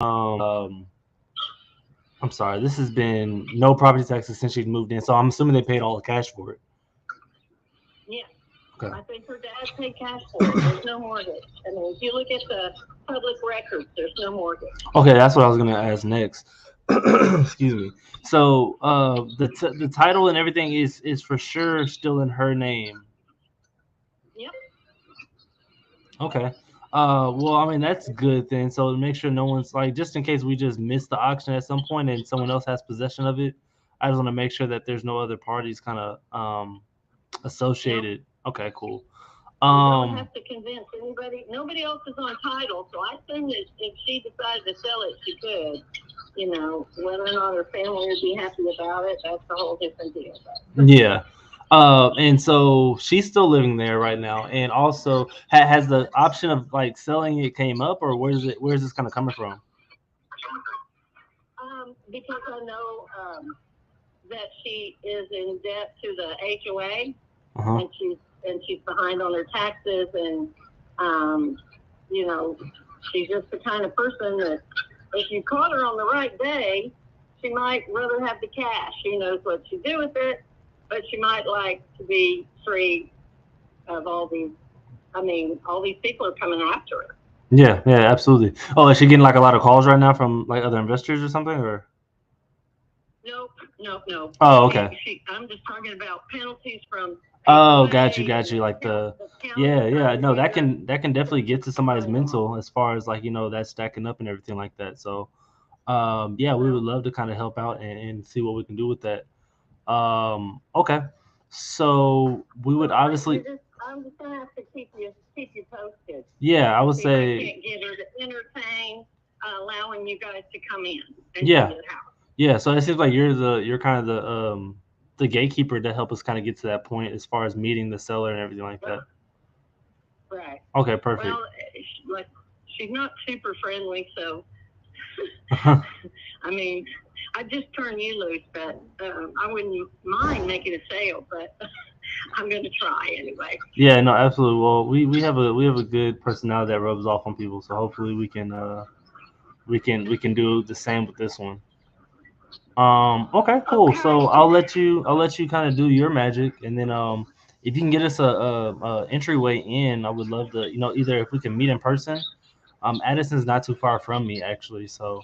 I'm sorry, this has been no property taxes since she moved in, so I'm assuming they paid all the cash for it. Yeah. Okay. I think her dad paid cash for it. There's no mortgage. I mean, if you look at the public records, there's no mortgage. Okay, that's what I was gonna ask next. Excuse me. So, the title and everything is for sure still in her name. Yep. Okay. Well, I mean that's good then. So to make sure no one's like, just in case we just miss the auction at some point and someone else has possession of it, I just want to make sure that there's no other parties kind of No, associated. Okay, cool. you don't Um, have to convince anybody. Nobody else is on title, so I assume that if she decided to sell it, she could. You know, whether or not her family would be happy about it, that's a whole different deal. yeah. And so she's still living there right now, and also has the option of like selling it came up, or where's this kind of coming from? Because I know that she is in debt to the HOA, Uh-huh. and she's behind on her taxes, and um, you know, she's just the kind of person that if you caught her on the right day, she might rather have the cash. She knows what to do with it, but she might like to be free of all these. I mean, all these people are coming after her. Yeah, yeah, absolutely. Oh, is she getting like a lot of calls right now from like other investors or something, or? Nope, nope, nope. Oh, okay. I'm just talking about penalties from Oh, HOA got and you. Like the county yeah, trying yeah. to No, get that her can definitely get to somebody's money off. mental as far as like that stacking up and everything like that. So, yeah, we would Well, love to kind of help out and see what we can do with that. Okay. So we would well, obviously, I'm just gonna have to keep you posted yeah, I and would see if I say, can't get her to entertain allowing you guys to come in and see yeah, the house. yeah. So it seems like you're kind of the gatekeeper to help us kind of get to that point as far as meeting the seller and everything like that. Well, right. Okay, perfect. Well, like she's not super friendly, so I mean, I just turn you loose, but I wouldn't mind making a sale, but I'm gonna try anyway. Yeah, no, absolutely. Well, we have a good personality that rubs off on people, so hopefully we can do the same with this one. Okay, cool. Okay. So I'll let you kind of do your magic, and then if you can get us a entryway in, I would love to, either if we can meet in person. Addison's not too far from me actually, so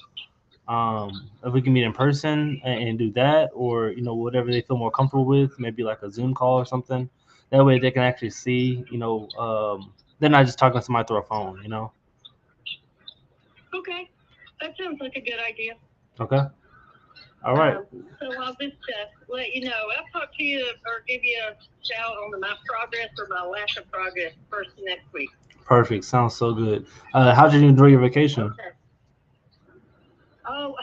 if we can meet in person and do that, or whatever they feel more comfortable with, maybe like a Zoom call or something. That way they can actually see, they're not just talking to somebody through a phone. Okay. That sounds like a good idea. Okay. All right. So I'll just let you know. I'll talk to you or give you a shout on my progress or my lack of progress first next week. Perfect. Sounds so good. How did you enjoy your vacation? Okay. Oh,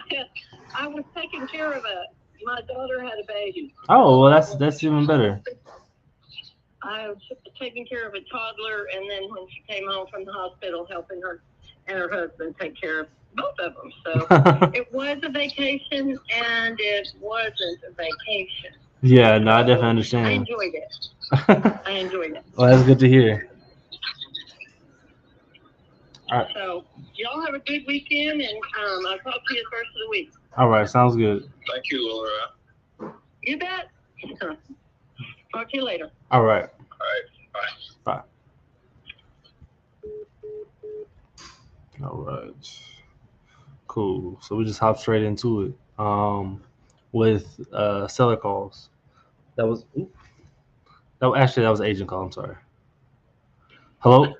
I was taking care of my daughter had a baby. Oh, So well, I that's even better. was taking care of a toddler, and then when she came home from the hospital, helping her and her husband take care of both of them. So it was a vacation, and it wasn't a vacation. Yeah, no, I definitely So I understand. enjoyed it. I enjoyed it. Well, that's good to hear. All right. So y'all have a good weekend, and I'll talk to you the first of the week. All right. Sounds good. Thank you, Laura. You bet. Talk to you later. All right. All right, bye. Bye. All right. Cool. So we just hop straight into it. With seller calls. That was oop, that was agent call. I'm sorry. Hello.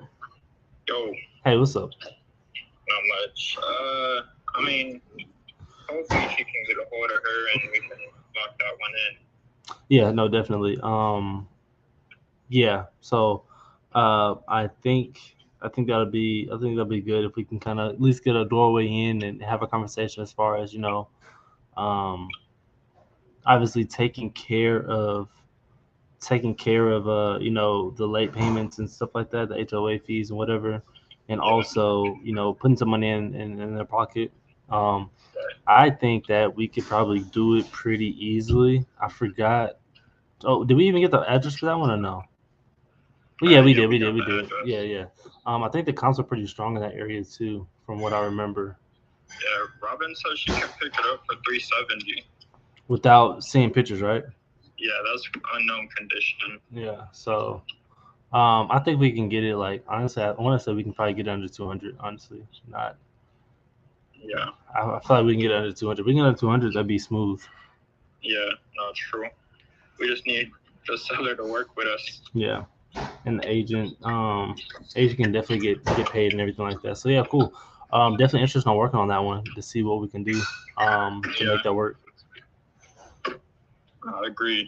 Yo, Hey, what's up? not much. I mean, hopefully she can get a hold of her and we can lock that one in. Yeah. No, definitely. Yeah. So, I think that'll be good if we can kind of at least get a doorway in and have a conversation as far as um, obviously taking care of the late payments and stuff like that, the HOA fees and whatever, and Yeah, also putting some money in their pocket. Um, right. I think that we could probably do it pretty easily. I forgot. Oh, did we even get the address for that one or no? Well, yeah, we Yeah, did, we we did, got we the did. Yeah, address. yeah. I think the comps are pretty strong in that area too, from what I remember. Yeah, Robin says she can pick it up for 370. without seeing pictures, right? Yeah, that's unknown condition. Yeah. So, I think we can get it. Like honestly, I want to say we can probably get it under 200. Honestly, not. Yeah, I feel like we can get it under 200. If we can get under 200, that'd be smooth. yeah, no, true. We just need the seller to work with us. Yeah. And the agent can definitely get paid and everything like that. So yeah, cool. Definitely interested in working on that one to see what we can do to Yeah. make that work. Agreed.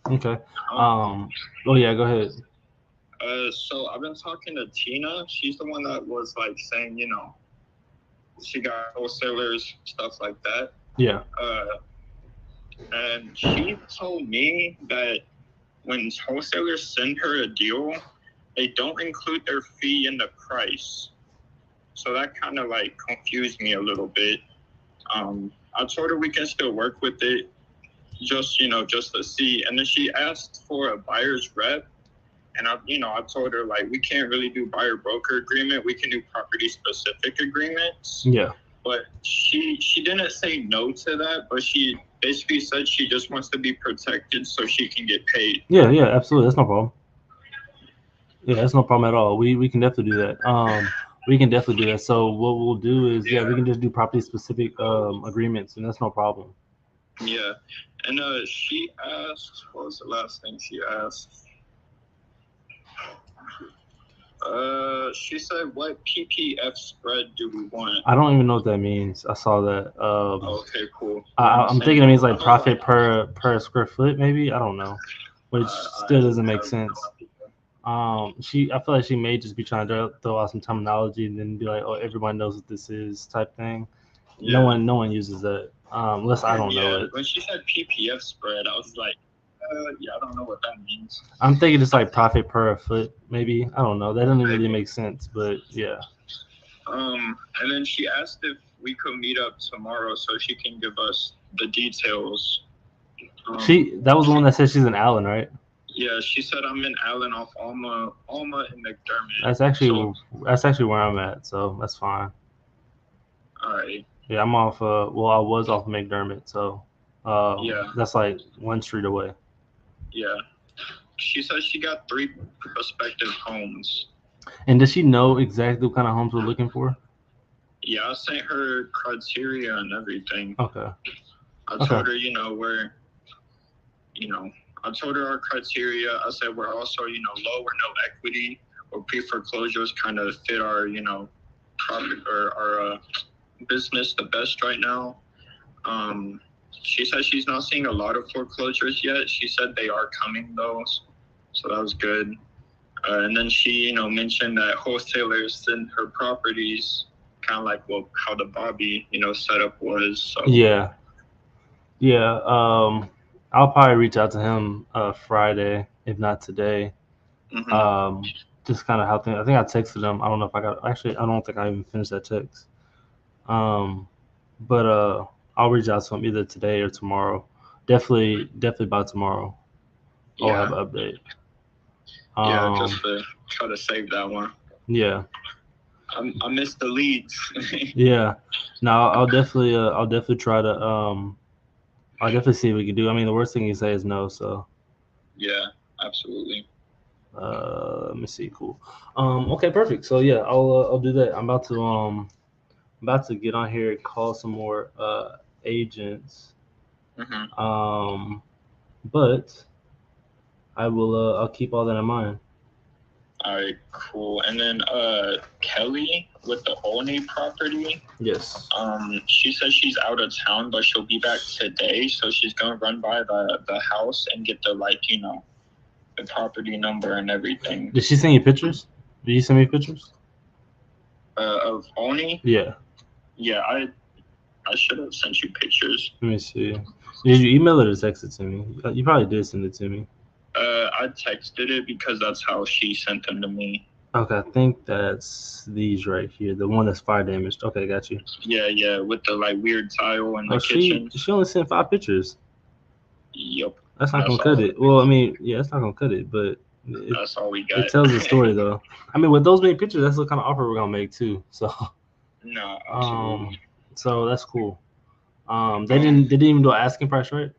Okay. Oh yeah, go ahead. So I've been talking to Tina. She's the one that was like saying, she got wholesalers, stuff like that. Yeah. And she told me that when wholesalers send her a deal, they don't include their fee in the price. So that kind of like confused me a little bit. I told her we can still work with it, just to see. And then she asked for a buyer's rep. And I told her like we can't really do buyer broker agreement. We can do property specific agreements. Yeah. But she didn't say no to that. But she basically said she just wants to be protected so she can get paid. Yeah, absolutely. That's no problem. Yeah, that's no problem at all. We can definitely do that. We can definitely do that. So what we'll do is we can just do property specific agreements, and that's no problem. Yeah. And she asked, what was the last thing she asked? She said, what PPF spread do we want? I don't even know what that means. I saw that. Okay, cool. I'm thinking it means like profit per square foot, maybe. I don't know, which still doesn't make sense. I feel like she may just be trying to throw out some terminology and then be like, oh, everyone knows what this is type thing. Yeah. No one uses that unless I don't know it. When she said PPF spread, I was like, I don't know what that means. I'm thinking it's like profit per foot, maybe. I don't know. That doesn't really make sense, but yeah. And then she asked if we could meet up tomorrow so she can give us the details. That was the one that said she's in Allen, right? Yeah, she said I'm in Allen off Alma and McDermott. That's actually where I'm at, so that's fine. All right. Yeah, I'm off. I was off McDermott, so that's like one street away. Yeah. She says she got 3 prospective homes. And does she know exactly what kind of homes we're looking for? Yeah, I sent her criteria and everything. Okay. I told her, I told her our criteria. I said we're also, low or no equity or pre-foreclosures kind of fit our, profit or our business the best right now. She said she's not seeing a lot of foreclosures yet. She said they are coming though, so that was good. And then she, mentioned that wholesalers send her properties, kind of like how the Bobby, setup was. So. Yeah. I'll probably reach out to him Friday, if not today. Mm-hmm. Just kind of how things. I think I texted him. I don't know if I got. Actually, I don't think I even finished that text. But I'll reach out to him either today or tomorrow. Definitely by tomorrow. I'll have an update. Just to try to save that one. Yeah. I missed the leads. Yeah. No, I'll definitely try to I'll definitely see what we can do. I mean, the worst thing you say is no, so. Yeah, absolutely. Let me see. Cool. Okay, perfect. So yeah, I'll do that. I'm about to get on here and call some more agents. Mm-hmm. But I will. I'll keep all that in mind. All right, cool. And then Kelly with the Olney property. Yes. She says she's out of town, but she'll be back today. So she's gonna run by the house and get the the property number and everything. Did she send you pictures? Did you send me pictures? Of Olney? Yeah. Yeah, I should have sent you pictures. Let me see. Did you email it or text it to me? You probably did send it to me. I texted it because that's how she sent them to me. Okay, I think that's these right here. The one that's fire damaged. Okay, got you. Yeah, with the weird tile in the kitchen. She only sent 5 pictures. Yep. That's not gonna cut it. Well, I mean, yeah, it's not gonna cut it, but that's all we got. It tells the story though. I mean, with those many pictures, that's the kind of offer we're gonna make too. So. No, Um, absolutely. so that's cool. Um, They didn't even do an asking price, right?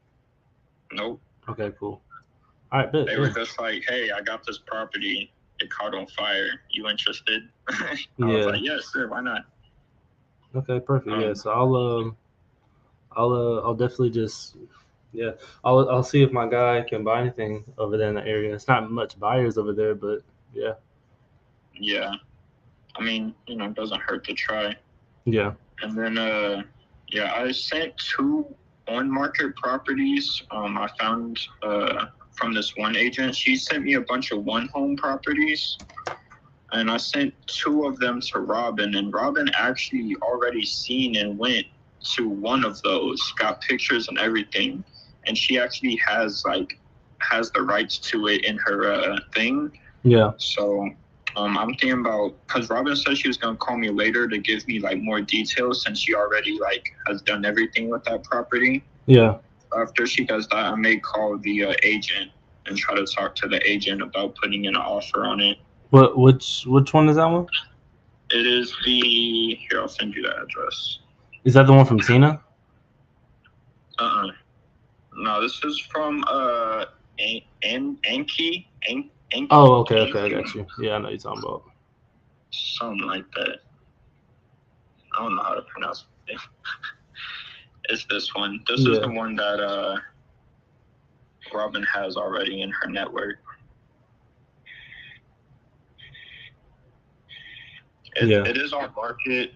nope. Okay, cool. All right, bet. They were Yeah. just like, "Hey, I got this property. It caught on fire. You interested?" I was Yeah. like, "Yes, sir. Why not?" Okay, perfect. Yeah. Um, So I'll definitely just yeah. I'll see if my guy can buy anything over there in the area. It's not much buyers over there, but yeah. yeah. I mean, it doesn't hurt to try. Yeah. And then, yeah, I sent two on-market properties. I found from this one agent. She sent me a bunch of one-home properties, and I sent two of them to Robin. And Robin actually already seen and went to one of those, got pictures and everything, and she actually has the rights to it in her thing. Yeah. So I'm thinking about, because Robin said she was gonna call me later to give me like more details since she already like has done everything with that property. Yeah. After she does that, I may call the agent and try to talk to the agent about putting in an offer on it. Which one is that one? It is the here. I'll send you the address. Is that the one from Tina? No, this is from Anki. Oh, okay, okay, I got you. Yeah, I know you're talking about. Something like that. I don't know how to pronounce it. It's this one. This is the Yeah. one that Robin has already in her network. Yeah. It is on market.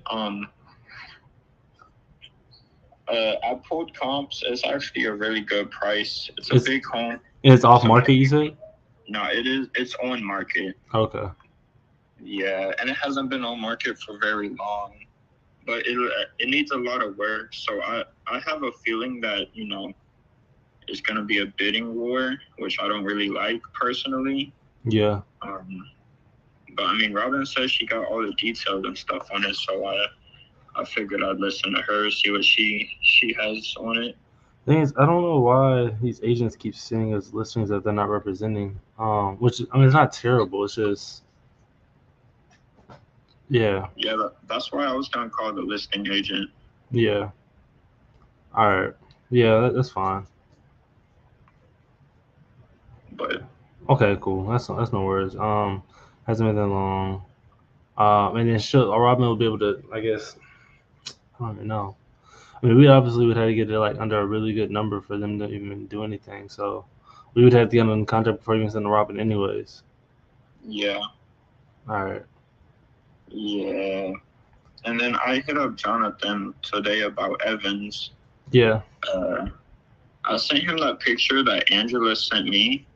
I pulled comps. It's actually a really good price. It's a It's big home. it's off So market, you said? no, it is. It's on market. Okay. Yeah, and it hasn't been on market for very long, but it needs a lot of work. So I have a feeling that it's gonna be a bidding war, which I don't really like personally. Yeah. But I mean, Robin says she got all the details and stuff on it, so I figured I'd listen to her, see what she has on it. Thing is, I don't know why these agents keep sending us listings that they're not representing. Which I mean, it's not terrible. It's just yeah, Yeah, that's why I was gonna call the listing agent. yeah. All right. Yeah, that's fine. But Okay, cool. That's no worries. Hasn't been that long. And then she'll or Robin will be able to. I guess I don't even know. I mean, we obviously would have to get it like under a really good number for them to even do anything. So we would have to get on contract before even sending Robin, anyways. yeah, All right. yeah. And then I hit up Jonathan today about Evans. Yeah. I sent him that picture that Angela sent me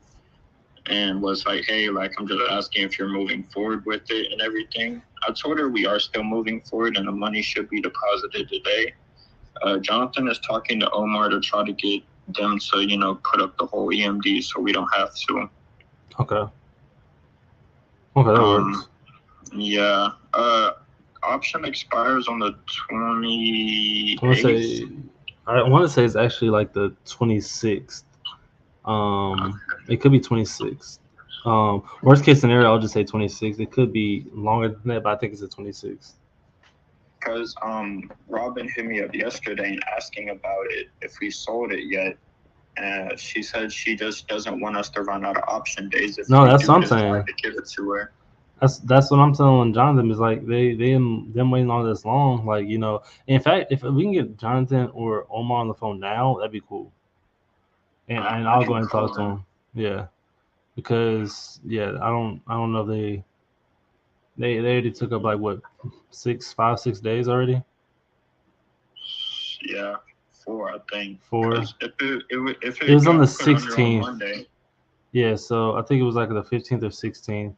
and was like, hey, like, I'm just asking if you're moving forward with it and everything. I told her we are still moving forward and the money should be deposited today. Jonathan is talking to Omar to try to get them to, put up the whole EMD so we don't have to. Okay. Okay, that Um, works. yeah. Option expires on the 28th. I want to say, I want to say it's actually like the 26th. It could be 26th. Worst case scenario, I'll just say 26th. It could be longer than that, but I think it's the 26th. Because Robin hit me up yesterday and asking about it if we sold it yet. She said she just doesn't want us to run out of option days if No, we that's do what I'm decide saying. to give it to her. That's what I'm telling Jonathan is like them waiting on this long. Like in fact, if we can get Jonathan or Omar on the phone now, that'd be cool. And I I'll go can ahead and talk call to them. him. Yeah, because yeah, I don't know if they already took up like what 6 days already. Yeah, 4, I think. 4. Because if It it was on the got put under on 16th. Monday, Yeah, so I think it was like the 15th or 16th.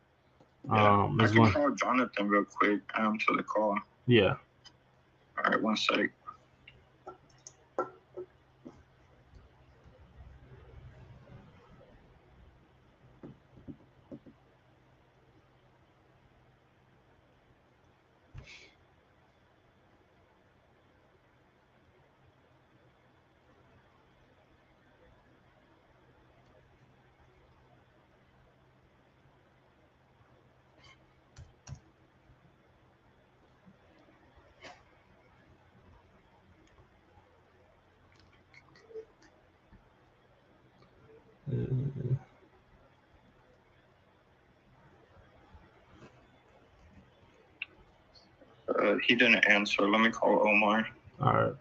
yeah, I Is can one. call Jonathan real quick. To the call. Yeah. All right, one sec. He didn't answer. Let me call Omar. All right.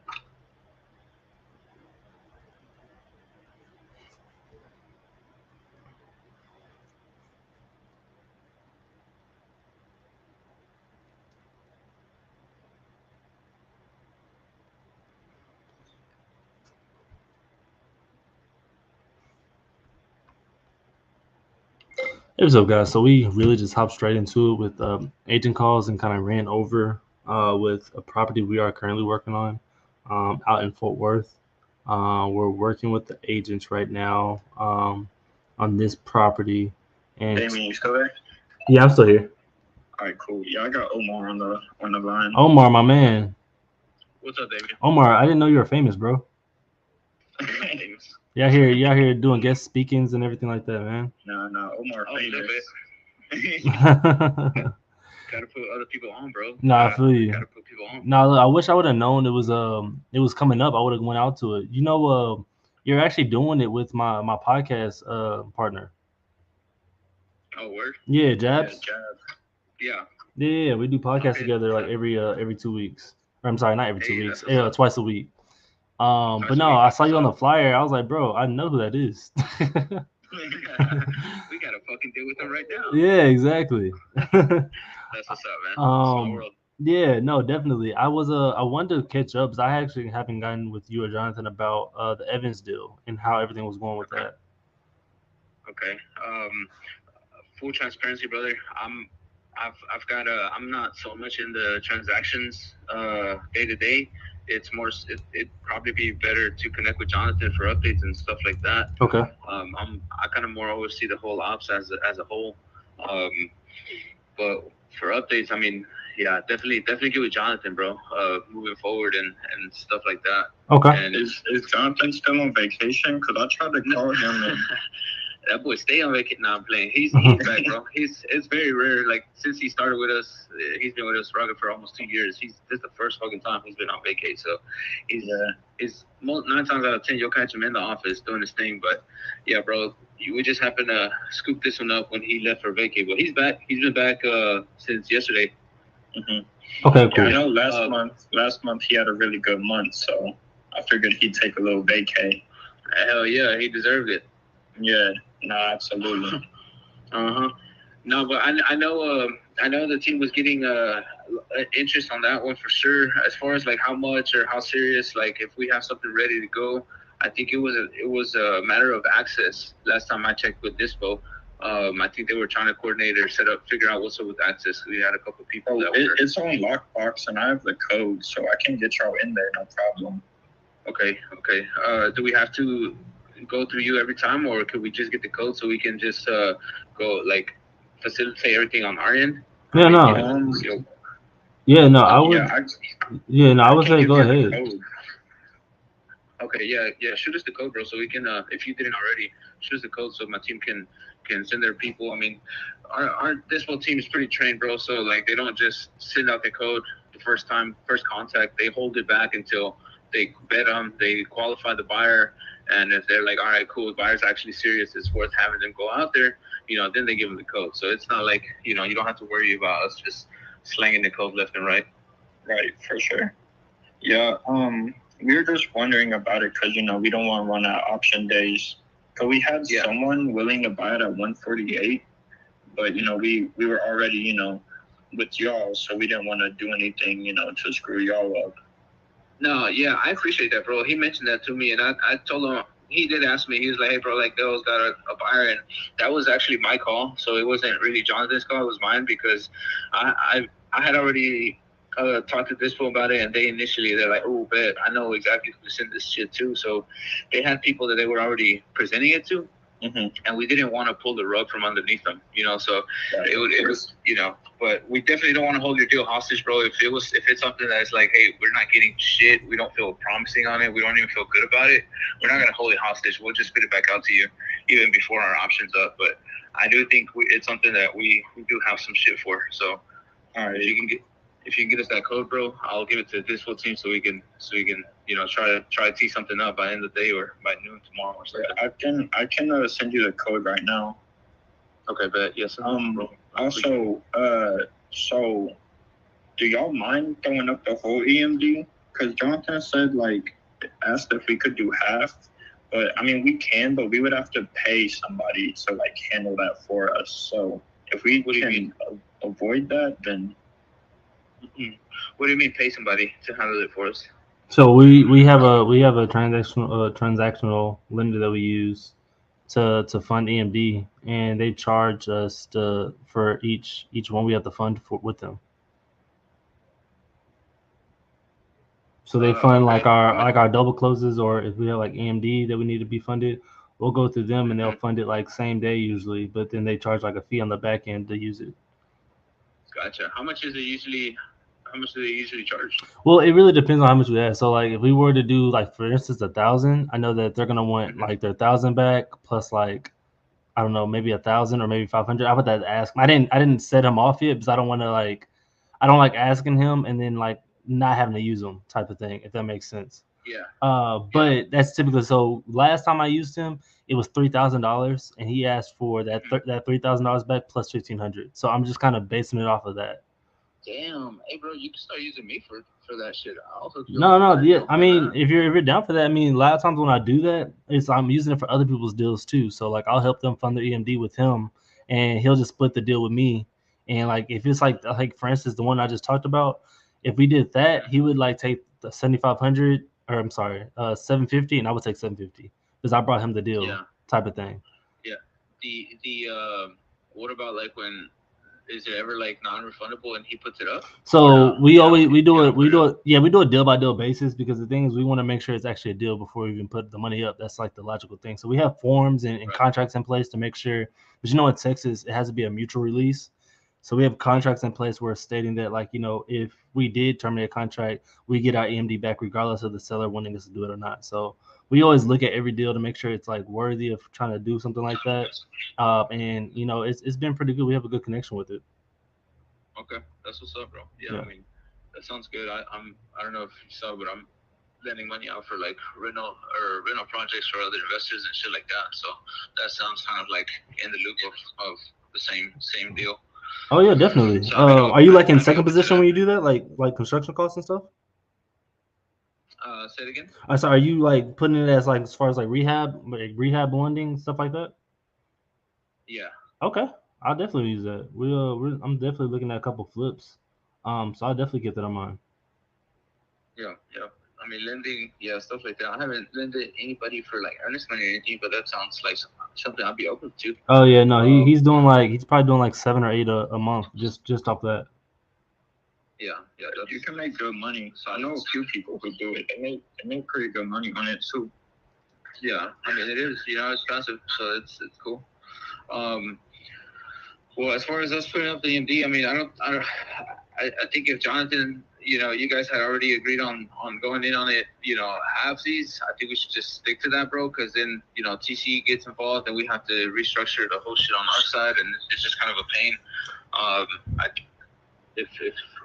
Hey, what's up, guys? So we really just hopped straight into it with agent calls and kind of ran over with a property we are currently working on out in Fort Worth. We're working with the agents right now on this property. And Damien, you still there? yeah, I'm still here. All right, cool. Yeah, I got Omar on the line. Omar, my man. What's up, Damien? Omar, I didn't know you were famous, bro. Yeah, here doing guest speakings and everything like that, man. No, Omar famous. Gotta put other people on, bro. No, I feel you. Gotta put people on. No, I wish I would have known it was coming up. I would have went out to it. You know, you're actually doing it with my podcast partner. Oh, word? Yeah, Jabs. Yeah. Yeah, we do podcasts together like every 2 weeks. Or, I'm sorry, not every 2 weeks. Twice a week. But no, I saw you on the flyer. I was like, bro, I know who that is. We gotta fucking deal with them right now. Yeah, exactly. That's what's up, man. Small world. Yeah, no, definitely. I wanted to catch up because I actually haven't gotten with you or Jonathan about the Evans deal and how everything was going with that. Okay. Full transparency, brother. I'm not so much in the transactions day to day. It's more. It'd probably be better to connect with Jonathan for updates and stuff like that. Okay. I kind of more always see the whole ops as a whole. But for updates, I mean, yeah, definitely get with Jonathan, bro. Moving forward and stuff like that. Okay. And is Jonathan still on vacation? Cause I tried to call him and that boy stay on vacation. Now I'm playing. He's back, bro. It's very rare. Like since he started with us, he's been with us rugged for almost 2 years. This is the first fucking time he's been on vacation. So he's 9 times out of 10 you'll catch him in the office doing his thing. But yeah, bro, we just happened to scoop this one up when he left for vacay. But he's back. He's been back since yesterday. Mm-hmm. Okay, cool. Yeah, I know last month he had a really good month, so I figured he'd take a little vacay. Hell yeah, he deserved it. Yeah, no, absolutely. No, but I know the team was getting interest on that one for sure. As far as like how much or how serious, like if we have something ready to go, I think it was a matter of access. Last time I checked with Dispo, I think they were trying to coordinate or figure out what's up with access. We had a couple of people that were. It's on Lockbox, and I have the code, so I can get y'all in there, no problem. Okay. Do we have to go through you every time, or could we just get the code so we can just go like facilitate everything on our end? Yeah, no. I would. I would say go ahead. Okay, yeah. Shoot us the code, bro, so we can. If you didn't already, shoot us the code so my team can send their people. I mean, our Dispo team is pretty trained, bro. So like they don't just send out the code the first contact. They hold it back until they vet them, they qualify the buyer, and if they're like, all right, cool, the buyer's actually serious, it's worth having them go out there, then they give them the code. So it's not like, you don't have to worry about us just slanging the code left and right. Right, for sure. Yeah, we were just wondering about it because, we don't want to run out option days. Because we had someone willing to buy it at 148, but, we were already, with y'all, so we didn't want to do anything, to screw y'all up. No, yeah, I appreciate that, bro. He mentioned that to me, and I told him, he did ask me, he was like, hey, bro, like, Dale's got a buyer, and that was actually my call, so it wasn't really Jonathan's call, it was mine, because I had already talked to Dispo about it, and they're like, oh, bet, I know exactly who to send this shit to, so they had people that they were already presenting it to, and we didn't want to pull the rug from underneath them, so it was, but we definitely don't want to hold your deal hostage, bro. If it's something that's like, hey, we're not getting shit, we don't feel promising on it, we don't even feel good about it, we're not gonna hold it hostage. We'll just spit it back out to you even before our option's up. But I do think it's something that we do have some shit for. So, all right, if you can get us that code, bro, I'll give it to this whole team so we can try to tee something up by the end of the day or by noon tomorrow or something. I can send you the code right now. Okay, but yes. Also, so do y'all mind throwing up the whole EMD? Because Jonathan said asked if we could do half, but I mean we can, but we would have to pay somebody to handle that for us. So if we can avoid that, then. What do you mean pay somebody to handle it for us? So we have a transactional lender that we use to fund EMD, and they charge us for each one we have to fund with them. So they fund our double closes, or if we have EMD that we need to be funded, we'll go through them and they'll fund it same day usually, but then they charge a fee on the back end to use it. Gotcha. How much do they usually charge? Well, it really depends on how much we have. So if we were to do for instance 1,000, I know that they're gonna want their 1,000 back plus I don't know, maybe 1,000 or maybe 500. I would have to ask. I didn't set him off yet because I don't want to I don't like asking him and then not having to use them type of thing, if that makes sense. Yeah. But that's typically so. Last time I used him, it was $3,000, and he asked for that $3,000 back plus 1,500. So I'm just kind of basing it off of that. Damn, hey bro, you can start using me for that shit. No, yeah. I mean, if you're down for that, I mean, a lot of times when I do that, I'm using it for other people's deals too. So I'll help them fund their EMD with him, and he'll just split the deal with me. And if it's for instance the one I just talked about, if we did that, he would take the 7,500, or I'm sorry, 750, and I would take 750 because I brought him the deal, type of thing. Yeah. What about when? Is it ever non-refundable and he puts it up? So we do a deal by deal basis, because the thing is we want to make sure it's actually a deal before we even put the money up. That's the logical thing. So we have forms and contracts in place to make sure, but in Texas it has to be a mutual release. So we have contracts in place where it's stating that if we did terminate a contract, we get our EMD back regardless of the seller wanting us to do it or not. So we always look at every deal to make sure it's worthy of trying to do something like that. And it's been pretty good. We have a good connection with it. Okay, that's what's up, bro. Yeah. I mean, that sounds good. I don't know if you saw, but I'm lending money out for rental projects for other investors and shit like that. So that sounds kind of in the loop of the same deal. Oh yeah, definitely. So are you in second position when you do that, like construction costs and stuff? Say it again. So are you putting it as far as rehab lending, stuff like that? Yeah. Okay, I'll definitely use that. I'm definitely looking at a couple flips. So I'll definitely get that on mine. Yeah. I mean, lending, stuff like that. I haven't lended anybody for earnest money or anything, but that sounds like something I'd be open to. Oh yeah, no, he's doing he's probably doing 7 or 8 a month just off that. Yeah, you can make good money. So I know a few people who do it. They make pretty good money on it too. Yeah, I mean it is. It's passive, so it's cool. Well, as far as us putting up the EMD, I mean, I think if Jonathan, you guys had already agreed on going in on it, halvesies, I think we should just stick to that, bro, because then, TC gets involved and we have to restructure the whole shit on our side, and it's just kind of a pain.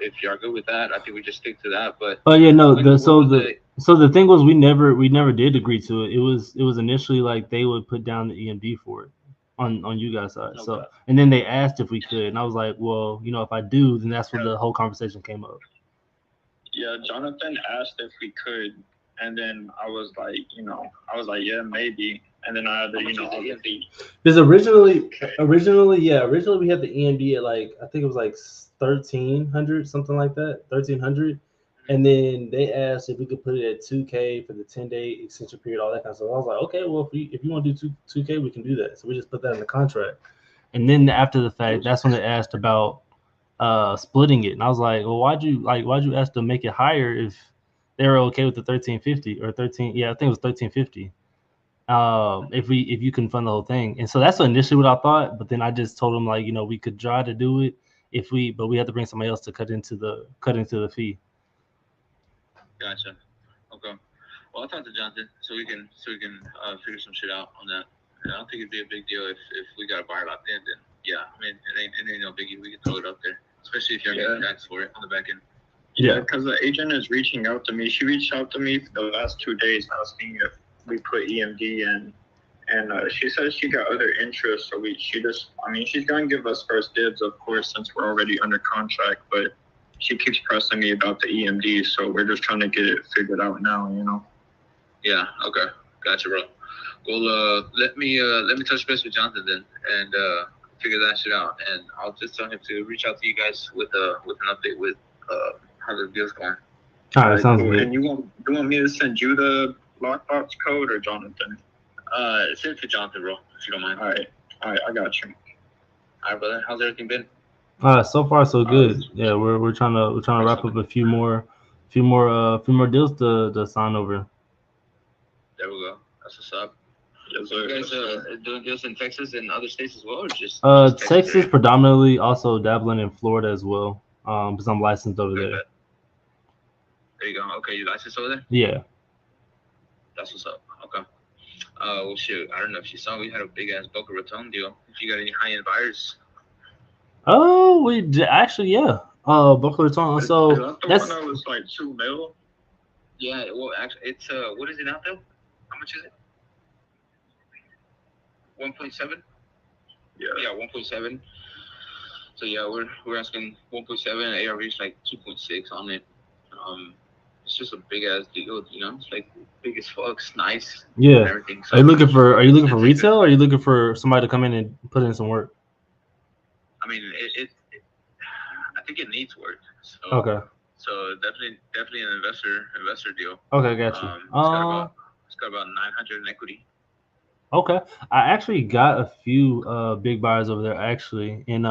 If you're good with that, I think we just stick to that. But yeah, no. So the thing was, we never did agree to it. It was initially they would put down the EMD for it on you guys' side. Okay. So and then they asked if we could, and I was like, well, if I do, then that's when the whole conversation came up. Yeah, Jonathan asked if we could, and then I was like, yeah, maybe. And then I had the, because originally we had the EMD at I think it was 1,300, something like that, 1,300. And then they asked if we could put it at 2K for the 10-day extension period, all that kind of stuff. I was like, okay, well, if you want to do 2K, we can do that. So we just put that in the contract. And then after the fact, that's when they asked about splitting it. And I was like, well, why'd you ask to make it higher if they were okay with the 1,350 or 13? Yeah, I think it was 1,350. If you can fund the whole thing. And so that's initially what I thought. But then I just told them we could try to do it but we had to bring somebody else to cut into the fee. Gotcha. Okay. Well, I'll talk to Jonathan so we can figure some shit out on that. And I don't think it'd be a big deal if we got a buyer locked in. Then yeah, I mean it ain't no biggie. We can throw it up there. especially if you're getting taxed for it on the back end. Yeah, because the agent is reaching out to me. She reached out to me the last 2 days asking if we put EMD in. And she says she got other interests, so she's going to give us first dibs, of course, since we're already under contract, but she keeps pressing me about the EMD, so we're just trying to get it figured out now, you know? Yeah, okay. Gotcha, bro. Well, let me touch base with Jonathan then and figure that shit out, and I'll just tell him to reach out to you guys with an update with how the deal's going. All right, sounds good. And you want me to send you the lockbox code or Jonathan? Send it to Jonathan, bro, if you don't mind. All right, I got you. All right, brother. How's everything been? So far so good. Yeah, we're trying to wrap up a few more deals to sign over. There we go. That's what's up. Yes, You guys doing deals in Texas and other states as well, or just Texas predominantly, also dabbling in Florida as well. Because I'm licensed over there. There you go. Okay, you licensed over there? Yeah. That's what's up. Okay. Well, shoot. I don't know if you saw, we had a big ass Boca Raton deal. If you got any high end buyers. Oh, we actually, yeah. Boca Raton. So that's the one that was like $2 million. Yeah. Well, actually, it's what is it out there? How much is it? 1.7. Yeah. Yeah, 1.7. So yeah, we're asking 1.7. ARV is like 2.6 on it. It's just a big ass deal, you know. It's like big as fuck, it's nice. Yeah. And everything. So are you looking for retail, or are you looking for somebody to come in and put in some work? I mean, it I think it needs work. So, okay. So definitely an investor deal. Okay, got you. It's got about 900 in equity. Okay, I actually got a few big buyers over there actually, and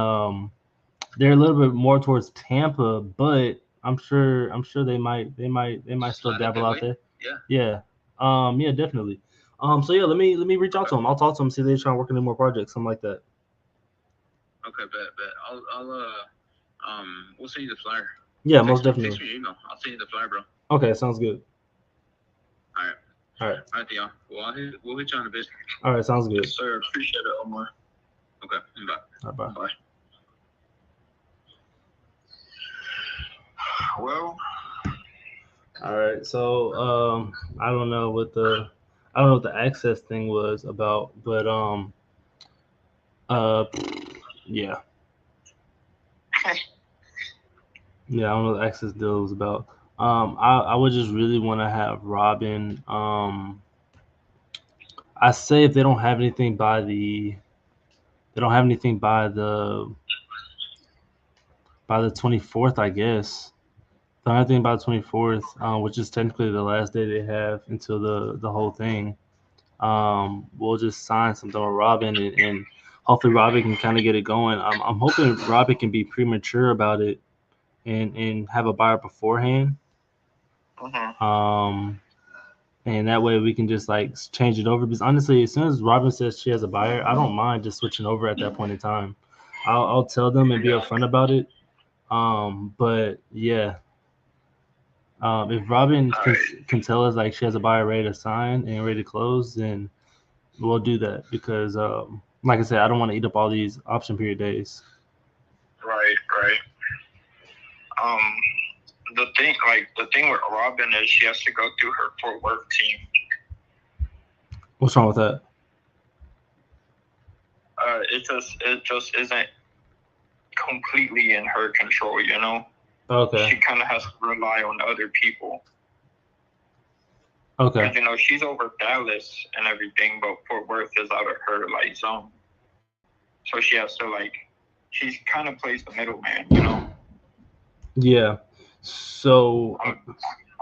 they're a little bit more towards Tampa, but I'm sure they might still dabble out there. Yeah. Yeah, definitely. So yeah, let me reach out to them. I'll talk to them, see if they're trying to work on any more projects, something like that. Okay, bet. I'll we'll send you the flyer. Yeah, most definitely. Text me your email. I'll send you the flyer, bro. Okay, sounds good. All right, Theo. Well, we'll hit you on a bit. All right, sounds good. Yes, sir. Appreciate it, Omar. Okay, bye. All right, bye. Well. All right, so I don't know what the access thing was about, but yeah. Yeah, I don't know what the access deal was about. I would just really want to have Robin. I say if they don't have anything by the 24th, I guess. The only thing by the 24th, which is technically the last day they have until the whole thing. We'll just sign something with Robin, and hopefully Robin can kind of get it going. I'm hoping Robin can be premature about it and have a buyer beforehand. And that way we can just like change it over, because honestly, as soon as Robin says she has a buyer, I don't mind just switching over at that point in time. I'll tell them and be upfront about it. But yeah, if Robin can tell us like she has a buyer ready to sign and ready to close, then we'll do that, because like I said, I don't want to eat up all these option period days. Right. The thing with Robin is she has to go through her Fort Worth team. What's wrong with that? It just isn't completely in her control, you know. Okay. She kind of has to rely on other people. Okay. Because, you know, she's over Dallas and everything, but Fort Worth is out of her like zone. So she has to she kind of plays the middleman, you know. Yeah. So I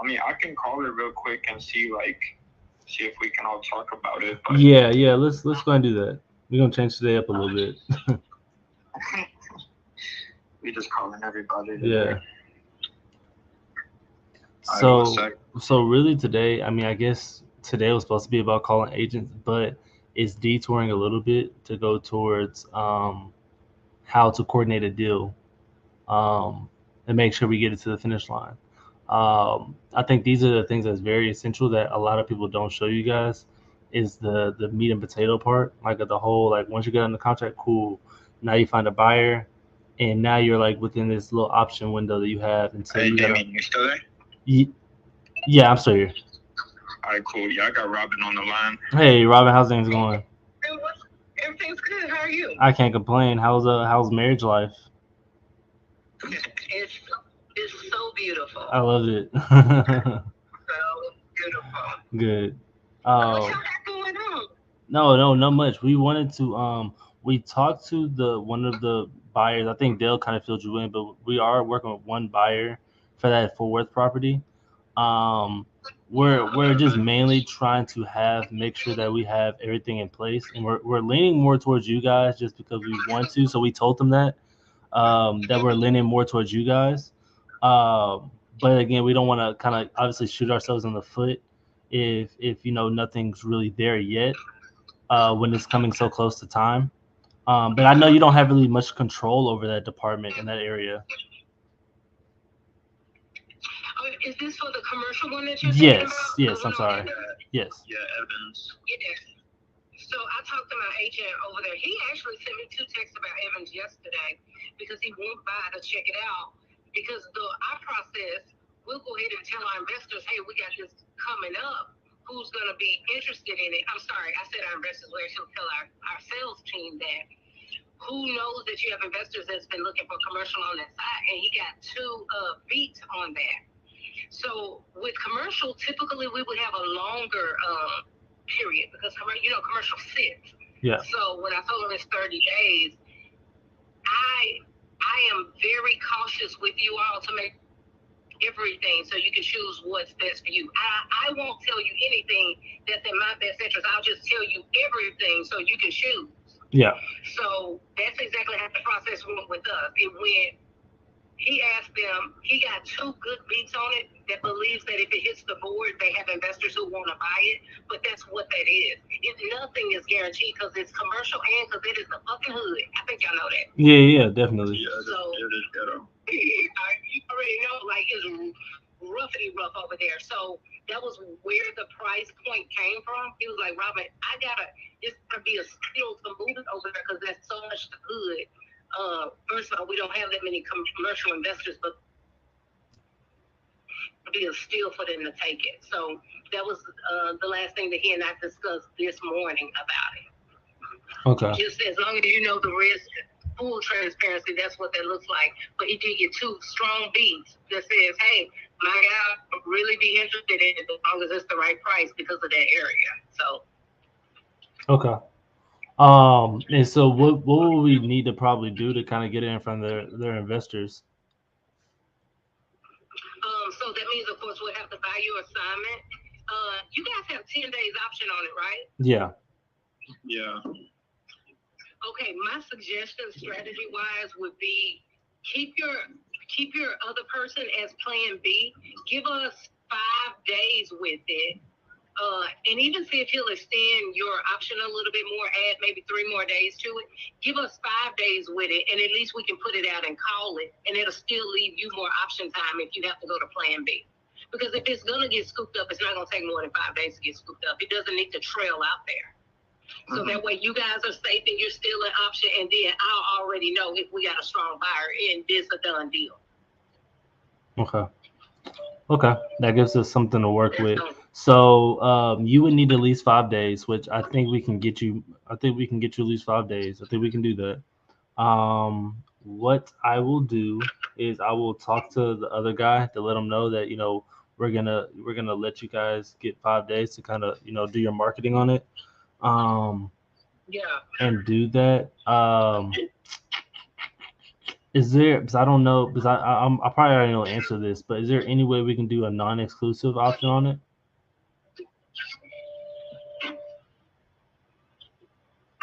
mean, I can call her real quick and see if we can all talk about it. But... Yeah. Let's go and do that. We're gonna change today up a little bit. We just calling everybody today. Yeah. So really today, I mean, I guess today was supposed to be about calling agents, but it's detouring a little bit to go towards how to coordinate a deal and make sure we get it to the finish line. I think these are the things that's very essential that a lot of people don't show you guys, is the meat and potato part, like the whole, like once you get on the contract, cool, now you find a buyer, and now you're like within this little option window that you have until Hey, you gotta. Damien, you still there? Yeah, I'm still here. All right, cool. Yeah, I got Robin on the line. Hey, Robin, how's things going? Everything's good. How are you? I can't complain. How's marriage life? It's so beautiful. I love it. So beautiful. Good. What y'all got going on? No, not much. We wanted to we talked to the one of the buyers. I think Dale kind of filled you in, but we are working with one buyer for that Fort Worth property. Um, we're just mainly trying to make sure that we have everything in place, and we're leaning more towards you guys just because we want to. So we told them that we're leaning more towards you guys. But again, we don't want to kind of obviously shoot ourselves in the foot if nothing's really there yet when it's coming so close to time. But I know you don't have really much control over that department in that area. Is this for the commercial one that you're Yes, talking about? yes, I'm sorry. Yes. Yeah, Evans. Yes. So I talked to my agent over there. He actually sent me 2 texts about Evans yesterday because he went by to check it out. Because our process, we'll go ahead and tell our investors, hey, we got this coming up. Who's going to be interested in it? I'm sorry, I said our investors. We actually tell our sales team that. Who knows that you have investors that's been looking for commercial on that side? And he got 2 beats on that. So with commercial, typically we would have a longer period because commercial sits. Yeah. So when I told him it's 30 days, I am very cautious with you all to make everything so you can choose what's best for you. I won't tell you anything that's in my best interest. I'll just tell you everything so you can choose. Yeah. So that's exactly how the process went with us. It went. He asked them, he got 2 good beats on it that believes that if it hits the board, they have investors who want to buy it. But that's what that is. Nothing is guaranteed because it's commercial and because it is the fucking hood. I think y'all know that. Yeah, definitely. Yeah, So, it is ghetto. you already know, like, it's roughly rough over there. So that was where the price point came from. He was like, Robin, it's going to be a steal to move it over there because that's so much the hood. First of all, we don't have that many commercial investors, but it'd be a steal for them to take it. So that was the last thing that he and I discussed this morning about it. Okay. Just as long as you know the risk, full transparency, that's what that looks like. But he did get 2 strong beats that says, hey, my guy would really be interested in it as long as it's the right price because of that area. So. Okay. And so what will we need to probably do to kind of get it in front of their investors? So that means, of course, we'll have to buy your assignment. You guys have 10 days option on it, right? Yeah. Yeah. Okay, my suggestion, strategy-wise, would be keep your other person as Plan B. Give us 5 days with it. And even see if he'll extend your option a little bit more, add maybe 3 more days to it. Give us 5 days with it, and at least we can put it out and call it, and it'll still leave you more option time if you have to go to Plan B. Because if it's going to get scooped up, it's not going to take more than 5 days to get scooped up. It doesn't need to trail out there. So that way you guys are safe and you're still an option, and then I'll already know if we got a strong buyer and this a done deal. Okay, that gives us something to work with. So you would need at least 5 days, which I think we can get you. I think we can get you at least 5 days. I think we can do that. What I will do is I will talk to the other guy to let him know that we're gonna let you guys get 5 days to kind of do your marketing on it. Yeah. And do that. Is there? Because I don't know. Because I probably already know the answer to this. But is there any way we can do a non-exclusive option on it?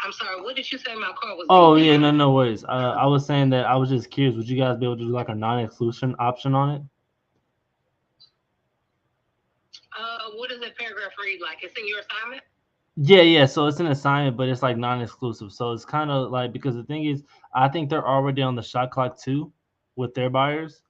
I'm sorry. What did you say? My car was. Oh yeah, no worries. I was saying that I was just curious. Would you guys be able to do like a non-exclusion option on it? What does that paragraph read like? It's in your assignment? Yeah. So it's an assignment, but it's like non-exclusive. So it's kind of like, because the thing is, I think they're already on the shot clock too with their buyers.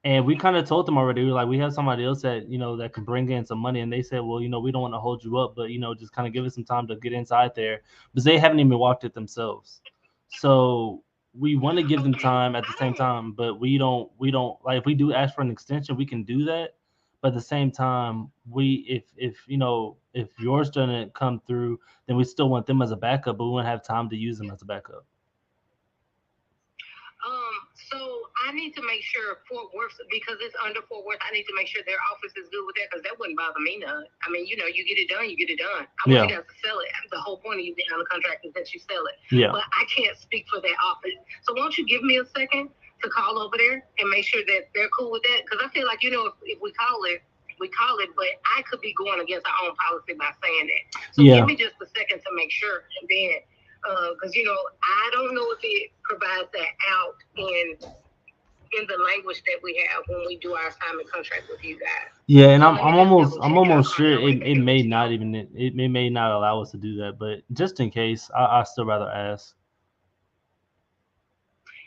And we kind of told them already, we were like, we have somebody else that, that can bring in some money. And they said, well, we don't want to hold you up, but, just kind of give us some time to get inside there, because they haven't even walked it themselves. So we want to give them time at the same time, but we don't like if we do ask for an extension, we can do that. But at the same time, if if yours doesn't come through, then we still want them as a backup, but we won't have time to use them as a backup. So I need to make sure Fort Worth, because it's under Fort Worth, I need to make sure their office is good with that, because that wouldn't bother me none. I mean, you get it done, you get it done. I want you guys to sell it. The whole point of you being on the contract is that you sell it. Yeah. But I can't speak for their office. So won't you give me a second to call over there and make sure that they're cool with that? Because I feel like, if we call it, but I could be going against our own policy by saying that. So give me just a second to make sure, and then because I don't know if it provides that out in the language that we have when we do our assignment contract with you guys. Yeah, and I'm almost sure it may not even it may not allow us to do that, but just in case, I still rather ask.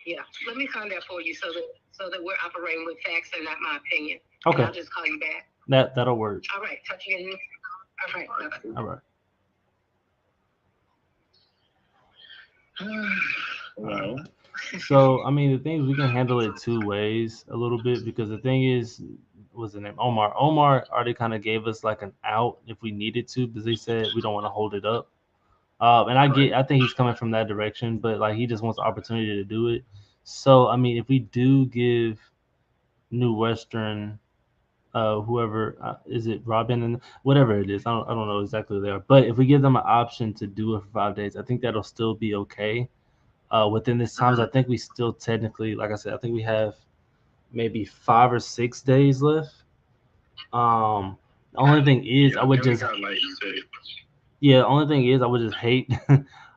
Yeah, let me find that for you so that we're operating with facts and not my opinion. Okay. And I'll just call you back. That'll work. All right, talk to you. All right. Bye-bye. All right. Well, so I mean, the thing is, we can handle it two ways a little bit, because the thing is, what's the name? Omar already kind of gave us like an out if we needed to, because they said we don't want to hold it up. And I think he's coming from that direction, but like he just wants the opportunity to do it. So I mean, if we do give New Western, whoever is it, Robin, and whatever it is, I don't know exactly who they are, but if we give them an option to do it for 5 days, I think that'll still be okay. Within this times, I think we still technically, like I said, I think we have maybe 5 or 6 days left. The only thing is, I would just hate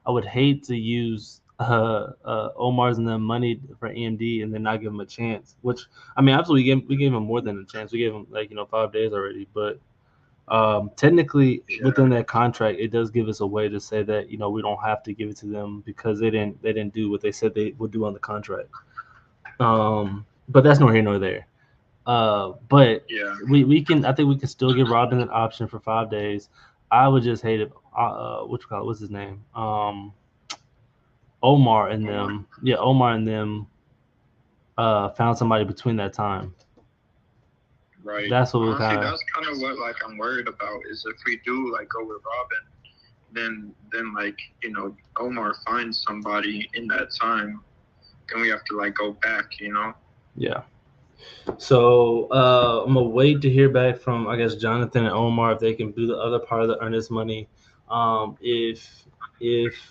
I would hate to use Omar's and the money for EMD and then not give him a chance. Which I mean, absolutely, we gave him more than a chance. We gave him 5 days already, but technically within that contract, it does give us a way to say that we don't have to give it to them because they didn't do what they said they would do on the contract. But that's nor here nor there. But we can. I think we can still give Robin an option for 5 days. I would just hate it. What's his name? Omar and them. Yeah, Omar and them found somebody between that time. Right. That's what Honestly, that's kind of what I'm worried about is if we do go with Robin, then Omar finds somebody in that time, then we have to go back, Yeah. So I'm gonna wait to hear back from Jonathan and Omar if they can do the other part of the earnest money. If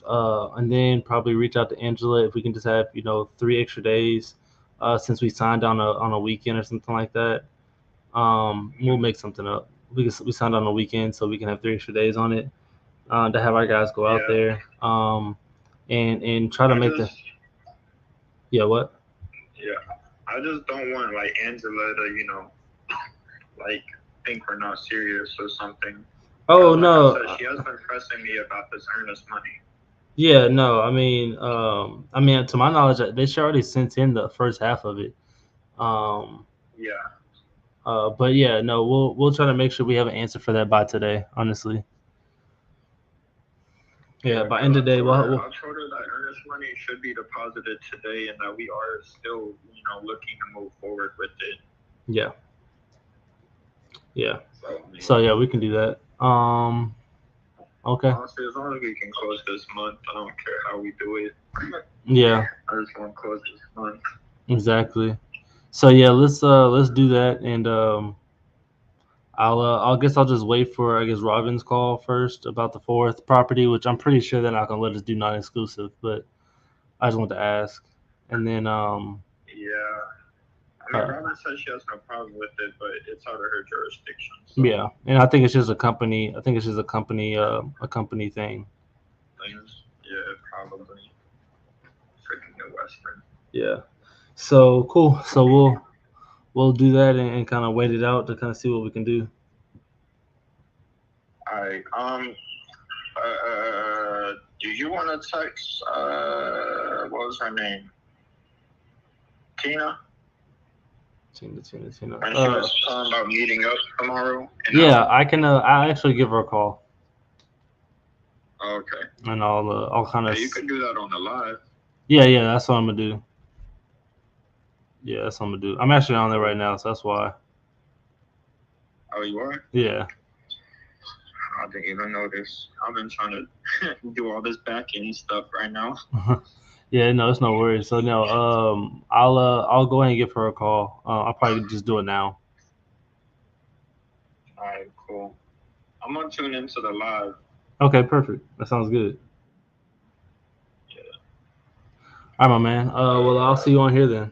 and then probably reach out to Angela if we can just have 3 extra days since we signed on a weekend or something like that. We'll make something up. We signed on a weekend, so we can have 3 extra days on it to have our guys go out there and try to make the. Yeah. What? Yeah. I just don't want Angela to think we're not serious or something. Oh no. She has been pressing me about this earnest money. Yeah, no, I mean, to my knowledge, they should already sent in the first half of it. But yeah, no, we'll try to make sure we have an answer for that by today. Honestly. Yeah, by end of the day, we'll. I told her that earnest money should be deposited today, and that we are still, looking to move forward with it. Yeah. Yeah. So yeah, we can do that. Okay. Honestly, as long as we can close this month, I don't care how we do it. Yeah. I just want to close this month. Exactly. So yeah, let's do that, and I'll just wait for Robin's call first about the 4th property, which I'm pretty sure they're not gonna let us do non-exclusive, but I just want to ask, and then Robin says she has no problem with it, but it's out of her jurisdiction. So. Yeah, and I think it's just a company. I think it's just a company thing. Yeah, probably. Freaking New Western. Yeah. So cool. So we'll do that and kind of wait it out to kind of see what we can do. All right. Do you want to text? What was her name? Tina. Tina. And she was talking about meeting up tomorrow. Yeah, I can. I actually give her a call. Okay. And I'll kind of. Yeah, you can do that on the live. Yeah, that's what I'm gonna do. Yeah, that's what I'm gonna do. I'm actually on there right now, so that's why. Oh, you are? Yeah. I didn't even notice. I've been trying to do all this back end stuff right now. Yeah, no, it's no worries. So no, I'll go ahead and give her a call. I'll probably just do it now. All right, cool. I'm gonna tune into the live. Okay, perfect. That sounds good. Yeah. All right, my man. Well, I'll see you on here then.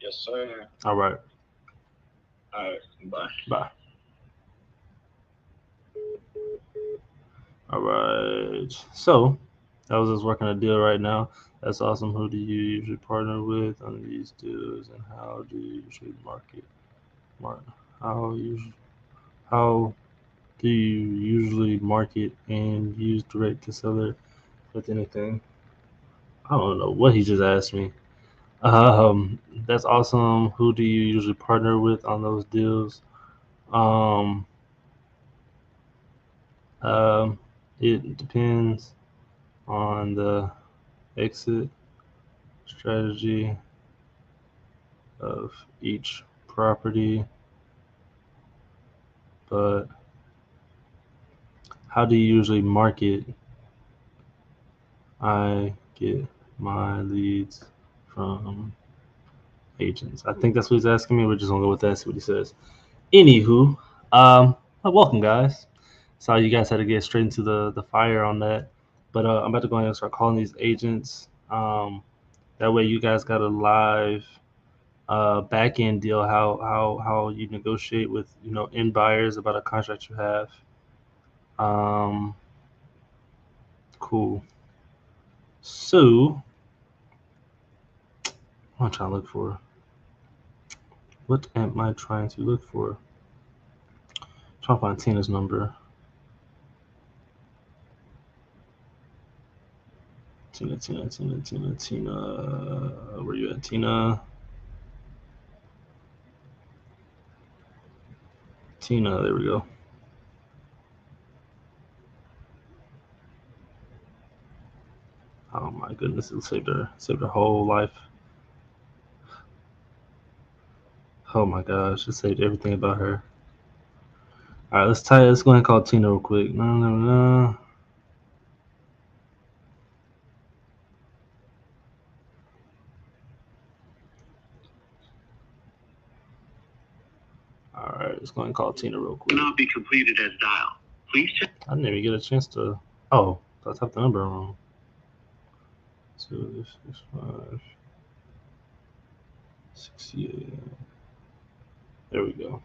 Yes, sir. All right. All right. Bye. Bye. All right. So that was us working a deal right now. That's awesome. Who do you usually partner with on these deals, and how do you usually market? How how do you usually market and use direct to seller with anything? I don't know what he just asked me. That's awesome. Who do you usually partner with on those deals? Um, um, it depends on the exit strategy of each property, but how do you usually market? I get my leads from agents. I think that's what he's asking me. We're just gonna go with that, see what he says. Anywho, welcome guys. Saw you guys had to get straight into the fire on that, but I'm about to go ahead and start calling these agents. That way, you guys got a live back end deal. How you negotiate with end buyers about a contract you have. Um, cool. So, what am I trying to look for? What am I trying to look for? Trying to find Tina's number. Tina. Where you at, Tina? Tina, there we go. Oh my goodness, it saved her whole life. Oh my gosh, it saved everything about her. All right, let's go ahead and call Tina real quick. No. All right, let's go ahead and call Tina real quick. Will not be completed as dial. Please check. I didn't even get a chance to. Oh, I typed the number wrong. 265 68. There we go.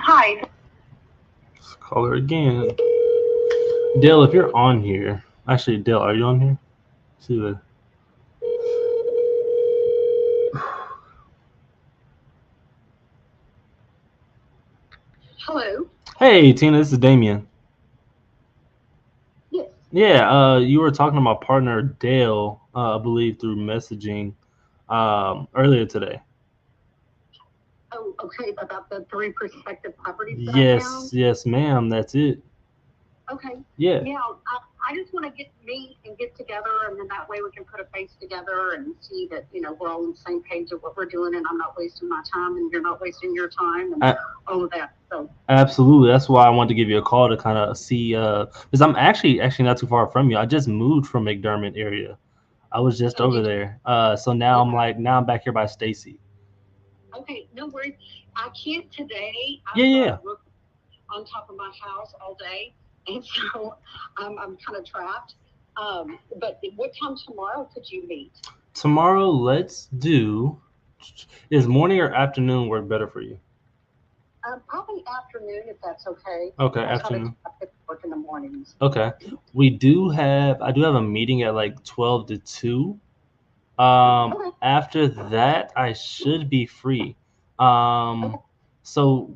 Hi. Let's call her again. Dale, if you're on here, actually, Dale, are you on here? See the. Hello. Hey, Tina, this is Damien. Yes. Yeah, you were talking to my partner Dale, I believe, through messaging earlier today. Oh, okay. About the 3 prospective properties that I found? Yes, ma'am. That's it. Okay. Yeah. Yeah, I just want to meet and get together, and then that way we can put a face together and see that, we're all on the same page of what we're doing, and I'm not wasting my time, and you're not wasting your time, and all of that. So Absolutely. That's why I wanted to give you a call to kind of see, because I'm actually not too far from you. I just moved from McDermott area. I was just over there. So now I'm back here by Stacy. Okay, no worries. I can't today. Yeah. On top of my house all day, and so I'm kind of trapped. But what time tomorrow could you meet? Tomorrow, let's do. Is morning or afternoon work better for you? Probably afternoon, if that's okay. Okay, afternoon. work in the mornings. Okay. I do have a meeting at like 12 to 2. After that, I should be free. So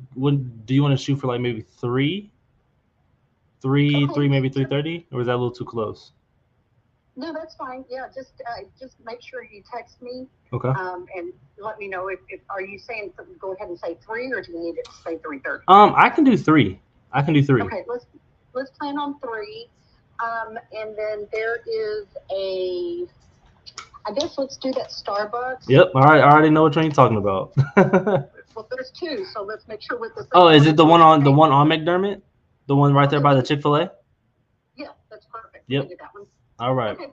do you want to shoot for like maybe 3, Okay. maybe 3:30, or is that a little too close? No, that's fine. Yeah, just make sure you text me. Okay. And let me know if are you saying go ahead and say 3, or do you need it to say 3:30? I can do 3. Okay, let's plan on 3. And then there is I guess let's do that Starbucks. Yep. All right. I already know which one you're talking about. Well, there's 2, so let's make sure with the. Oh, is it the one on McDermott? The one right there by the Chick-fil-A? Yeah, that's perfect. Yep. We'll do that one. All right. Okay,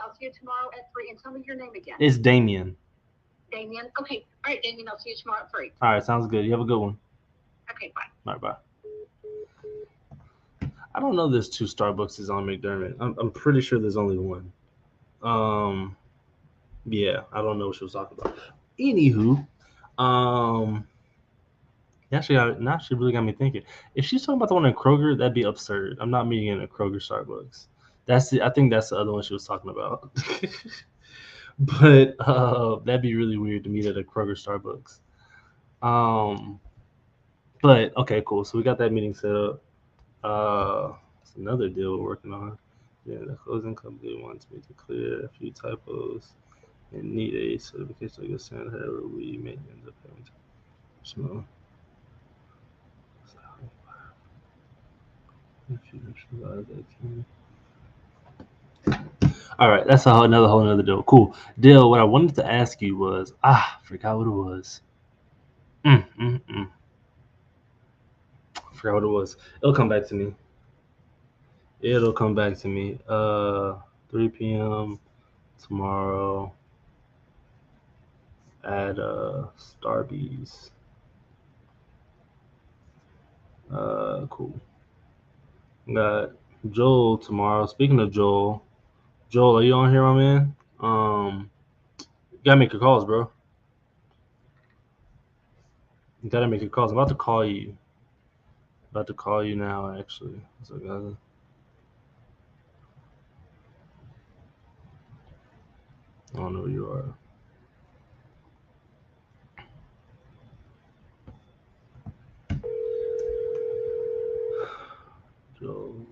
I'll see you tomorrow at 3. And tell me your name again. It's Damien. Damien. Okay. All right, Damien. I'll see you tomorrow at 3. All right. Sounds good. You have a good one. Okay. Bye. All right. Bye. I don't know. There's 2 Starbucks on McDermott. I'm pretty sure there's only one. Yeah. I don't know what she was talking about. Anywho, now she really got me thinking. If she's talking about the one in Kroger, that'd be absurd. I'm not meeting in a Kroger Starbucks. I think that's the other one she was talking about. But that'd be really weird to meet at a Kroger Starbucks. But okay, cool. So we got that meeting set up. It's another deal we're working on. Yeah, the closing company wants me to clear a few typos and need a certification like a send. However, we may end up having to small. All right, that's another whole nother deal. Cool. Deal, what I wanted to ask you was, forgot what it was. Forgot what it was. It'll come back to me. 3 p.m. tomorrow at Starbucks. Cool. Got Joel tomorrow. Speaking of Joel, are you on here, my man? You gotta make your calls, bro. You gotta make your calls. I'm about to call you. Now, actually. So, guys. I don't know who you are. Joel.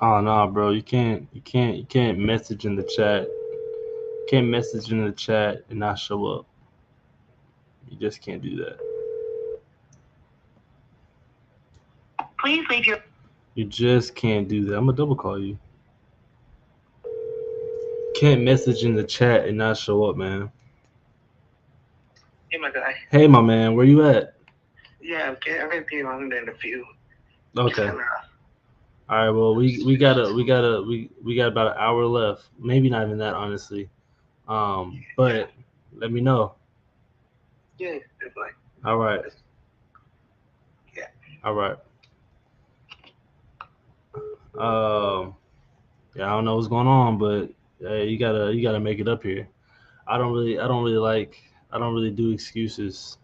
Oh no, bro! You can't message in the chat. You can't message in the chat and not show up. You just can't do that. Please leave your. You just can't do that. I'm gonna double call you. Can't message in the chat and not show up, man. Hey, my guy. Hey, my man. Where you at? Yeah, okay. I'm gonna be on in a few. Okay. All right. Well, we got about an hour left. Maybe not even that, honestly. But let me know. Yeah, definitely. All right. Yeah. All right. Yeah, I don't know what's going on, but you gotta make it up here. I don't really do excuses.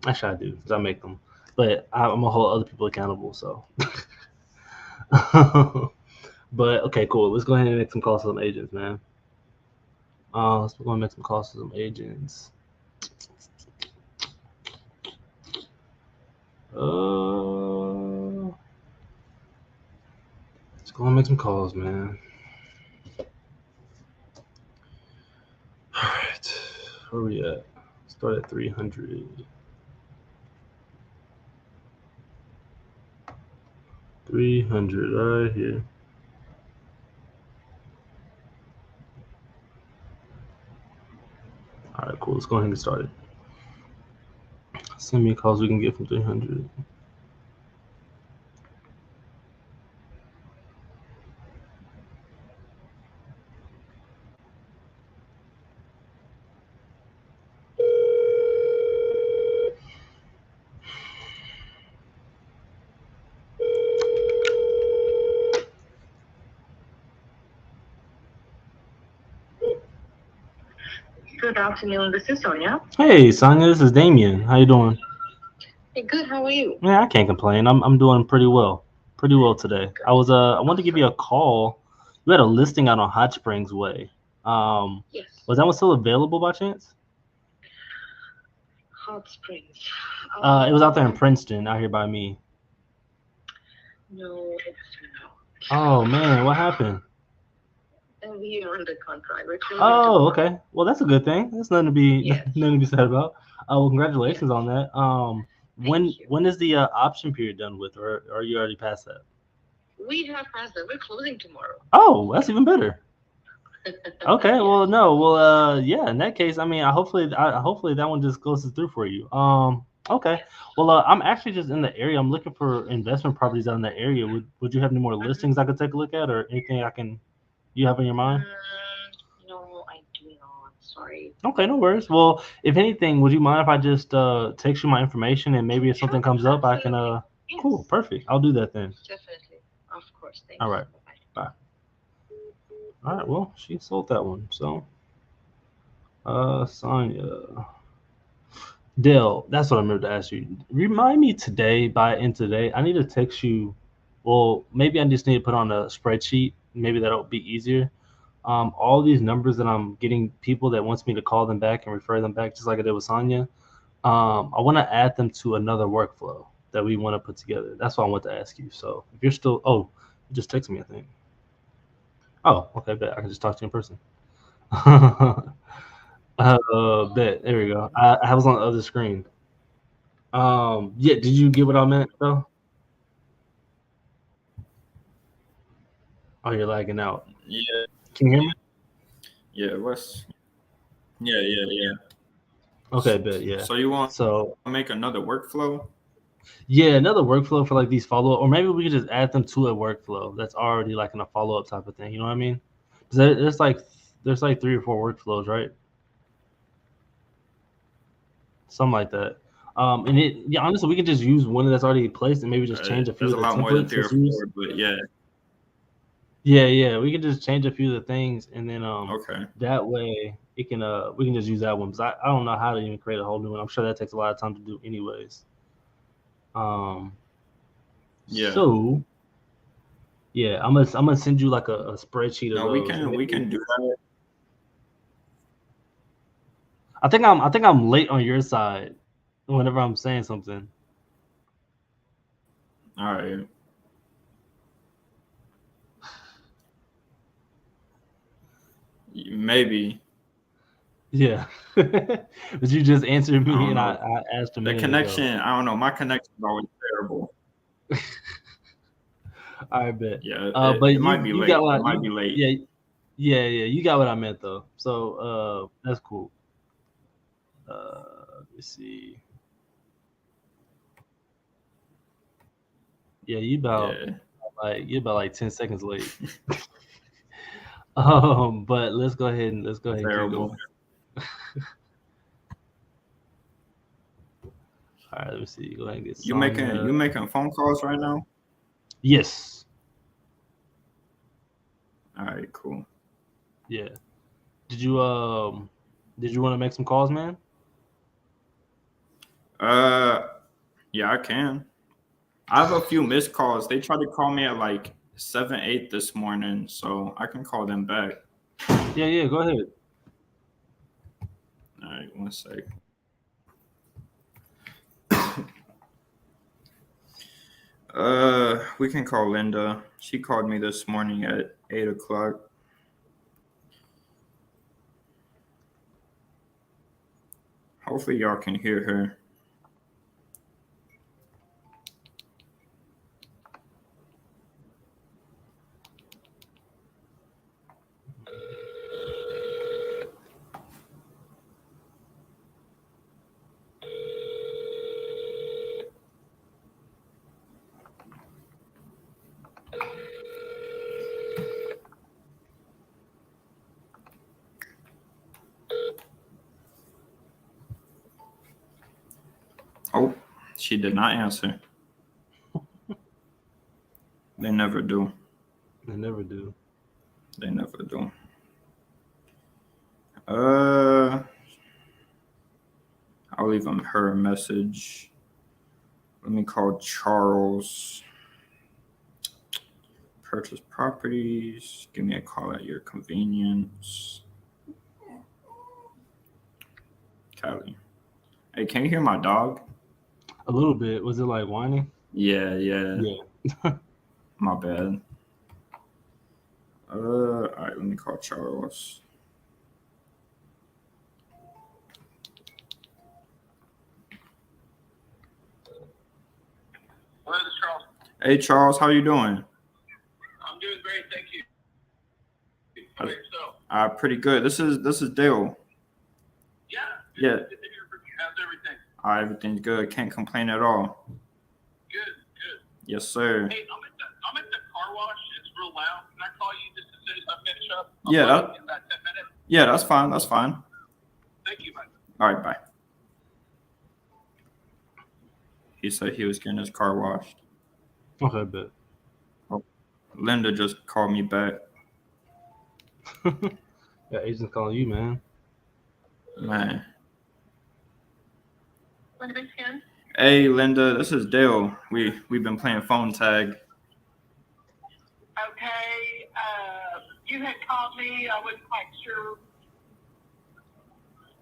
Actually I do, because I make them. But I'm gonna hold other people accountable, so. But okay, cool. Let's go ahead and make some calls to some agents, man. Let's go and make some calls to some agents. Let's go and make some calls, man. All right, where are we at? Start at 300. 300 right here. All right, cool. Let's go ahead and get started. Send me calls we can get from 300. Good afternoon. This is Sonia. Hey, Sonia, this is Damien. How you doing? Hey, good. How are you? Yeah, I can't complain. I'm doing pretty well. Pretty well today. I wanted to give you a call. You had a listing out on Hot Springs Way. Yes. Was that one still available by chance? Hot Springs. It was out there in Princeton, out here by me. No, it's Oh man, what happened? not. We are under contract. We're closing Oh, tomorrow. okay. Well, that's a good thing. That's nothing to be Yes. nothing to be sad about. Well, congratulations on that. When Thank you. when is the option period done with, or are you already past that? We have passed that. We're closing tomorrow. Oh, that's even better. Okay, Yes. well, no, well, yeah. In that case, I mean, hopefully that one just goes through for you. Okay. Well, I'm actually just in the area. I'm looking for investment properties out in that area. Would you have any more listings I could take a look at, or anything you have in your mind? No, I do not. Sorry. Okay, no worries. Well, if anything, would you mind if I just text you my information, and maybe if something Sure, comes up, I can Yes. Cool, perfect. I'll do that then. Definitely. Of course. Thank All you. right. Bye-bye. All right. Well, she sold that one. So, Sonya. Dale, that's what I meant to ask you. Remind me today, I need to text you. Well, maybe I just need to put on a spreadsheet. Maybe that'll be easier. All these numbers that I'm getting, people that wants me to call them back and refer them back, just like I did with Sonya. I want to add them to another workflow that we want to put together. That's what I want to ask you. So if you're still, you just text me, I think. Oh, okay, bet I can just talk to you in person. Bet there we go. I was on the other screen. Yeah, did you get what I meant though? Oh, you're lagging out. Yeah, Can you hear me? yeah, yeah. Okay, bet yeah. So you want So to make another workflow? yeah, another workflow for like these follow up, or maybe we could just add them to a workflow that's already like in a follow up type of thing. You know what I mean? 'Cause there's like 3 or 4 workflows, right? Something like that. Yeah, honestly, we can just use one that's already placed and maybe just change a few There's of a the lot more than templates 3 or that's used. 4, but yeah, Yeah, we can just change a few of the things, and then okay. that way it can we can just use that one because I don't know how to even create a whole new one. I'm sure that takes a lot of time to do anyways. Yeah. So yeah, I'm gonna send you like a spreadsheet of No, those. we can do that. I think I'm late on your side whenever I'm saying something. All right. Maybe Yeah, but you just answered I me don't and I know. asked a The minute connection, ago. I don't know. My connection is always terrible. I bet. Yeah, But it might be you late. got what It might be late. yeah, you got what I meant though. So that's cool. Let me see. Yeah, Yeah. you're about like 10 seconds late. But let's go ahead and keep Terrible. going. All right, let me see. Go ahead and get You Sonya. making phone calls right now? Yes. All right, cool. Yeah. Did you want to make some calls, man? Yeah, I can. I have a few missed calls. They tried to call me at like 7, 8 this morning, so I can call them back. Yeah, go ahead. All right, one sec. We can call Linda. She called me this morning at 8 o'clock. Hopefully y'all can hear her. Oh, she did not answer. They never do. They never do. They never do. I'll leave her a message. Let me call Charles. Purchase properties. Give me a call at your convenience. Callie. Hey, can you hear my dog? A little bit. Was it like whining? Yeah. Yeah. My bad. All right, let me call Charles. What is Charles? Hey, Charles, how you doing? I'm doing great, thank you. How about yourself? Pretty good. This is Dale. Yeah. Yeah. Good to hear from you. How's everything? Everything's good. Can't complain at all. Good. Yes, sir. Hey, I'm at the car wash. It's real loud. Can I call you just as soon as I finish up? Yeah, In about 10 minutes. Yeah, that's fine. That's fine. Thank you, man. All right, bye. He said he was getting his car washed. Okay, bet. Linda just called me back. Yeah, agent's calling you, man. Man. Linda Michigan. Hey, Linda, this is Dale. We've been playing phone tag. Okay, you had called me. I wasn't quite sure.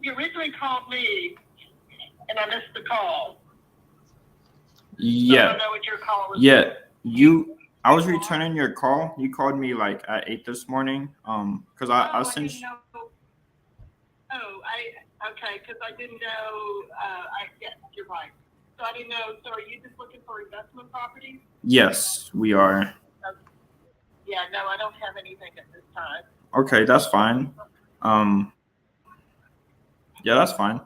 You originally called me, and I missed the call. So I Yeah. don't know what your call was. Yeah. I was returning your call. You called me like at 8 this morning. Because I sent didn't know. Okay, because I didn't know. Yes, you're right. So I didn't know. So are you just looking for investment properties? Yes, we are. Yeah, no, I don't have anything at this time. Okay, that's fine. Yeah, that's fine.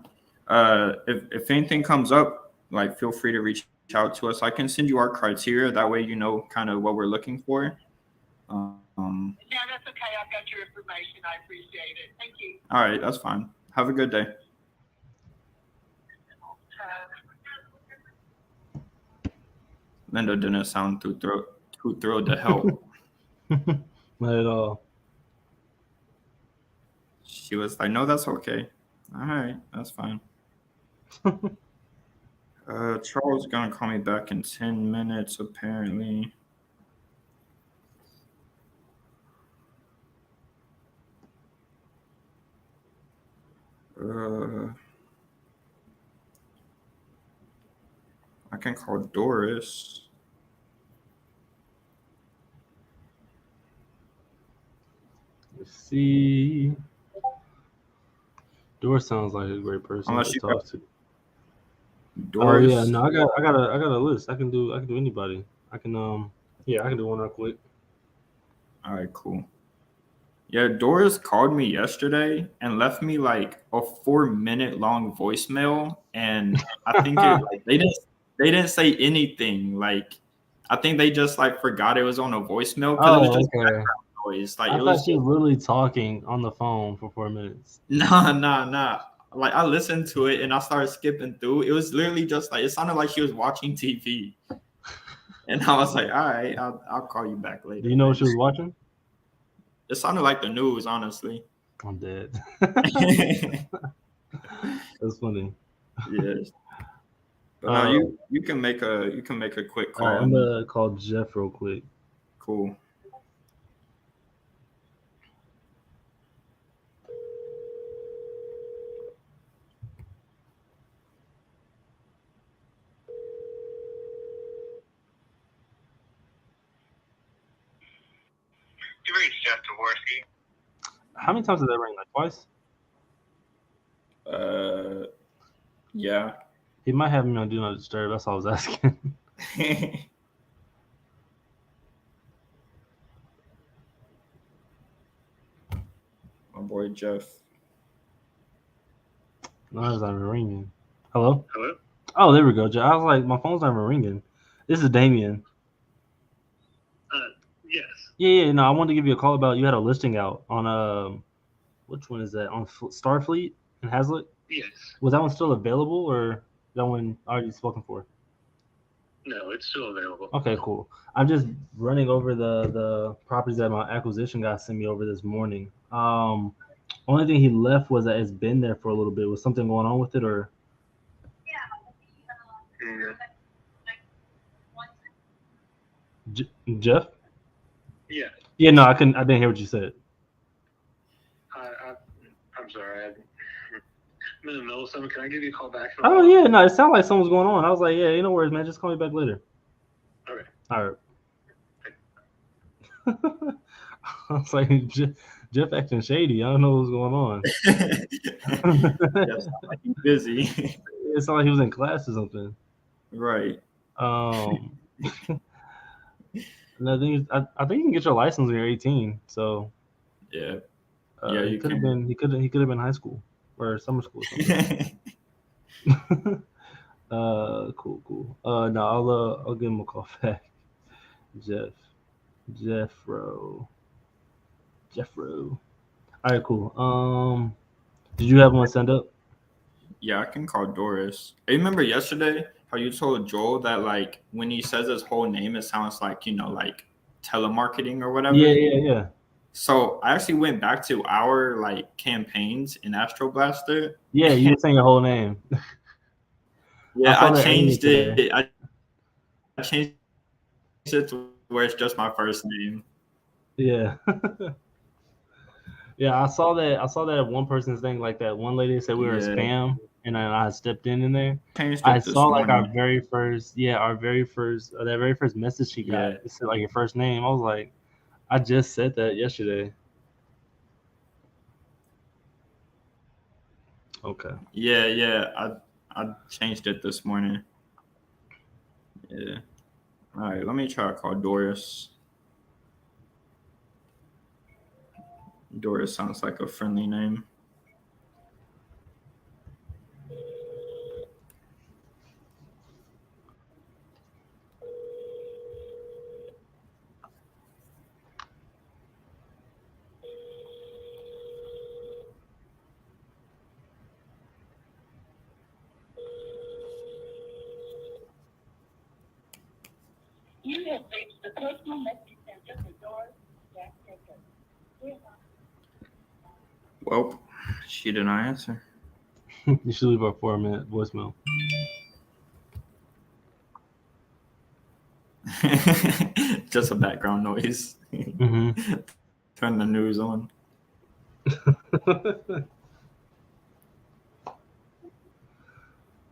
If anything comes up, like feel free to reach out to us. I can send you our criteria. That way you know kind of what we're looking for. Yeah, that's okay. I've got your information. I appreciate it. Thank you. All right, that's fine. Have a good day. Linda didn't sound too thrilled to help. Not at all. She was like, "No, that's okay. All right, that's fine." Charles is gonna call me back in 10 minutes, apparently. I can call Doris. Let's see. Doris sounds like a great person Unless to you talk to. Doris. Oh yeah, no, I got a list. I can do anybody. I can do one real quick. All right, cool. Yeah, Doris called me yesterday and left me like a 4-minute long voicemail, and I think they didn't say anything. Like, I think they just like forgot it was on a voicemail because it was just background noise. Like, I it thought was she was literally talking on the phone for 4 minutes. nah. Like, I listened to it and I started skipping through. It was literally just like, it sounded like she was watching TV. And I was like, all right, I'll call you back later. Do you know what she was watching? It sounded like the news, honestly. I'm dead. That's funny. Yes. But no, you can make a quick call. I'm gonna call Jeff real quick. Cool. You reached Jeff Dvorsky. How many times did that ring? Like twice? Yeah. He might have me on Do Not Disturb. That's all I was asking. My boy Jeff. No, it's not even ringing. Hello? Hello? Oh, there we go, Jeff. I was like, my phone's not even ringing. This is Damien. Yes. Yeah. No, I wanted to give you a call about you had a listing out on which one is that? On Starfleet in Hazlitt? Yes. Was that one still available or that one already spoken for? No, it's still available. Okay, cool. I'm just running over the properties that my acquisition guy sent me over this morning. Only thing he left was that it's been there for a little bit. Was something going on with it or? Jeff? Yeah. Yeah, no, I didn't hear what you said. I'm sorry. I'm in the middle of something. Can I give you a call back? Oh yeah, no, it sounded like something was going on. I was like, yeah, no worries, man. Just call me back later. Okay. All right. I was like, Jeff acting shady. I don't know what's going on. Yes, like he's busy. It sounded like he was in class or something. Right. Another thing is, I think you can get your license when you're 18. So Yeah. he you could have can. been he could have been high school or summer school or something. Cool. No, I'll give him a call back. Jeffro. All right, cool. Did you have one send up? Yeah, I can call Doris. I remember yesterday how you told Joel that like when he says his whole name, it sounds like like telemarketing or whatever. Yeah. So I actually went back to our like campaigns in Astro Blaster. Yeah, you were saying your whole name. Yeah, saw I that changed earlier it. I changed it to where it's just my first name. Yeah. Yeah, I saw that one person's thing, like that one lady said we were Yeah. spam, and then I stepped in there. Changed I it this saw like morning. that very first message she got. Yeah. It said like your first name. I was like, I just said that yesterday. Okay. Yeah. I changed it this morning. Yeah. All right, let me try to call Doris. Doris sounds like a friendly name. You have reached the personal message center for Doris Jack Jacobs. Well, she did not answer. You should leave a 4-minute voicemail. Just a background noise. Mm-hmm. Turn the news on. All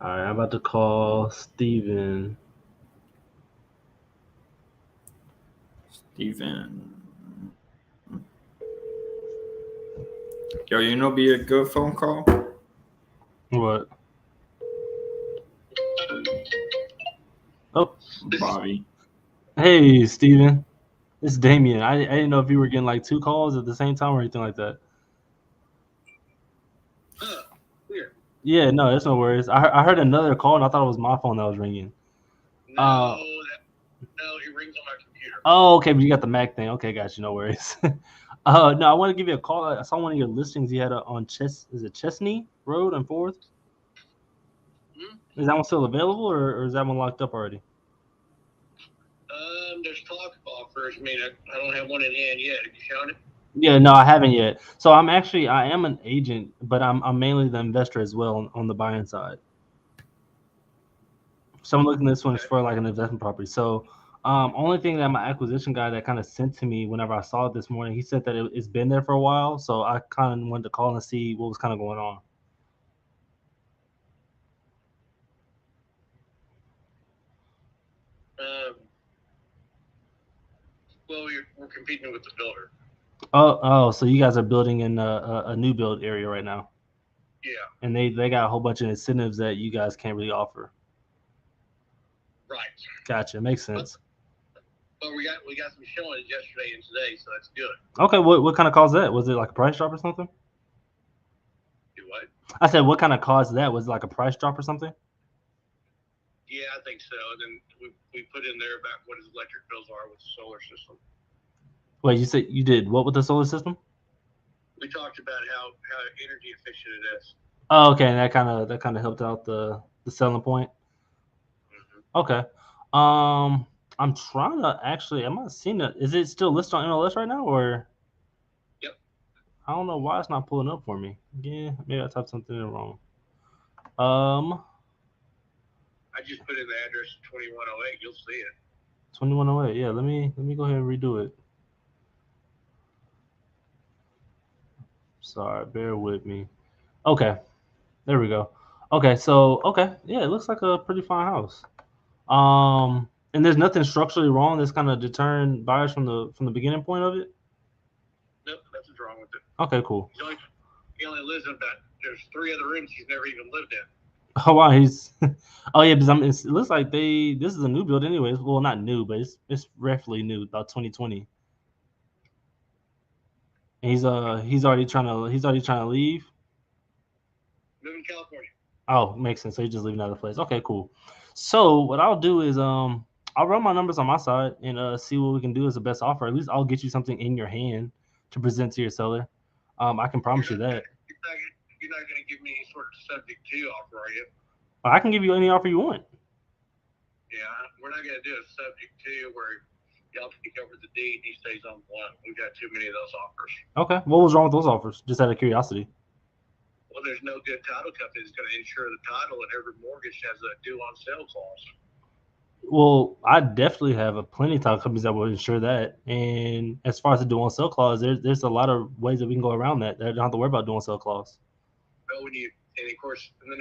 right, I'm about to call Steven. Yo, you know, be a good phone call. What? Oh, Bobby. Hey, Steven. It's Damien. I didn't know if you were getting like 2 calls at the same time or anything like that. Weird. Yeah, no, that's no worries. I heard another call and I thought it was my phone that was ringing. No, it rings on my computer. Oh, okay, but you got the Mac thing. Okay, got you. No worries. No, I want to give you a call. I saw one of your listings you had on Chesney Road on 4th? Is that one still available or is that one locked up already? There's talk offers. I mean, I don't have one in hand yet. Have you found it? Yeah, no, I haven't yet. So I am an agent, but I'm mainly the investor as well on the buying side. So I'm looking at this one is for like an investment property. So only thing that my acquisition guy that kind of sent to me whenever I saw it this morning, he said that it's been there for a while. So I kind of wanted to call and see what was kind of going on. Well, we're competing with the builder. Oh, so you guys are building in a new build area right now. Yeah. And they got a whole bunch of incentives that you guys can't really offer. Right. Gotcha. Makes sense. But we got some showings yesterday and today, so that's good. Okay, what kind of caused that? Was it like a price drop or something? Do what? I said, what kind of caused that? Was it like a price drop or something? Yeah, I think so. And then we put in there about what his electric bills are with the solar system. Wait, you said you did what with the solar system? We talked about how energy efficient it is. Oh, okay, and that kind of helped out the selling point. Mm-hmm. Okay. I'm trying to actually. I'm not seeing it. Is it still listed on MLS right now, or? Yep. I don't know why it's not pulling up for me. Yeah, maybe I typed something in wrong. I just put in the address 2108. You'll see it. 2108. Yeah, let me go ahead and redo it. Sorry, bear with me. Okay, there we go. Okay, so yeah, it looks like a pretty fine house. And there's nothing structurally wrong that's kind of deterring buyers from the beginning point of it. Nope, nothing's wrong with it. Okay, cool. He only lives in that. There's 3 other rooms he's never even lived in. Oh wow, he's oh yeah, because it looks like this is a new build anyways. Well, not new, but it's roughly new, about 2020. And he's already trying to leave. Live in California. Oh, makes sense. So he's just leaving out of the place. Okay, cool. So what I'll do is I'll run my numbers on my side and see what we can do as the best offer. At least I'll get you something in your hand to present to your seller. I can promise you that. You're not going to give me any sort of subject to offer, are you? I can give you any offer you want. Yeah, we're not going to do a subject to where y'all take over the deed and he stays on one. We've got too many of those offers. Okay. What was wrong with those offers? Just out of curiosity. Well, there's no good title company that's going to insure the title, and every mortgage has a due on sale clause. Well, I definitely have plenty of title companies that will insure that. And as far as the due on sale clause, there's a lot of ways that we can go around that. They don't have to worry about due on sale clause. Well, and of course, and then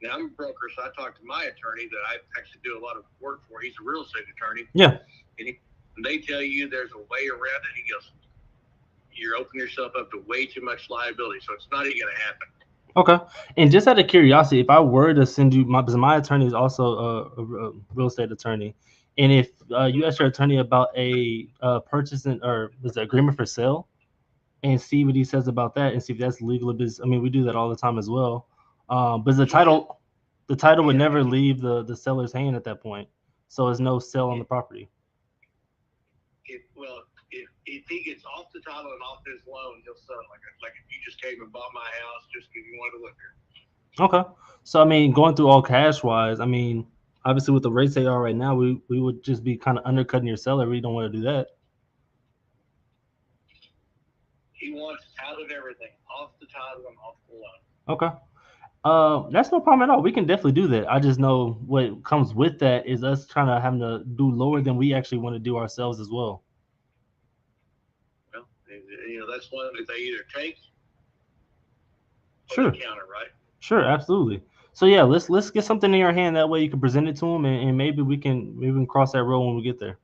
now I'm a broker, so I talked to my attorney that I actually do a lot of work for. He's a real estate attorney. Yeah. And they tell you there's a way around it. He goes, you're opening yourself up to way too much liability, so it's not even going to happen. Okay. And just out of curiosity, if I were to send you because my attorney is also a real estate attorney, and if you ask your attorney about a purchasing or was it agreement for sale, and see what he says about that, and see if that's legal business. I mean, we do that all the time as well. But the title would never leave the seller's hand at that point, so there's no sale on the property. If he gets off the title and off his loan, he'll sell like if you just came and bought my house just because you wanted to live here. Okay. So I mean, going through all cash wise, I mean, obviously with the rates they are right now, we would just be kind of undercutting your seller. We don't want to do that. He wants out of everything, off the title and off the loan. Okay. That's no problem at all. We can definitely do that. I just know what comes with that is us trying to having to do lower than we actually want to do ourselves as well. Well, that's one that they either take or Sure. they counter, right? Sure, absolutely. So yeah, let's get something in your hand. That way you can present it to them, and maybe we can cross that road when we get there.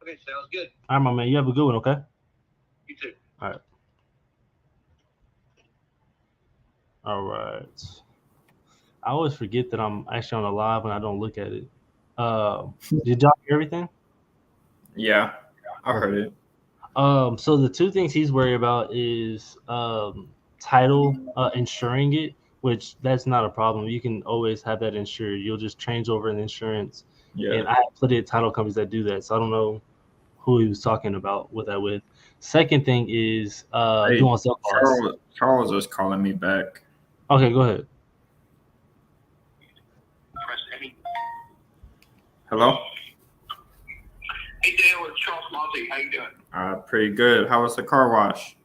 Okay, sounds good. All right, my man. You have a good one, okay? You too. All right. All right. I always forget that I'm actually on a live when I don't look at it. Did y'all hear everything? Yeah, I heard it. So the two things he's worried about is title, insuring it, which that's not a problem. You can always have that insured. You'll just change over an insurance. Yeah. And I have plenty of title companies that do that. So I don't know who he was talking about with that with. Second thing is doing sell clause. Charles is calling me back. Okay, go ahead. Hello? Hey, Dale, it's Charles Monty. How you doing? Pretty good. How was the car wash?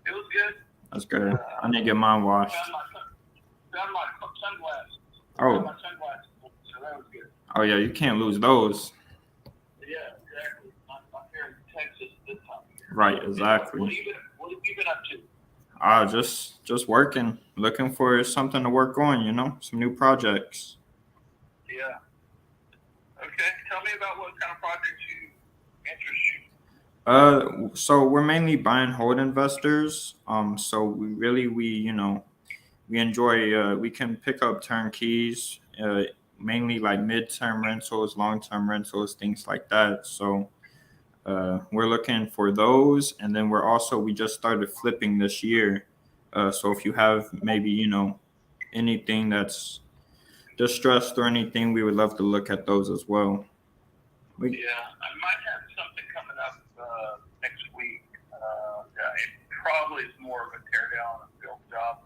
It was good. That's good. I need to get mine washed. Found my sunglasses. Oh. My sunglasses, so that was good. Oh yeah, you can't lose those. Yeah, exactly. I'm here in Texas this time of year. Right, exactly. What have you been up to? Just working, looking for something to work on, some new projects. Yeah. Okay. Tell me about what kind of projects interest you. So we're mainly buy and hold investors. So we enjoy, we can pick up turnkeys, mainly like mid-term rentals, long-term rentals, things like that. So we're looking for those. And then we just started flipping this year. So if you have maybe, anything that's distressed or anything, we would love to look at those as well. Yeah, I might have something coming up next week. It probably is more of a tear down and build job,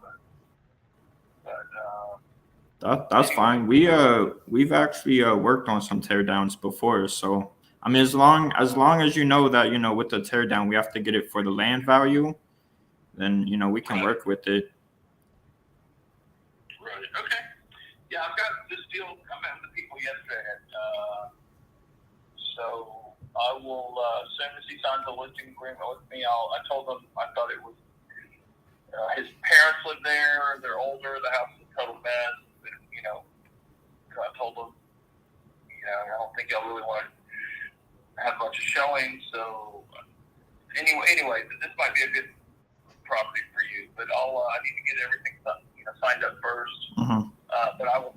but that's fine. We've actually worked on some tear downs before. So I mean, as long as you know that with the tear down we have to get it for the land value, then we can work with it. Right. Okay. Yeah, I've got this deal. I met with the people yesterday, so I will. As soon as he signs a listing agreement with me, I told him I thought it was his parents live there. They're older. The house is a total mess. And, I told him, I don't think y'all really want to have a bunch of showings. So anyway, this might be a good property for you, but I need to get everything signed up first. Mhm. But I will.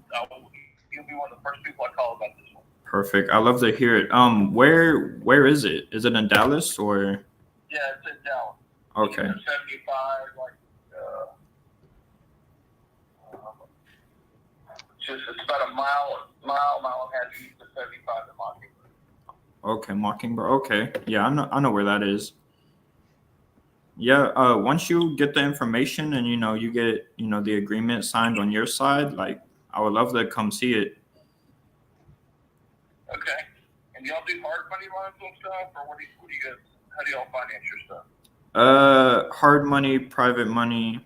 You'll be one of the first people I call about this one. Perfect. I love to hear it. Where is it? Is it in Dallas or? Yeah, it's in Dallas. Okay. It's 75, it's about a mile and a half east of 75 in Mockingbird. Okay, Mockingbird. Okay. Yeah, I know where that is. Yeah, once you get the information and you get the agreement signed on your side, like I would love to come see it. Okay. And y'all do hard money loans and stuff, or what do you guys? How do y'all finance your stuff? Hard money, private money,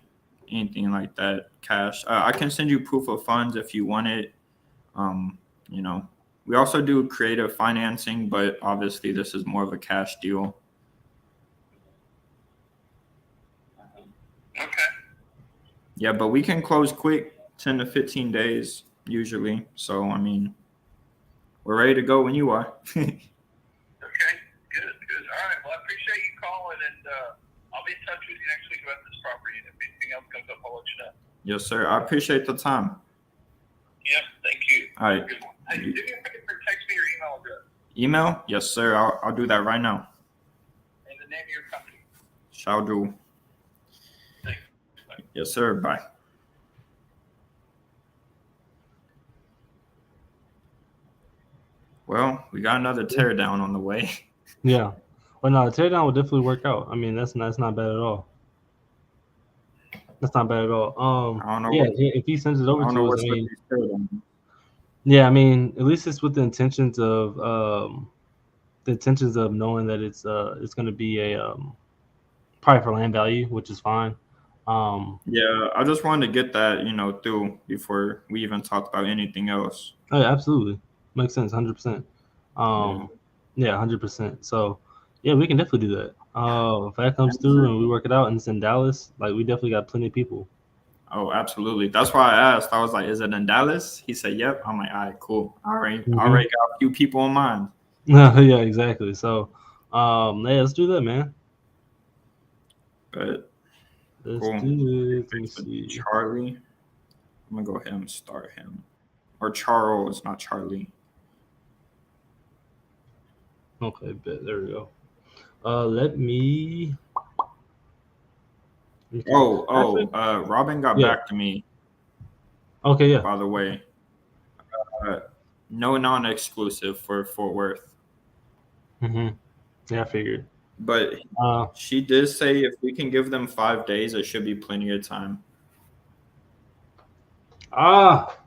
anything like that, cash. I can send you proof of funds if you want it. We also do creative financing, but obviously this is more of a cash deal. Okay. Yeah, but we can close quick, 10 to 15 days usually. So, we're ready to go when you are. Okay. Good. All right. Well, I appreciate you calling, and I'll be in touch with you next week about this property. And if anything else comes up, I'll let you know. Yes, sir. I appreciate the time. Yep. Thank you. All right. Good one. Hey, do me a favor, text me your email address Email? Yes, sir. I'll do that right now. and the name of your company. Shall do. Thanks. Bye. Yes, sir. Bye. Well, we got another teardown on the way. Yeah. But no, the teardown will definitely work out. I mean, that's not bad at all. That's not bad at all. I don't know. Yeah, if he sends it over I don't to know us, what's I with mean, these teardowns. yeah, I mean, at least it's with the intentions of knowing that it's going to be a probably for land value, which is fine. Yeah, I just wanted to get that, through before we even talked about anything else. Oh, yeah, absolutely. Makes sense, 100%. Yeah, 100%. So, yeah, we can definitely do that. If that comes through and we work it out and it's in Dallas, like we definitely got plenty of people. Oh, absolutely. That's why I asked. I was like, is it in Dallas? He said, yep. I'm like, all right, cool. I already got a few people in mind. Yeah, exactly. So, yeah, let's do that, man. But Let's cool. do it. Let me see. Charlie. I'm going to go ahead and start him. Or Charles, not Charlie. Okay, bet. There we go. Let me. Robin got back to me. Okay, yeah. By the way, no non-exclusive for Fort Worth. Yeah, I figured. But she did say if we can give them 5 days, it should be plenty of time. Ah.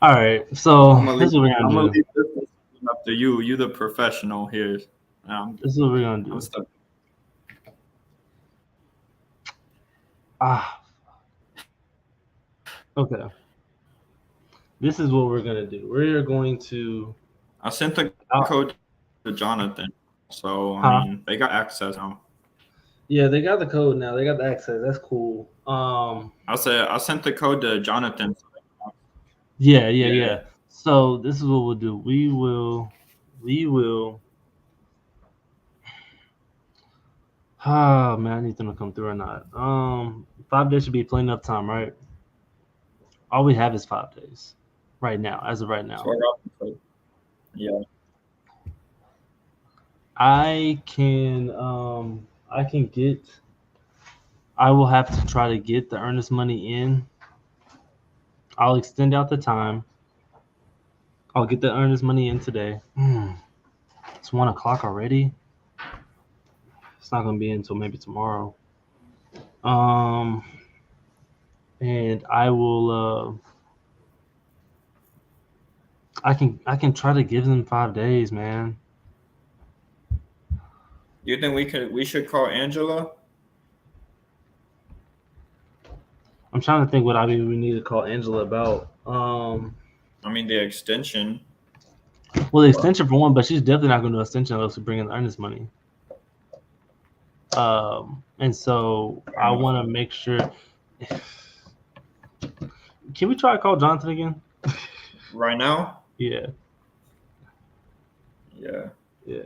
All right, so this is what we're gonna do. Up to you. You the professional here. This is what we're gonna do. Okay. This is what we're gonna do. We're going to. I sent the code to Jonathan, so I mean they got access now. Yeah, they got the code now. They got the access. That's cool. I sent the code to Jonathan. Yeah. So this is what we'll do. We will. Oh man, I need them to come through or not. 5 days should be plenty enough time, right? All we have is 5 days, right now, as of right now. Yeah. I will have to try to get the earnest money in. I'll extend out the time. I'll get the earnest money in today. It's 1 o'clock already. It's not going to be until maybe tomorrow. And I will I can try to give them 5 days, man. You think we should call Angela? I'm trying to think what we need to call Angela about. I mean the extension. Well, the extension for one, but she's definitely not going to do extension unless we bring in the earnest money. And so I want to make sure. Can we try to call Jonathan again? Right now? Yeah. Yeah. Yeah.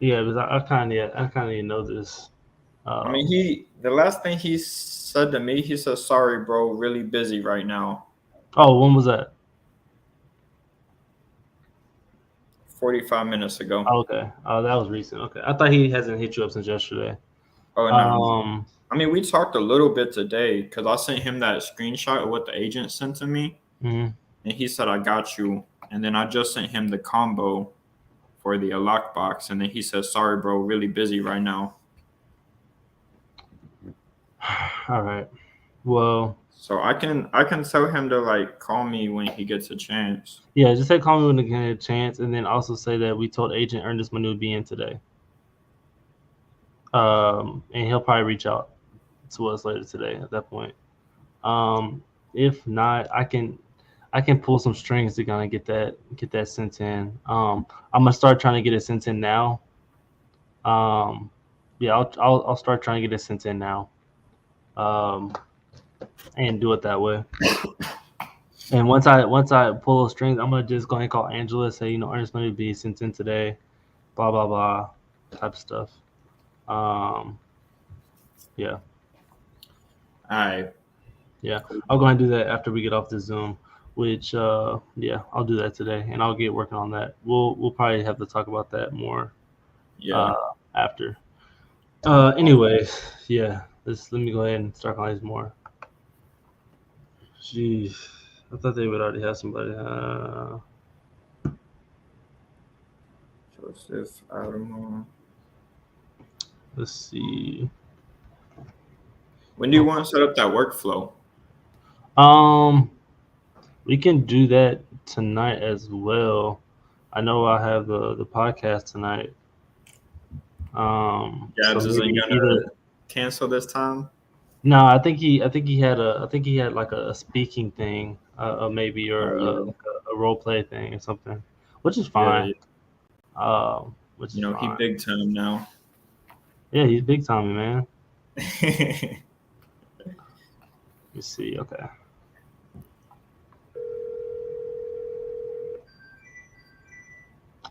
Yeah, because I kind of need to know this. I mean, the last thing he said to me, he said, "Sorry, bro, really busy right now." Oh, when was that? 45 minutes ago. Oh, okay. Oh, that was recent. Okay, I thought he hasn't hit you up since yesterday. Oh no. I mean, we talked a little bit today because I sent him that screenshot of what the agent sent to me, and he said, "I got you." And then I just sent him the combo for the lockbox, and then he said, "Sorry, bro, really busy right now." All right. Well, so I can tell him to like call me when he gets a chance. Yeah, just say call me when he gets a chance, and then also say that we told Agent Ernest Manu to be in today. And he'll probably reach out to us later today at that point. If not, I can pull some strings to kind of get that sent in. I'm gonna start trying to get it sent in now. Yeah, I'll start trying to get it sent in now. And do it that way. And once I pull those strings, I'm gonna just go ahead and call Angela, say, Ernest Manu be sent in today, blah blah blah, type of stuff. Yeah. All right. Yeah, I'll go ahead and do that after we get off the Zoom. Which, yeah, I'll do that today, and I'll get working on that. We'll probably have to talk about that more. Yeah. After. Anyways, yeah. Let me go ahead and start calling these more. Jeez, I thought they would already have somebody. Joseph Adamo. Let's see. When do you want to set up that workflow? We can do that tonight as well. I know I have the podcast tonight. Yeah, so is he gonna cancel this time? No, I think he had like a speaking thing, maybe, or a role play thing or something, which is fine. Yeah. Which is fine. He big time now. Yeah, he's big time, man. Let me see. Okay.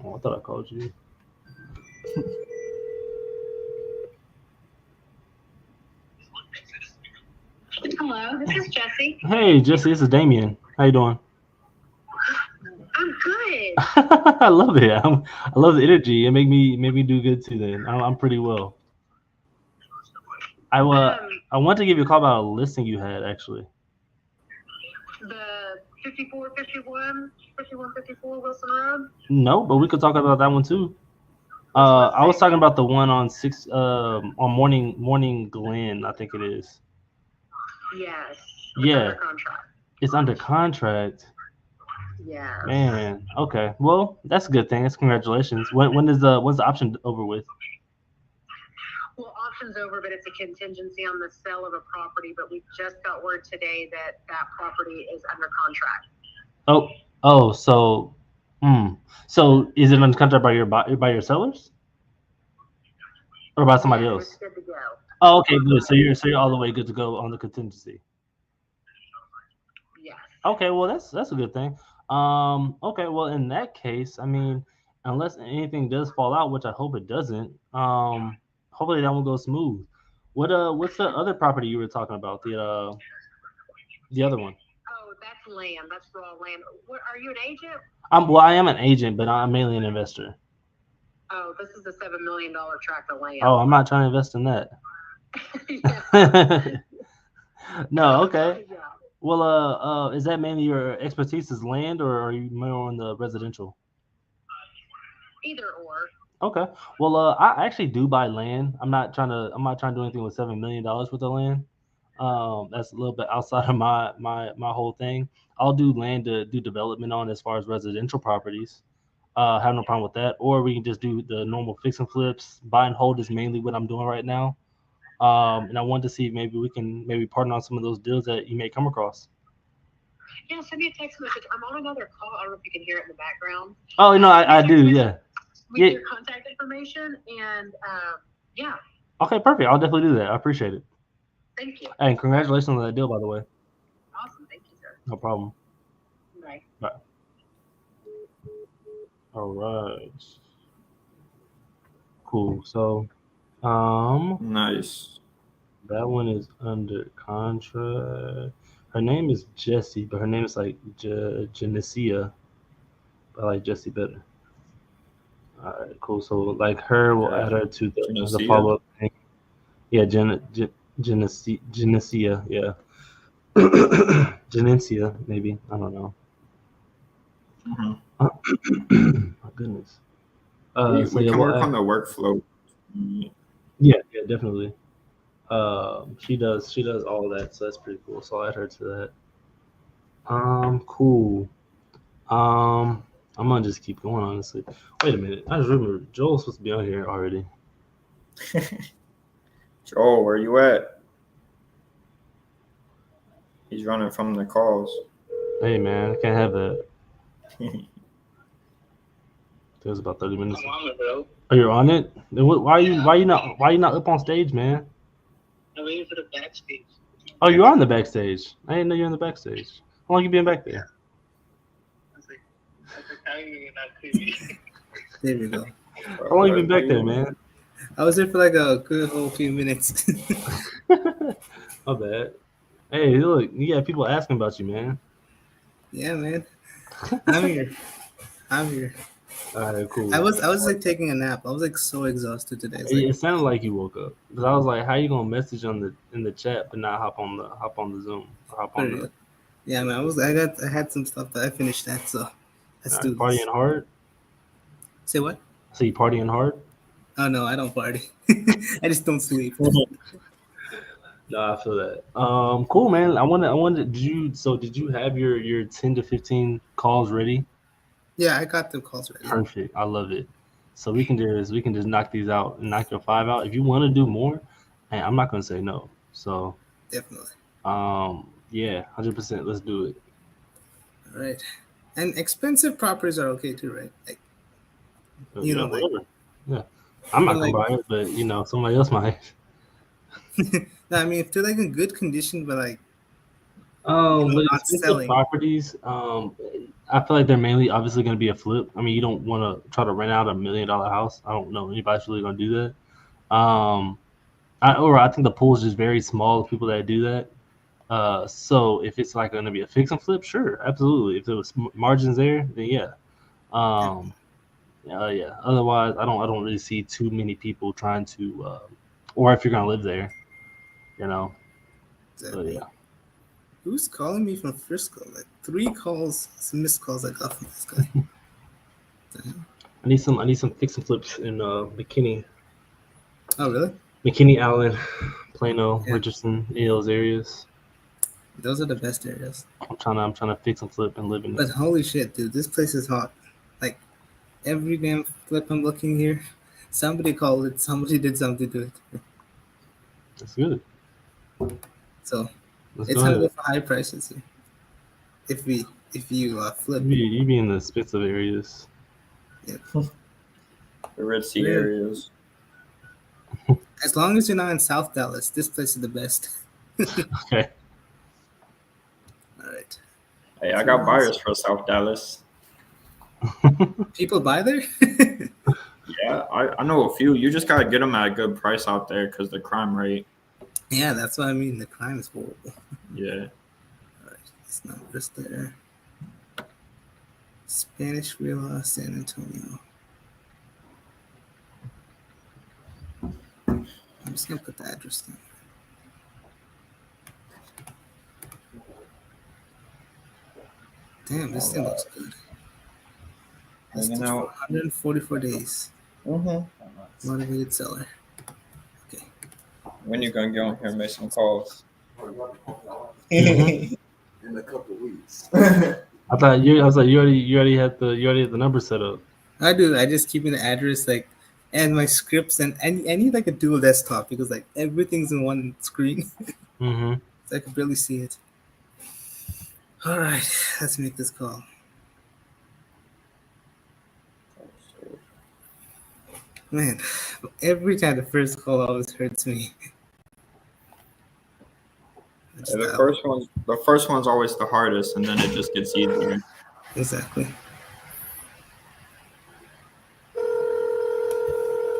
Oh, I thought I called you. Hello, this is Jesse. Hey, Jesse, this is Damien. How you doing? I'm good. I love it. I love the energy. It made me do good too. Then I'm pretty well. I want to give you a call about a listing you had actually. The 5154 Wilson Road. No, but we could talk about that one too. I was talking about the one on Morning Glen, I think it is. Yes. Yeah. Under contract. It's under contract. Yeah. Man. Okay. Well, that's a good thing. That's congratulations. When's the option over with? Well, option's over, but it's a contingency on the sale of a property. But we just got word today that property is under contract. So is it under contract by your sellers, or by somebody else? It's good to go. Oh, okay, good. So you're all the way good to go on the contingency. Yes. Okay, well that's a good thing. Okay, well in that case, I mean, unless anything does fall out, which I hope it doesn't, hopefully that will go smooth. What's the other property you were talking about? The other one. Oh, that's land. That's raw land. What, are you an agent? I am an agent, but I'm mainly an investor. Oh, this is a $7 million tract of land. Oh, I'm not trying to invest in that. No, okay. Yeah. Well, is that mainly your expertise is land, or are you more on the residential? Either or. Okay. Well, I actually do buy land. I'm not trying to do anything with $7 million worth of land. That's a little bit outside of my whole thing. I'll do land to do development on as far as residential properties. Have no problem with that. Or we can just do the normal fix and flips. Buy and hold is mainly what I'm doing right now. And I wanted to see if maybe we can maybe partner on some of those deals that you may come across. Yeah, send me a text message. I'm on another call. I don't know if you can hear it in the background. Oh no, I do. Yeah. With Yeah. your contact information, and yeah, Okay, perfect. I'll definitely do that. I appreciate it. thank you. And congratulations on that deal, by the way. Awesome, thank you, sir. No problem. Bye. All right. Cool. So, Nice. that one is under contract. Her name is Jessie, but her name is like Genesia. I like Jessie better. All right, cool. So like her, we'll add her to the Genesia? follow up thing. Yeah, Genesia. Yeah. Genesia, maybe. I don't know. Mhm. My goodness. we So we yeah, can we'll work add- on the workflow. Yeah, definitely. She does all that, so that's pretty cool. So I'll add her to that. Cool. I'm gonna just keep going, honestly. Wait a minute. I just remembered Joel's supposed to be on here already. Joel, where you at? He's running from the calls. Hey man, I can't have that. It was about 30 minutes. I'm on it, bro. Oh, you're on it? Then why you not up on stage, man? I'm waiting for the backstage. Oh, you're on the backstage. I didn't know you're on the backstage. How long you been back there? I was like, how you not TV? There we go. How long you been back there, man? I was there for like a good whole few minutes. My bad. Hey, look, you got people asking about you, man. Yeah, man. I'm here. All right, cool. I was like taking a nap. I was like so exhausted today. It's It like, sounded like you woke up because I was like, "How you gonna message in the chat but not hop on the Zoom? Or hop on the yeah, man. I had some stuff, but I finished that. So let's do this. partying hard." Say what? So you partying hard? Oh no, I don't party. I just don't sleep. No, I feel that. Cool, man. I wanted. Did you have your 10 to 15 calls ready? Yeah, I got the calls ready. Perfect. I love it. So we can just knock these out and knock your 5 out. If you want to do more, hey, I'm not gonna say no. So Definitely. yeah, 100%. Let's do it. All right. And expensive properties are okay too, right? Like, you know, like- whatever. Yeah, I'm not gonna like- buy it, but somebody else might. no, I mean, if they're like in good condition, but like, But not expensive selling. properties, I feel like they're mainly obviously going to be a flip. I mean, you don't want to try to rent out $1 million house. I don't know anybody's really going to do that. I think the pool is just very small of people that do that. So if it's like going to be a fix and flip, sure, absolutely. If there was margins there, then yeah. Yeah. Otherwise, I don't really see too many people trying to, or if you're going to live there, So yeah. Who's calling me from Frisco? Like 3 calls, some missed calls I got from this guy. I need some fix and flips in McKinney, Oh, really? McKinney, Allen, Plano, Yeah. Richardson, any of those areas. Those are the best areas. I'm trying to fix and flip and live in. But holy shit, dude, this place is hot. Like every damn flip I'm looking here, somebody called it, somebody did something to it. That's good. So Let's it's go gonna ahead. go for high prices here. If you flip. You be in the expensive areas. The Red Sea Yeah. areas. As long as you're not in South Dallas, this place is the best. Okay. All right. Hey, I got buyers for South Dallas. People buy there? Yeah, I know a few. You just gotta get them at a good price out there because the crime rate. Yeah, that's what I mean. The crime is horrible. Yeah. All right. It's not just there. Spanish Villa, San Antonio. I'm just gonna put the address down. Damn, this thing looks good. Hanging Listed for out. 144 days. Mm-hmm. Motivated seller. When you gonna get on here and make some calls? Mhm. in a couple weeks. I was like, you already had the number set up. I do. I just keep in the address like and my scripts and I need like a dual desktop because like everything's in one screen. Mm-hmm. So I can barely see it. All right, let's make this call. Man, every time the first call always hurts me. Yeah, the first one's always the hardest, and then it just gets easier. Exactly.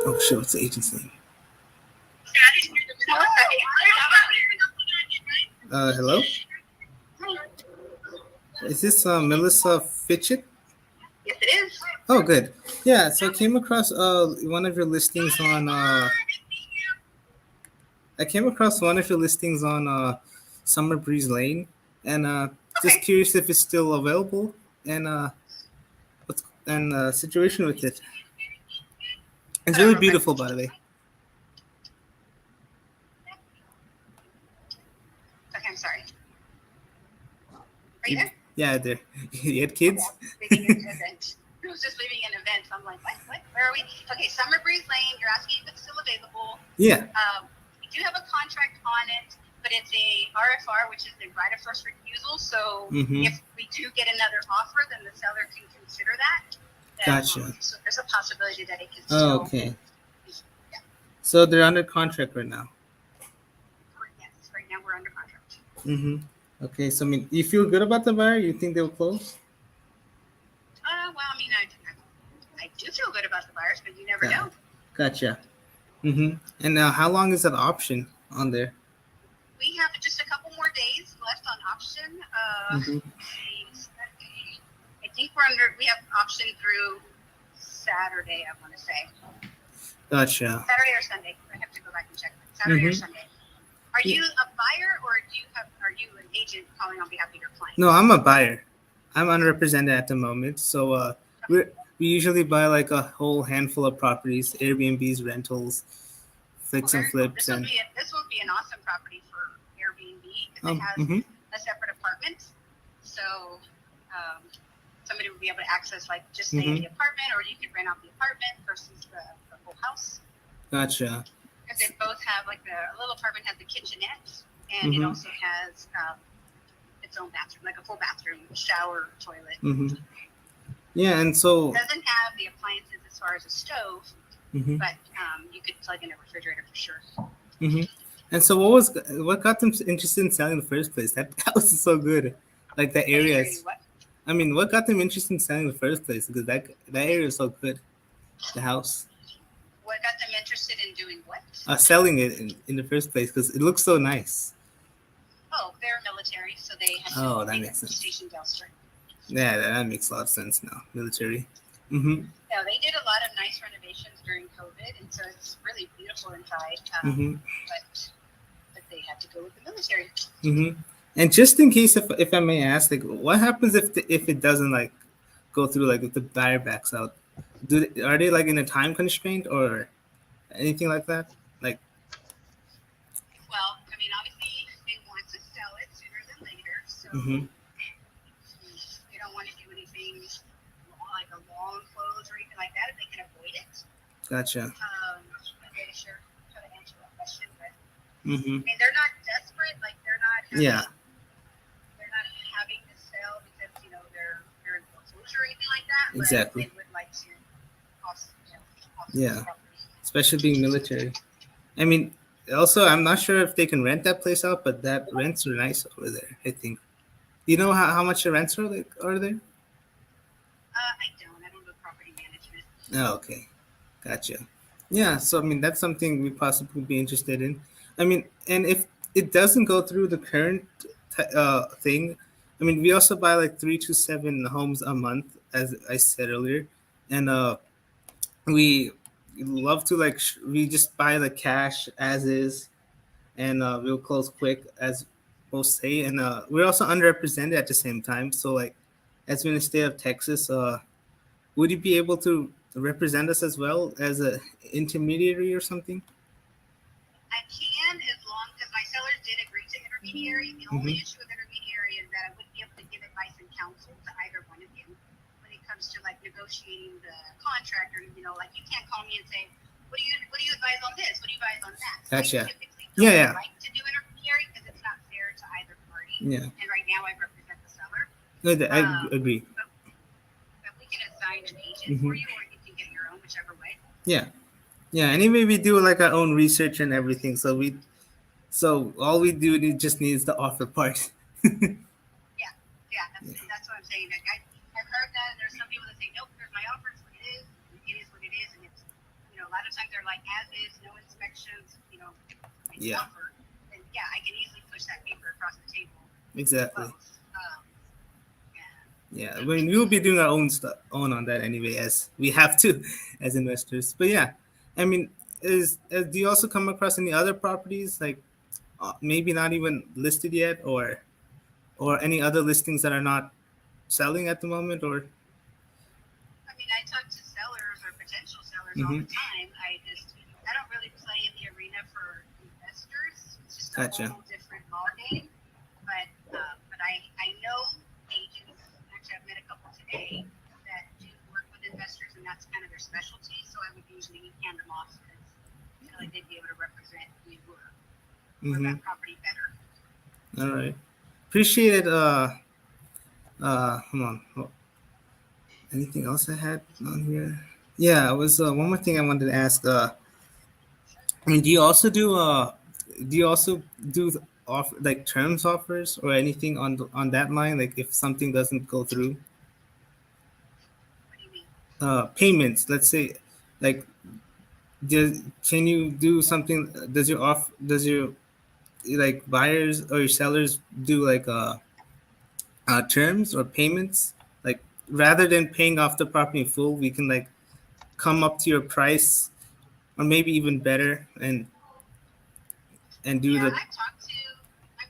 Oh shit, what's the agent's name? Hello? Is this Melissa Fitchett? Yes, it is. Oh, good. Yeah, so I came across one of your listings on Summer Breeze Lane, and just curious if it's still available and what's and situation with it. It's really beautiful, by the way. Okay, I'm sorry. Are you there? Yeah, there. You had kids? Leaving an event. I was just leaving an event. So I'm like, what? Where are we? Okay, Summer Breeze Lane. You're asking if it's still available. Yeah. We do have a contract on it, but it's a RFR, which is the right of first refusal. So if we do get another offer, then the seller can consider that. Gotcha. So there's a possibility that it can still. Oh, okay. Yeah. So they're under contract right now. Yes, right now we're under contract. Okay, so I mean, you feel good about the buyer? You think they'll close? Well, I mean, I do feel good about the buyers, but you never know. Gotcha. And how long is that option on there? We have just a couple more days left on option. I think we have option through Saturday, I want to say. Gotcha. Saturday or Sunday. I have to go back and check. Saturday or Sunday. Are you a buyer or are you an agent calling on behalf of your client? No, I'm a buyer. I'm unrepresented at the moment. So we usually buy like a whole handful of properties, Airbnbs, rentals, fix and flips. This would be an awesome property for Airbnb because it has a separate apartment. So somebody would be able to access like just stay in the apartment, or you could rent out the apartment versus the whole house. Gotcha. Because they both have like a little apartment has the kitchenette, and it also has its own bathroom, like a full bathroom, shower, toilet. Yeah, and so it doesn't have the appliances as far as a stove, but you could plug in a refrigerator for sure. And so what got them interested in selling in the first place? That house is so good, like the area is. I mean, what got them interested in selling in the first place? Because that area is so good, the house. What got them interested in doing what? Selling it in the first place because it looks so nice. Oh, they're military, so they have to that makes sense. Stationed elsewhere. Yeah, that makes a lot of sense now. Military. Yeah, they did a lot of nice renovations during COVID, and so it's really beautiful inside. But they had to go with the military. And just in case, if I may ask, like, what happens if it doesn't like go through, like if the buyer backs out? Are they like in a time constraint or anything like that? Like, well, I mean, obviously they want to sell it sooner than later, so they don't want to do anything like a long close or anything like that if they can avoid it. Gotcha. I'm pretty sure how to answer that question, but I mean, they're not desperate, like they're not. They're not having to sell because they're in foreclosure or anything like that. But exactly. They would like to. Yeah, especially being military. I mean, also, I'm not sure if they can rent that place out, but that rents are nice over there, I think. You know how much the rents are there? I don't do property management. Oh, okay. Gotcha. Yeah, so I mean, that's something we possibly be interested in. I mean, and if it doesn't go through the current thing, I mean, we also buy like 3 to 7 homes a month, as I said earlier, and we love to we just buy the cash as is, and we'll close quick, as most say, and we're also underrepresented at the same time. So like, as we're in the state of Texas, would you be able to represent us as well as an intermediary or something? I can, as long as my sellers did agree to intermediate. intermediary. The only issue with intermediary is that I wouldn't be able to give advice and counsel to either one of you when it comes to like negotiating the contract, or like you can't call me and say, what do you advise on this? What do you advise on that? So Gotcha. I typically don't Yeah. like to do intermediary because it's not fair to either party. Yeah. And right now I represent the seller. I agree. But we can assign an agent for you, or you can get your own, whichever way. Yeah. Anyway, we do like our own research and everything. So all we do just needs the offer part. That's what I'm saying. Like I've heard that, and there's some people that say, nope, here's my offer. It's what it is. It is what it is, and it's a lot of times they're like as is, no inspections. Yeah. Offer. And I can easily push that paper across the table. Exactly. Yeah. Yeah, I mean, we'll be doing our own stuff on that anyway, as we have to as investors. But yeah, I mean, do you also come across any other properties like maybe not even listed yet, or any other listings that are not selling at the moment? Or I mean, I talk to sellers or potential sellers all the time. I don't really play in the arena for investors. It's just a whole different ballgame. But I know agents. Actually, I've met a couple today that do work with investors, and that's kind of their specialty. So I would usually hand them off because I feel like they'd be able to represent you or that property better. All right, appreciate it. Hold on. Anything else I had on here? Yeah, it was one more thing I wanted to ask. I mean, do you also do offer like terms offers or anything on that line? Like if something doesn't go through, What do you mean? Payments. Let's say, like, can you do something? Does your like buyers or your sellers do like terms or payments? Like rather than paying off the property in full, we can like come up to your price or maybe even better and do the. I've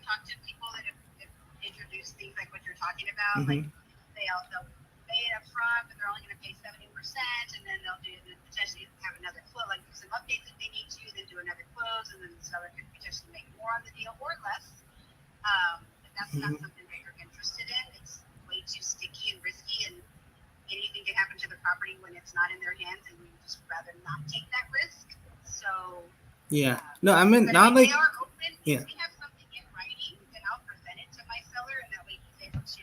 talked to people that have introduced things like what you're talking about. Like they'll pay it up front, but they're only going to pay 70%, and then they'll potentially have another close, like do some updates if they need to, then do another close, and then the seller could potentially make more on the deal or less. But that's not something that you're interested in. It's way too sticky and risky, and anything can happen to the property when it's not in their hands, and we just rather not take that risk. So. Yeah. No, I mean not like. They are open. Yeah. If we have something in writing, then I'll present it to my seller, and that way he's able to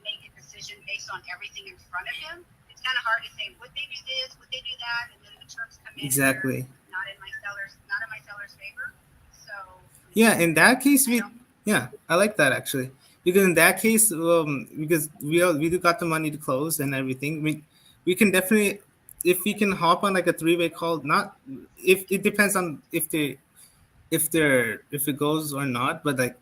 make a decision based on everything in front of him. It's kind of hard to say, would they do this, would they do that, and then the terms come in. Exactly. Not in my seller's favor. So. Yeah, in that case, I like that actually, because in that case, because we do got the money to close and everything, we can definitely, if we can hop on like a 3-way call, not if it depends on if it goes or not, but like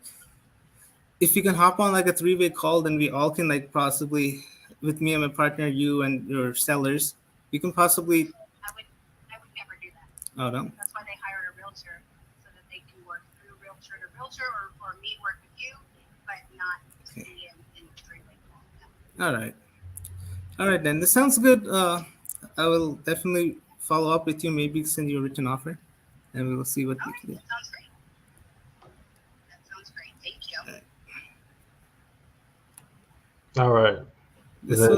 if you can hop on like a 3-way call, then we all can like possibly, with me and my partner, you and your sellers, we can possibly. I would never do that. Oh no. That's why they hired a realtor, so that they can work through realtor to realtor, or me work with you, but not be in 3-way call. All right then. This sounds good. I will definitely follow up with you. Maybe send you a written offer, and we will see what we can do. That sounds great. Thank you. All right. Is it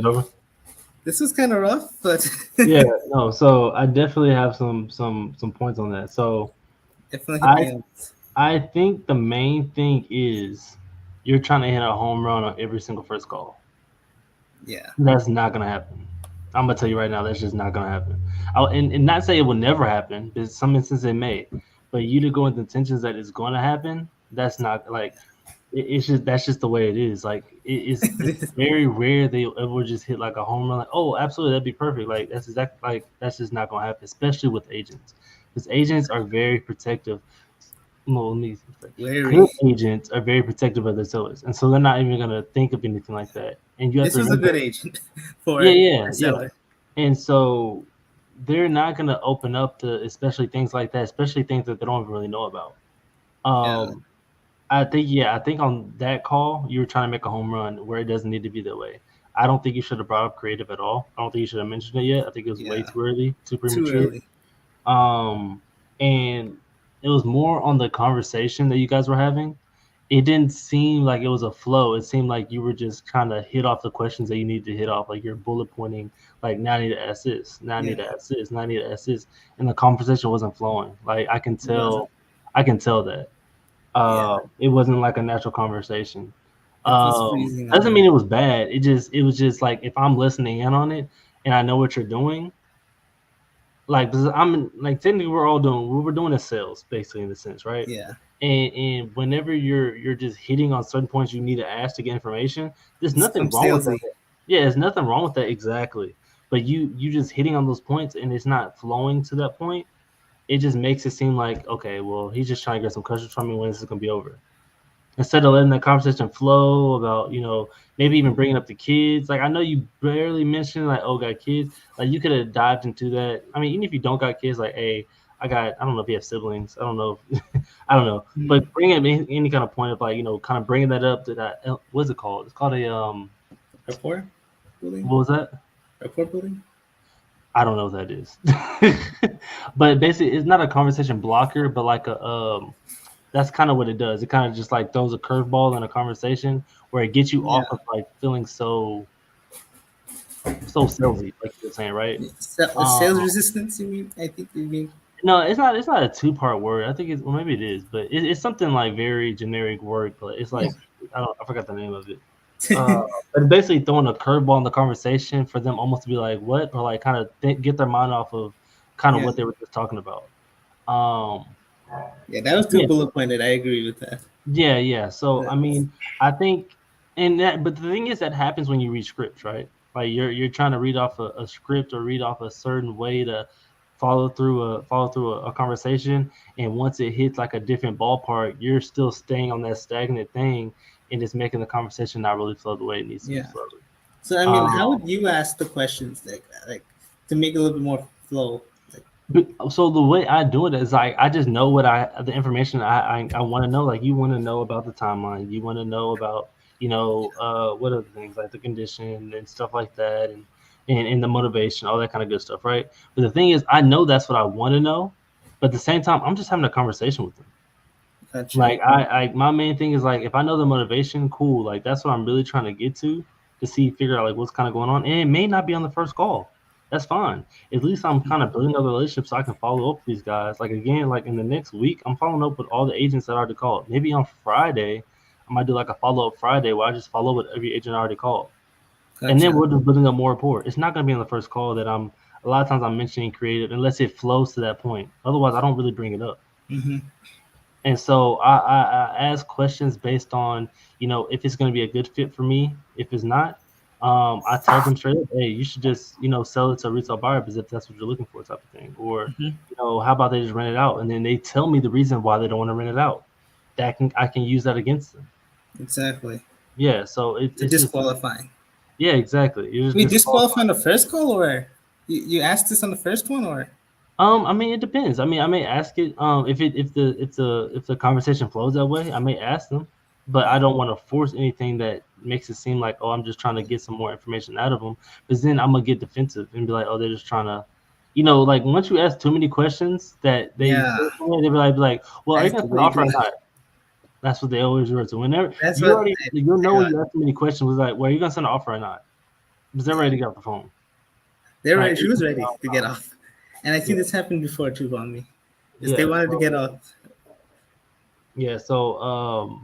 over? This was kind of rough, but yeah, no. So I definitely have some points on that. So definitely, I think the main thing is you're trying to hit a home run on every single first call. Yeah, that's not gonna happen. I'm gonna tell you right now, that's just not gonna happen. And not say it will never happen, because some instances it may. But you to go with intentions that it's going to happen, that's not like. That's just the way it is. Like it's very rare they ever just hit like a home run. Like, oh, absolutely, that'd be perfect. Like that's just not gonna happen, especially with agents, because agents are very protective. Good agents are very protective of their sellers, and so they're not even gonna think of anything like that. And you have this was a good agent for seller. And so they're not gonna open up to especially things like that, especially things that they don't even really know about. I think on that call, you were trying to make a home run where it doesn't need to be that way. I don't think you should have brought up creative at all. I don't think you should have mentioned it yet. I think it was way too early, too premature. And it was more on the conversation that you guys were having. it didn't seem like it was a flow. It seemed like you were just kind of hit off the questions that you need to hit off. Like you're bullet pointing, like now I need to ask this, now I need to ask this, now I need to ask this, and the conversation wasn't flowing. Like I can tell that. It wasn't like a natural conversation. Doesn't mean it was bad. It was just like if I'm listening in on it and I know what you're doing. Like I'm like technically we're doing is sales basically in a sense, right? Yeah. And whenever you're just hitting on certain points you need to ask to get information, there's nothing wrong with that. Yeah, there's nothing wrong with that exactly. But you just hitting on those points and it's not flowing to that point, it just makes it seem like, okay, well, he's just trying to get some questions from me when this is gonna be over. Instead of letting that conversation flow about, maybe even bringing up the kids. Like I know you barely mentioned like, oh, got kids. Like you could have dived into that. I mean, even if you don't got kids, like, hey, I don't know if you have siblings. I don't know. I don't know. But bring up any kind of point of like, kind of bringing that up to that. What's it called? It's called a rapport building. What was that? Rapport building. I don't know what that is. But basically, it's not a conversation blocker, but like that's kind of what it does. It kind of just like throws a curveball in a conversation where it gets you off of like feeling so salesy, like you're saying, right? Sales resistance, you mean? I think you mean. No, it's not a 2-part word. I think maybe it is, but it's something like very generic word. But it's like I forgot the name of it. But basically throwing a curveball in the conversation for them almost to be like what, or like kind of get their mind off of kind of what they were just talking about. Yeah, that was too bullet pointed. I agree with that. Yeah. So I mean, I think, but the thing is that happens when you read scripts, right? Like you're trying to read off a script or read off a certain way to follow through a conversation, and once it hits like a different ballpark, you're still staying on that stagnant thing, and it's making the conversation not really flow the way it needs to flow. So I mean, how would you ask the questions like to make it a little bit more flow? So the way I do it is I just know the information I want to know. Like you want to know about the timeline, you want to know about what other things like the condition and stuff like that, and the motivation, all that kind of good stuff, right? But the thing is, I know that's what I want to know, but at the same time, I'm just having a conversation with them. Gotcha. Like I my main thing is like if I know the motivation, cool. Like that's what I'm really trying to get to figure out like what's kind of going on, and it may not be on the first call. That's fine. At least I'm kind of building up a relationship so I can follow up with these guys. Like again, like in the next week, I'm following up with all the agents that I already called. Maybe on Friday, I might do like a follow-up Friday where I just follow with every agent I already called. Gotcha. And then we're just building up more rapport. It's not going to be on the first call that a lot of times I'm mentioning creative unless it flows to that point. Otherwise, I don't really bring it up. Mm-hmm. And so I ask questions based on, if it's going to be a good fit for me. If it's not, I tell them straight up, hey, you should just, sell it to a retail buyer because if that's what you're looking for, type of thing. Or, how about they just rent it out? And then they tell me the reason why they don't want to rent it out. I can use that against them. Exactly. Yeah. So it's disqualifying. Yeah, exactly. You disqualify on the first call, or you asked this on the first one, or? I mean, it depends. I mean, I may ask it. If the conversation flows that way, I may ask them. But I don't want to force anything that makes it seem like, oh, I'm just trying to get some more information out of them. Because then I'm gonna get defensive and be like, oh, they're just trying to, like once you ask too many questions that they be like, well, are you gonna offer or not? That's what they always revert to. Whenever you'll know when you ask too many questions, was like, well, are you gonna send an offer or not? Because they're ready to get off the phone. They're ready. She was ready to get off, and I think this happened before too on me. They wanted to get off. Yeah. So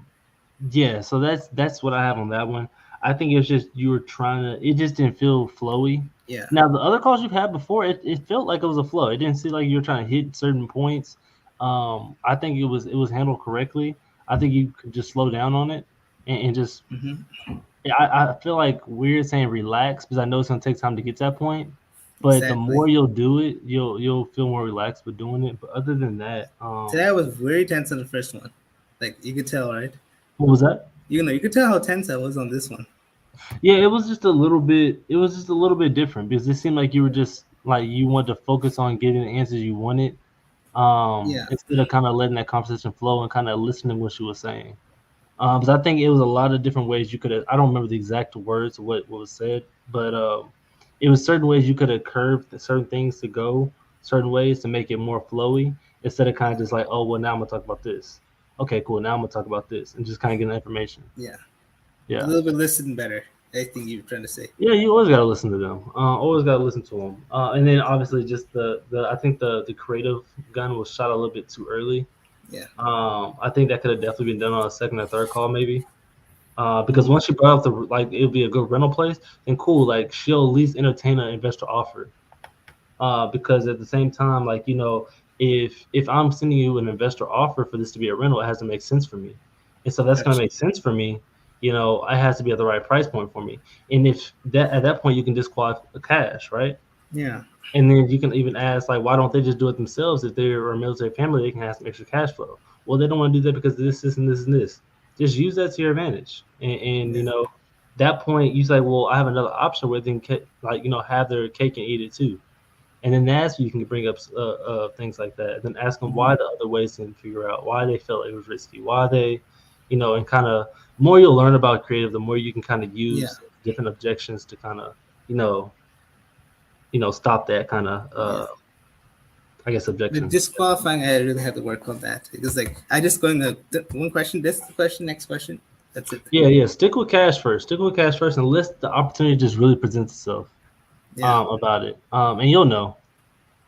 so that's what I have on that one. I think it's just you were trying to. It just didn't feel flowy. Yeah. Now the other calls you've had before, it felt like it was a flow. It didn't seem like you were trying to hit certain points. I think it was handled correctly. I think you could just slow down on it and just. I feel like we're saying relax because I know it's gonna take time to get to that point. But the more you'll do it, you'll feel more relaxed with doing it. But other than that, today I was very tense on the first one. Like you could tell, right? What was that? You could tell how tense I was on this one. Yeah, it was just a little bit. It was just a little bit different because it seemed like you were just like you wanted to focus on getting the answers you wanted, instead of kind of letting that conversation flow and kind of listening to what she was saying. Because I think it was a lot of different ways you could have. I don't remember the exact words of what was said, but it was certain ways you could have curved certain things to go certain ways to make it more flowy instead of kind of just like, oh well, now I'm gonna talk about this. okay, cool. Now I'm gonna talk about this and just kind of get the information. Yeah. Yeah. A little bit listen better. I think you're trying to say. Yeah, you always gotta listen to them. Always gotta listen to them. And then obviously just the I think the creative gun was shot a little bit too early. Yeah. I think that could have definitely been done on a second or third call maybe. Because once she brought up the like it would be a good rental place, then cool. Like she'll at least entertain an investor offer. Because at the same time, like, you know, if I'm sending you an investor offer for this to be a rental, it has to make sense for me. And so that's going to make sense for me. You know, it has to be at the right price point for me. And if that at that point you can disqualify the cash, right? Yeah. And then you can even ask, like, why don't they just do it themselves? If they're a military family, they can have some extra cash flow. Well, they don't want to do that because this, and this, and this. Just use that to your advantage. And you know, that point, you say, well, I have another option where they can, like, you know, have their cake and eat it too. And then that's where you can bring up things like that. And then ask them why the other ways and figure out why they felt it was risky, why they, you know, and kind of more you'll learn about creative, the more you can kind of use different objections to kind of, you know, stop that kind of, I guess, objection. The disqualifying, I really have to work on that. Because like I just go in the one question, this question, next question. That's it. Yeah. Stick with cash first. Stick with cash first, and let the opportunity just really presents itself. About it. And you'll know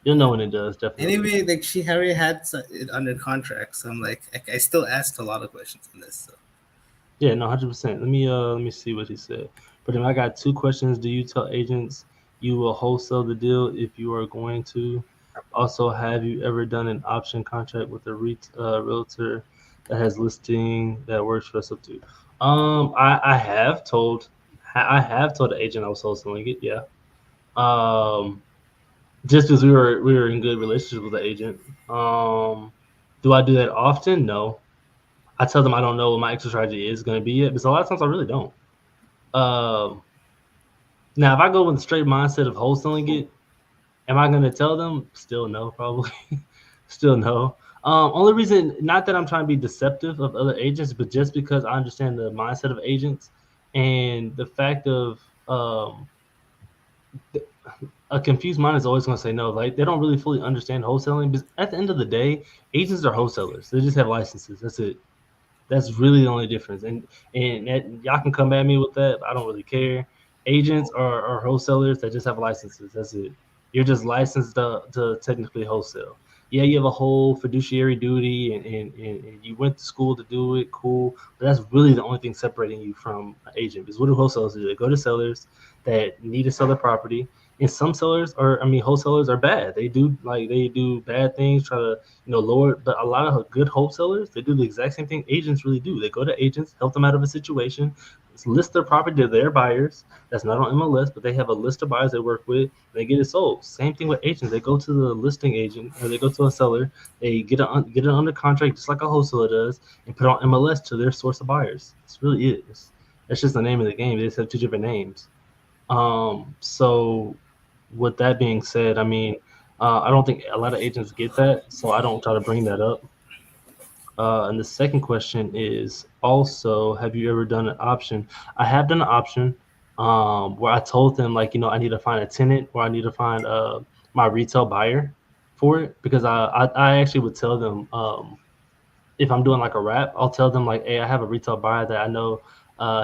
when it does, definitely. Anyway, like she already had it under contract, so I'm like, I still asked a lot of questions on this. So. Yeah, no, 100%. Let me see what he said. But then I got 2 questions. Do you tell agents you will wholesale the deal if you are going to? Also, have you ever done an option contract with a realtor that has listing that works for us up to? I have told the agent I was wholesaling it. Yeah. Just because we were in good relationship with the agent. Do I do that often? No. I tell them I don't know what my exit strategy is going to be yet, because a lot of times I really don't. Now, if I go with the straight mindset of wholesaling it, am I going to tell them? Still no, probably. Still no. Only reason, not that I'm trying to be deceptive of other agents, but just because I understand the mindset of agents and the fact of a confused mind is always going to say no. Like, they don't really fully understand wholesaling. But at the end of the day, agents are wholesalers. They just have licenses. That's it. That's really the only difference. And y'all can come at me with that. I don't really care. Agents are wholesalers that just have licenses. That's it. You're just licensed to technically wholesale. Yeah, you have a whole fiduciary duty and you went to school to do it. Cool. But that's really the only thing separating you from an agent. Because what do wholesalers do? They go to sellers that need to sell their property. And some wholesalers are bad. They do bad things, try to, lower. But a lot of good wholesalers, they do the exact same thing agents really do. They go to agents, help them out of a situation, list their property to their buyers. That's not on MLS, but they have a list of buyers they work with. They get it sold. Same thing with agents. They go to the listing agent or they go to a seller. They get it under contract just like a wholesaler does, and put it on MLS to their source of buyers. That's really it. That's just the name of the game. They just have 2 different names. So with that being said, I don't think a lot of agents get that, so I don't try to bring that up. And the second question is also, have you ever done an option? I have done an option where I told them, I need to find a tenant or I need to find my retail buyer for it, because I actually would tell them if I'm doing a wrap, I'll tell them hey, I have a retail buyer that I know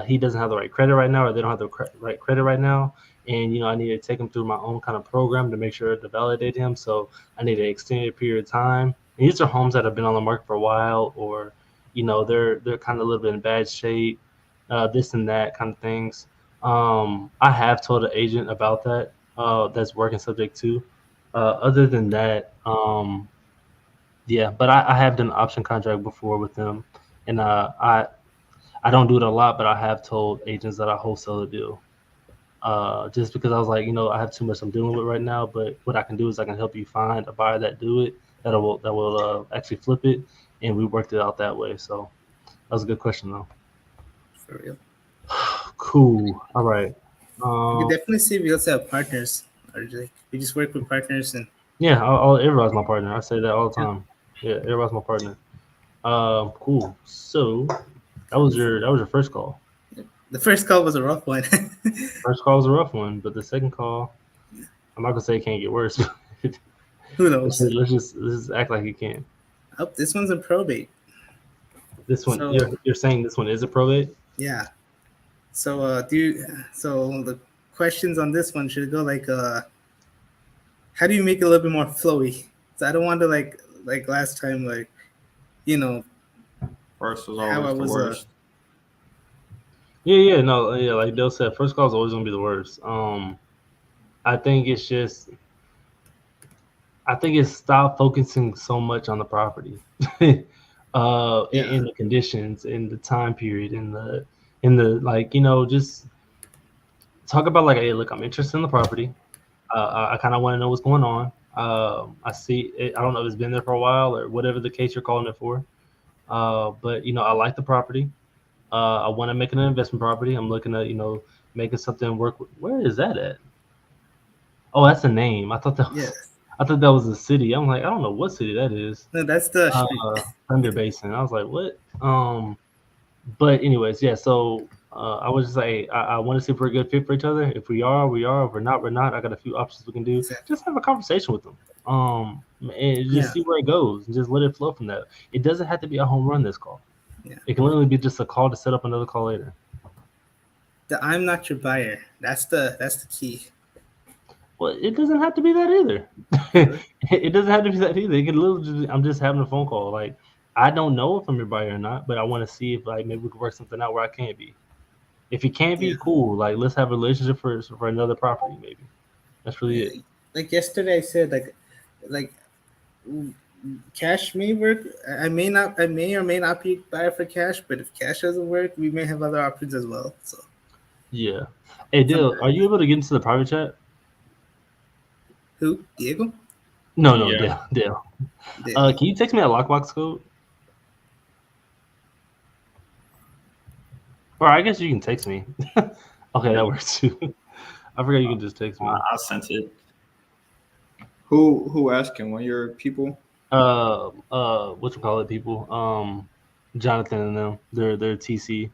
he doesn't have the right credit right now, or they don't have the right credit right now. And, I need to take him through my own kind of program to make sure to validate him. So I need an extended period of time. And these are homes that have been on the market for a while, or, they're kind of a little bit in bad shape, this and that kind of things. I have told an agent about that. That's working subject to. Other than that, yeah, but I have done an option contract before with them. And I don't do it a lot, but I have told agents that I wholesale a deal. Just because I was like, I have too much I'm dealing with right now, but what I can do is I can help you find a buyer that do it, that will actually flip it, and we worked it out that way. So that was a good question, though. For real. Cool. All right. You can definitely see we also have partners. We just work with partners, and yeah, everybody's my partner. I say that all the time. Yeah, everybody's my partner. Cool. So that was your first call. The first call was a rough one. First call was a rough one, but the second call, I'm not gonna say it can't get worse. Who knows? Let's just act like it can. Oh, this one's in probate. This one, So you're saying this one is a probate? yeah. So so the questions on this one should go like how do you make it a little bit more flowy? So I don't want to like last time, like, you know, First is how I always the was worst. Yeah, no, yeah. Like Dale said, first call is always gonna be the worst. I think it's just, I think it's stop focusing so much on the property, in the conditions, in the time period, in the like, just talk about like, hey, look, I'm interested in the property. I kind of want to know what's going on. I see it, I don't know if it's been there for a while or whatever the case you're calling it for. But I like the property. I want to make it an investment property. I'm looking at making something work. Where is that at? Oh, that's a name. I thought that was. yeah. I thought that was a city. I'm like, I don't know what city that is. No, that's the street. Thunder Basin. I was like, what? But anyways, yeah. So I was just like, I want to see if we're a good fit for each other. If we are, we are. If we're not, we're not. I got a few options we can do. Exactly. Just have a conversation with them. And just see where it goes, and just let it flow from that. It doesn't have to be a home run. This call. Yeah. It can literally be just a call to set up another call later. I'm not your buyer. That's the key. Well, it doesn't have to be that either. It doesn't have to be that either. It can literally I'm just having a phone call. Like, I don't know if I'm your buyer or not, but I want to see if like maybe we can work something out where I can't be. If you can't be, cool. Like, let's have a relationship for another property, maybe. That's really it. Like yesterday I said, like cash may work. I may or may not be buyer for cash, but if cash doesn't work, we may have other options as well. So yeah. Hey, Dale, are you able to get into the private chat? Who? Diego? No, Yeah. Dale. Can you text me a lockbox code? Or I guess you can text me. Okay, that works too. I forgot you can just text me. I sent it. Who asking? One of your people? What you call it, people? Jonathan and them. They're TC.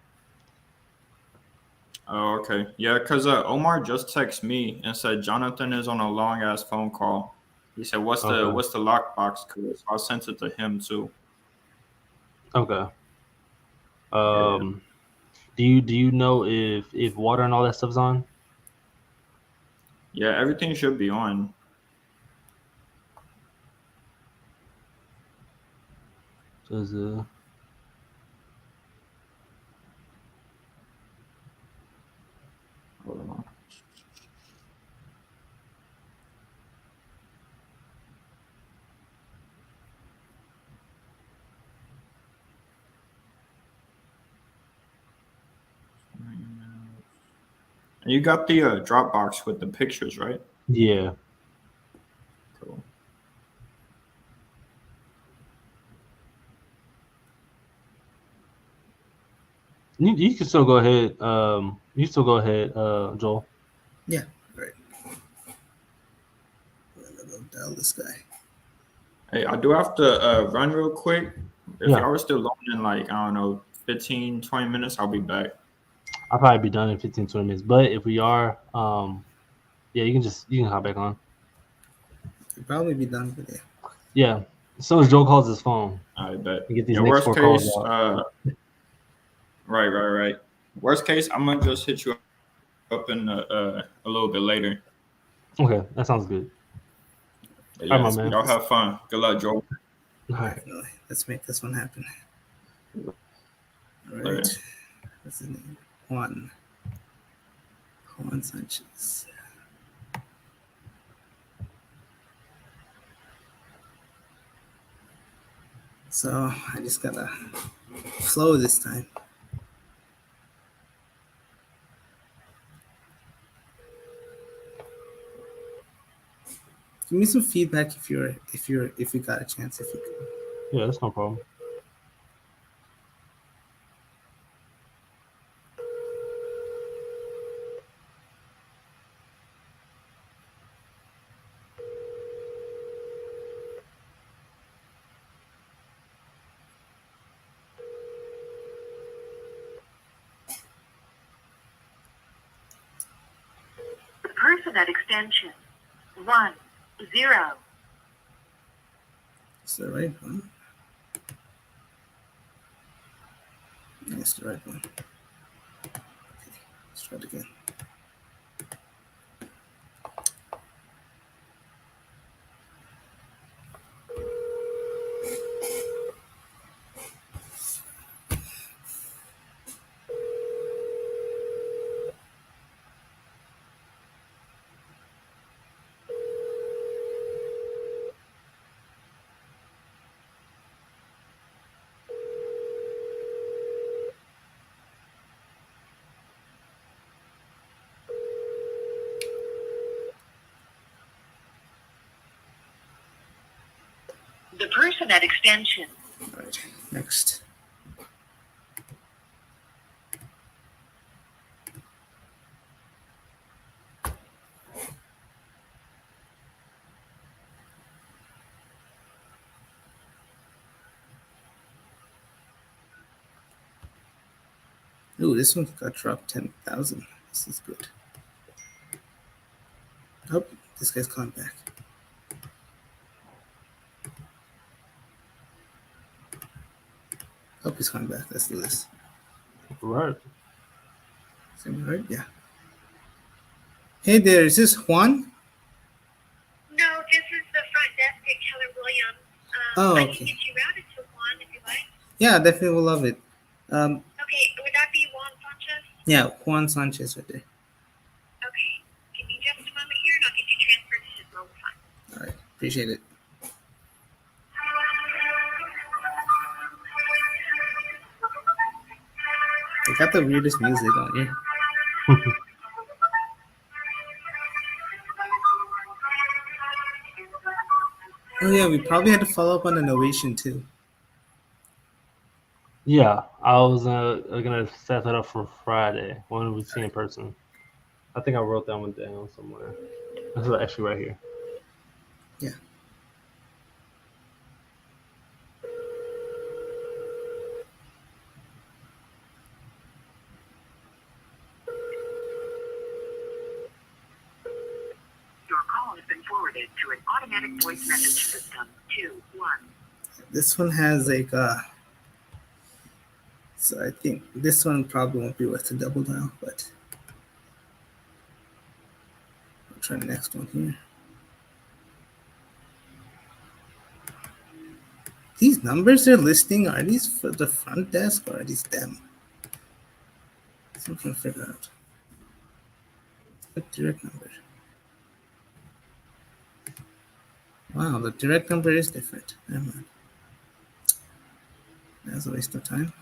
Oh, okay. Yeah, because Omar just texted me and said Jonathan is on a long ass phone call. He said, "What's the lockbox code?" So I sent it to him too. Okay. Do you know if water and all that stuff's on? Yeah, everything should be on. Does Hold on. And you got the Dropbox with the pictures, right? Yeah. Cool. You can still go ahead. You still go ahead, Joel. Yeah, right. I'm gonna go dial this guy. Hey, I do have to run real quick. If Yeah. y'all are still loading in like, I don't know, 15, 20 minutes, I'll be back. I'll probably be done in 15, 20 minutes. But if we are, yeah, you can hop back on. You'll probably be done with it. Yeah. As soon as Joel calls his phone. I bet. You get these Yeah, next worst 4 case, calls out. right. Worst case, I'm gonna just hit you up in a little bit later. Okay, that sounds good. But All yeah, right, my man. y'all have fun. Good luck, Joel. All right. Definitely. Let's make this one happen. All right. Okay. What's his name? Juan Sanchez. So I just gotta flow this time. Give me some feedback if you got a chance. If you could. Yeah, that's no problem. The person at extension 10. Is that right? Huh? it's the right one. Okay, let's try it again. The person at extension. All right, next. Ooh, this one got dropped 10,000. This is good. Oh, this guy's calling back. Hope he's calling back. Let's do this. Right. Same right? Yeah. Hey there, is this Juan? No, this is the front desk at Keller Williams. Oh, I okay. can get you routed to Juan if you like. Yeah, definitely will love it. Okay, would that be Juan Sanchez? Yeah, Juan Sanchez right there. Okay, give me just a moment here and I'll get you transferred to his mobile phone. All right, appreciate it. They got the weirdest music on here. Oh yeah, we probably had to follow up on an ovation too. Yeah, I was gonna set that up for Friday when we see in person. I think I wrote that one down somewhere. This is actually right here. Yeah. Your call has been forwarded to an automatic voice message system. 2-1. This one has like so I think this one probably won't be worth a double dial, but I'll try the next one here. These numbers they're listing, are these for the front desk or are these them? So I'm trying to figure out. The direct number. Wow, the direct number is different. Never mind. That's a waste of time.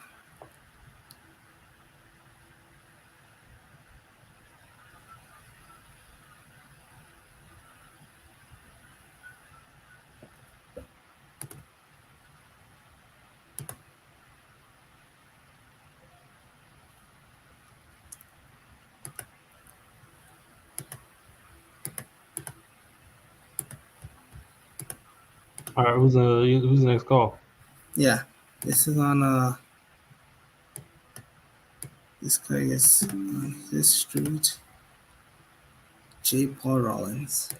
All right, who's the next call? Yeah, this is on this guy is on this street. J. Paul Rollins.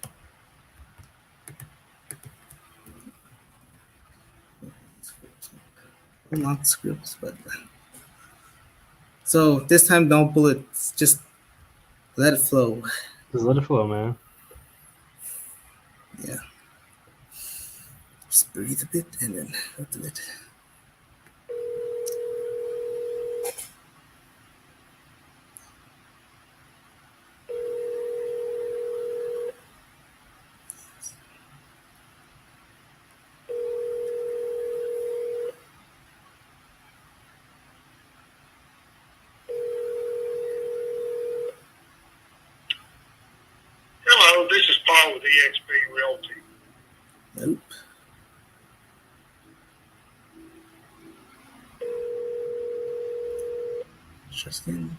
Well, not scripts, but so this time don't bullets, just let it flow. Just let it flow, man. Yeah. Just breathe a bit and then go to it. Hello, this is Paul with eXp Realty. Nope. Just in.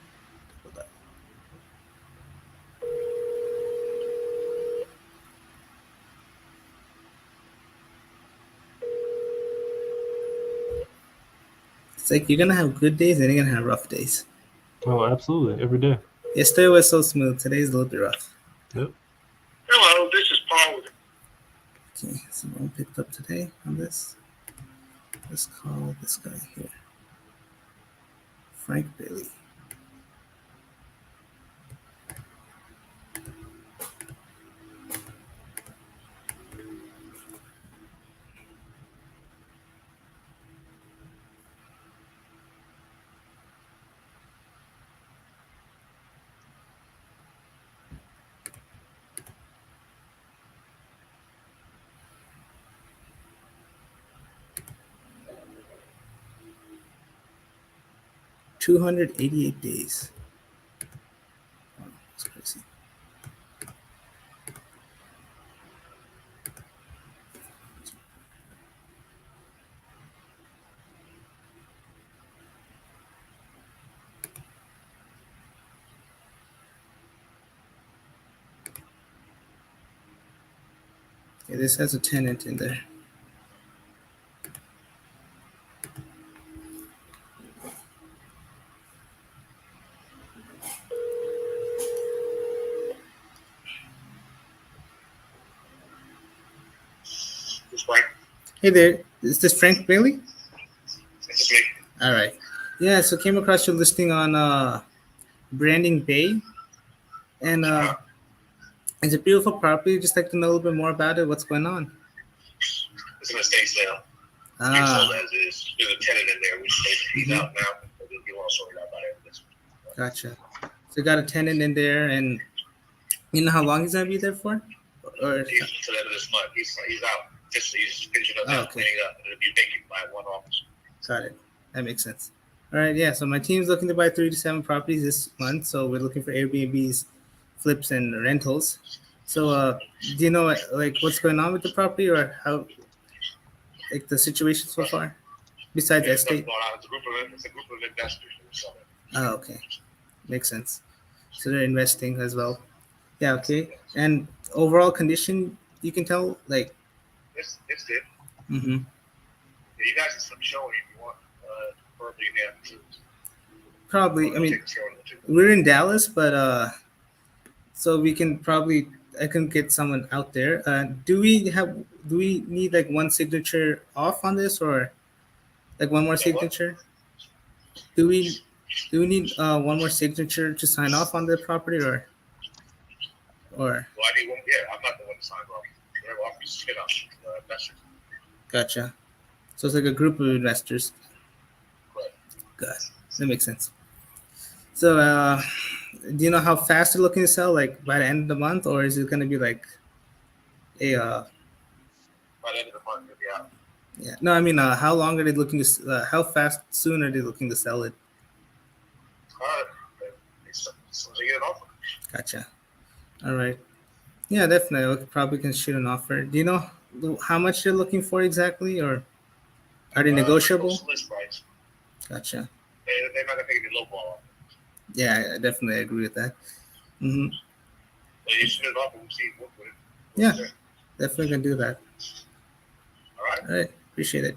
It's like you're gonna have good days and you're gonna have rough days. Oh, absolutely, every day. Yesterday was so smooth. Today's a little bit rough. Yep. Hello, this is Paul with Okay, so no one picked up today on this. Let's call this guy here. Frank Bailey. $288 days. Wow, that's crazy. Okay, this has a tenant in there. Hey there, is this Frank Bailey? This is me. All right. Yeah, so came across your listing on Branding Bay, and it's a beautiful property. Just like to know a little bit more about it. What's going on? It's an estate sale. Being sold as is. There's a tenant in there. He's out now. He won't sort it out by this. Gotcha. So you got a tenant in there, and you know how long he's gonna be there for? Or He's to the end of this month. He's out. He's finishing up now, cleaning up. It'll be vacant by one office. Got it. That makes sense. All right, yeah. So my team's looking to buy 3 to 7 properties this month. So we're looking for Airbnbs, flips, and rentals. So do you know like what's going on with the property, or how, like the situation so far? Besides estate. It's a group of investors who are selling. Oh, okay. Makes sense. So they're investing as well. Yeah, okay. And overall condition, you can tell, like. It's good. Mm-hmm. Yeah, you guys can show me if you want. Probably in the afternoon. Probably. I mean, we're in Dallas, but so we can probably. I can get someone out there. Do we need like one signature off on this, or like one more signature? Do we need one more signature to sign off on the property, or? Well, I need one. Yeah, I'm not the one to sign off. Whatever offers spin out investors. Gotcha. So it's like a group of investors. Right. Good. That makes sense. So, do you know how fast they're looking to sell? Like by the end of the month, or is it going to be like a? By the end of the month, it'll be out. Yeah. No, I mean, how long are they looking to? How fast soon are they looking to sell it? As soon as they get an offer. Gotcha. All right. Yeah, definitely. We probably can shoot an offer. Do you know how much they're looking for exactly, or are they negotiable? List price. Gotcha. They're not gonna take any low ball. Yeah, I definitely agree with that. Mm-hmm. So you should offer and see what with it. Yeah, definitely can do that. All right. All right. Appreciate it.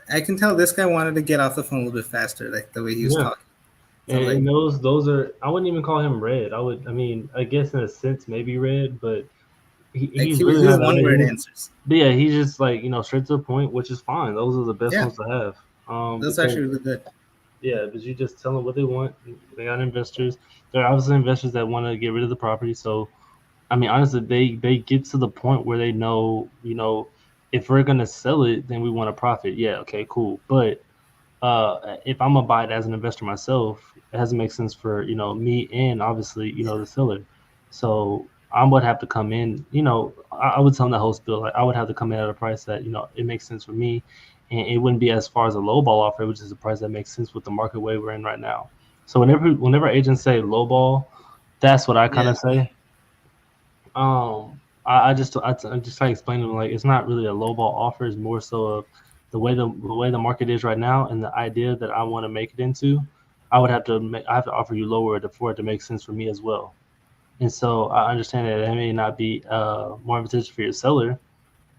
I can tell this guy wanted to get off the phone a little bit faster, like the way he was talking. So and those are, I wouldn't even call him red. I guess in a sense maybe red, but he's really not one word answers. But yeah, he's just like, straight to the point, which is fine. Those are the best ones to have. That's actually really good. Yeah, but you just tell them what they want. They got investors. They're obviously investors that want to get rid of the property. So, I mean, honestly, they get to the point where they know, if we're gonna sell it, then we want to profit. Yeah, okay, cool. But if I'm gonna buy it as an investor myself, it has to make sense for me and obviously the seller. So I would have to come in. I would tell them the whole spiel. Like I would have to come in at a price that it makes sense for me, and it wouldn't be as far as a low ball offer, which is a price that makes sense with the market way we're in right now. So whenever agents say low ball, that's what I kind of say. I just try to explain to them, like, it's not really a low ball offer. It's more so of the way the market is right now and the idea that I want to make it into. I have to offer you lower for it to make sense for me as well. And so I understand that it may not be more advantageous for your seller,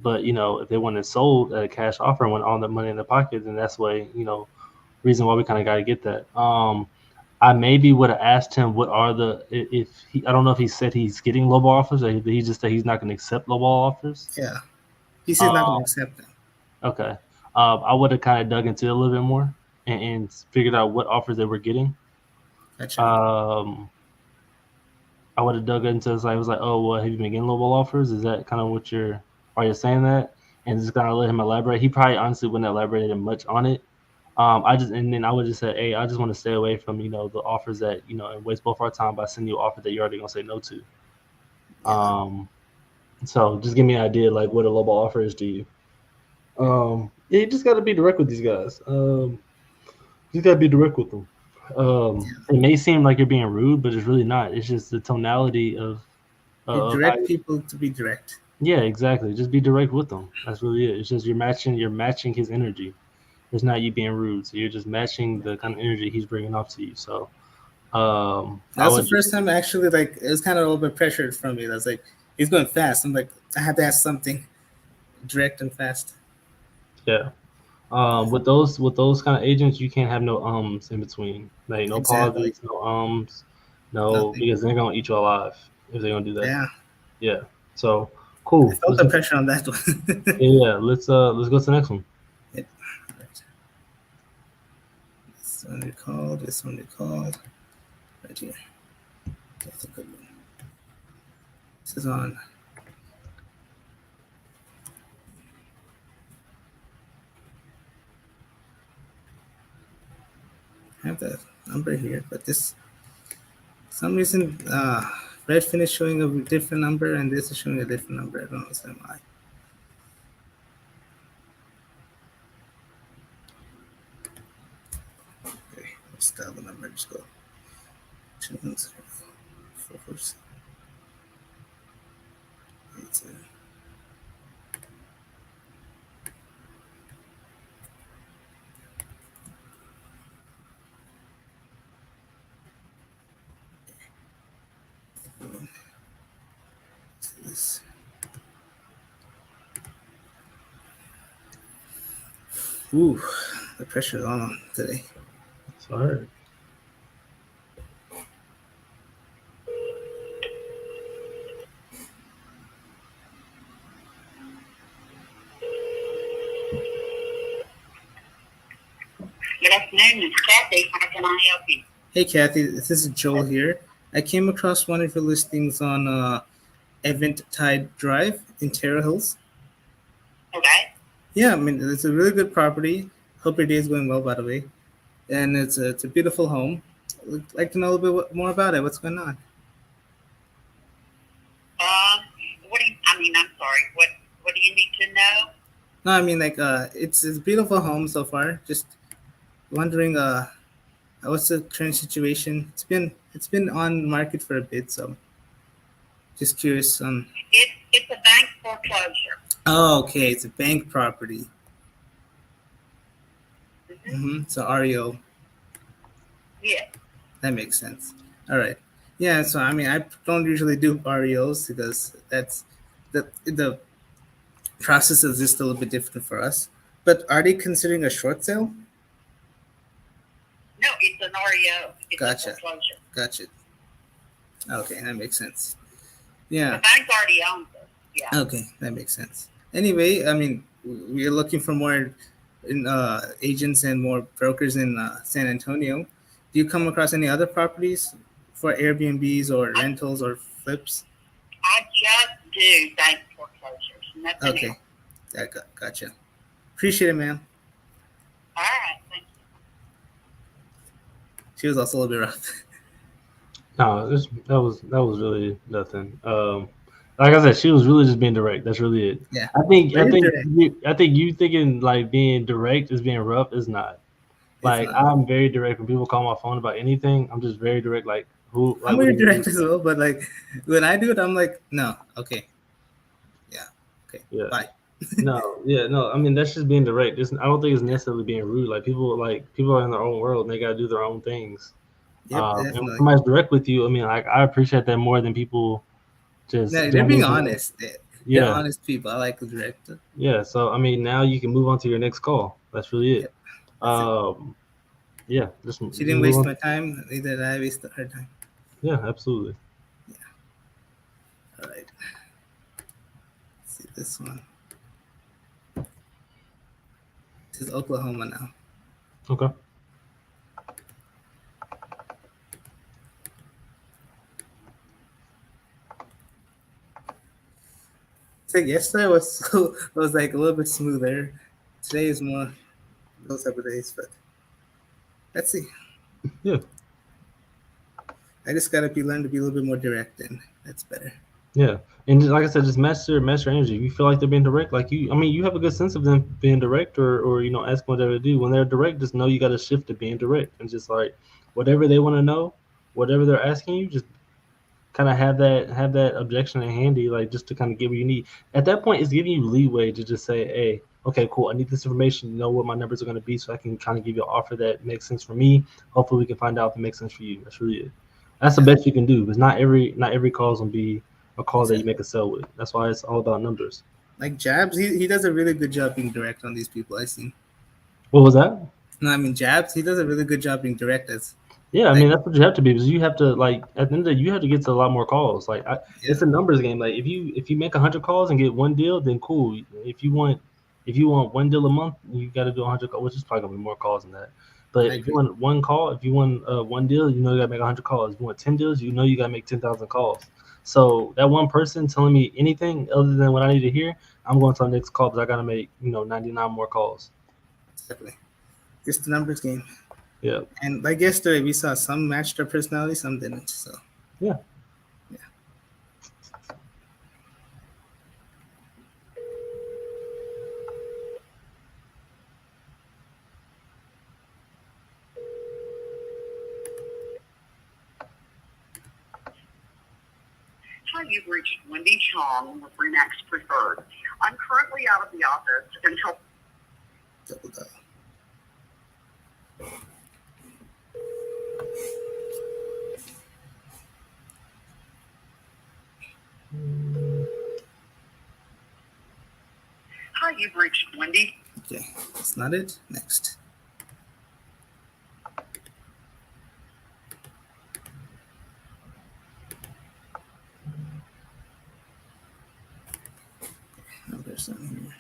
but if they want it sold at a cash offer and want all the money in their pocket, then that's why reason why we kind of got to get that. I maybe would have asked him what are I don't know if he said he's getting lowball offers, or he just said he's not going to accept lowball offers. Yeah, he said not going to accept them. Okay. I would have kind of dug into it a little bit more and figured out what offers they were getting. Gotcha. I would have dug into it. I was like, oh, well, have you been getting lowball offers? Is that kind of what are you saying that? And just kind of let him elaborate. He probably honestly wouldn't elaborate much on it. Then I would just say, hey, I just want to stay away from, the offers that, and waste both our time by sending you an offer that you're already going to say no to. So just give me an idea, like, what a lowball offer is to you. You just got to be direct with these guys. You got to be direct with them. It may seem like you're being rude, but it's really not. It's just the tonality of direct people to be direct. Yeah, exactly. Just be direct with them. That's really it. It's just you're matching his energy. It's not you being rude. So you're just matching the kind of energy he's bringing off to you. So that's the first time actually, like, it was kind of a little bit pressured from me. I was like, he's going fast. I'm like, I have to ask something direct and fast. Yeah. With those kind of agents, you can't have no ums in between. Like no pauses, no ums, nothing. Because they're gonna eat you alive if they're gonna do that. Yeah. Yeah. So cool. I felt the pressure on that one. Yeah. Let's go to the next one. Yep. Right. This one we called. This one we called. Right here. That's a good one. This is on. I have the number here, but this, for some reason, Redfin is showing a different number and this is showing a different number. I don't understand why. Okay, let's dial the number. Just go. 210-447. Ooh, the pressure's on today. Sorry. Good afternoon, it's Kathy. How can I help you? Hey, Kathy, this is Joel here. I came across one of your listings on Eventide Drive in Terra Hills. Okay. Yeah, I mean, it's a really good property. Hope your day is going well, by the way. And it's a beautiful home. I'd like to know a little bit more about it. What's going on? I'm sorry. What do you need to know? No, I mean, like, it's a beautiful home so far. Just wondering, what's the current situation? It's been on the market for a bit, so just curious. It's a bank foreclosure. Oh, okay. It's a bank property. So REO. Yeah. That makes sense. All right. Yeah. So I mean, I don't usually do REOs because that's the process is just a little bit different for us. But are they considering a short sale? No, it's an REO. It's Gotcha. A foreclosure. Gotcha. Okay, that makes sense. Yeah. The bank already owns it. Yeah. Okay, that makes sense. Anyway, I mean, we're looking for more agents and more brokers in San Antonio. Do you come across any other properties for Airbnbs or rentals or flips? I just do bank foreclosures. Nothing Okay, else. gotcha. Appreciate it, ma'am. All right, thank you. She was also a little bit rough. No, that was really nothing. Like I said, she was really just being direct. That's really it. Yeah. I think you thinking like being direct is being rough is not. Like I'm very direct when people call my phone about anything. I'm just very direct. Like who? Like, I'm very direct as well, but like when I do it, I'm like, no, okay, yeah, okay, yeah. Bye. No. I mean that's just being direct. I don't think it's necessarily being rude. Like people are in their own world and they gotta do their own things. Yep, and when somebody's direct with you, I mean, like I appreciate that more than people just. No, they're being honest. They're honest people. I like the direct. Yeah, so I mean, now you can move on to your next call. That's really it. Yeah, just she didn't waste my time. Neither did I waste her time. Yeah, absolutely. Yeah. All right. Let's see this one. is Oklahoma now. Okay. It's like yesterday was like a little bit smoother. Today is more those type of days, but let's see. Yeah. I just gotta learn to be a little bit more direct, and that's better. Yeah, and like I said, just match their energy. If you feel like they're being direct, like you have a good sense of them being direct, or asking whatever to do. When they're direct, just know you got to shift to being direct, and just like whatever they want to know, whatever they're asking you, just kind of have that objection in handy, like just to kind of get what you need. At that point, it's giving you leeway to just say, hey, okay, cool, I need this information. You know what my numbers are going to be, so I can kind of give you an offer that makes sense for me. Hopefully, we can find out if it makes sense for you. That's really it. That's the best you can do, because not every call is gonna be a call that you make a sell with. That's why it's all about numbers. Like Jabs, he does a really good job being direct on these people I've seen. What was that? No, I mean Jabs, he does a really good job being direct. Yeah, I mean that's what you have to be, because you have to, like, at the end of the day, you have to get to a lot more calls. Like it's a numbers game. Like if you make 100 calls and get one deal, then cool. If you want one deal a month, you got to do 100 calls, which is probably gonna be more calls than that. But if you want one call, if you want one deal, you know you gotta make 100 calls. If you want 10 deals, you know you gotta make 10,000 calls. So that one person telling me anything other than what I need to hear, I'm going to the next call because I gotta make 99 more calls. Exactly. It's the numbers game. Yeah. And like yesterday, we saw some matched their personality, some didn't. So yeah. Hi, you've reached Wendy Chong with Remax Preferred. I'm currently out of the office until. Double dial. Hi, you've reached Wendy. Okay, that's not it. Next. Oh, there's something here.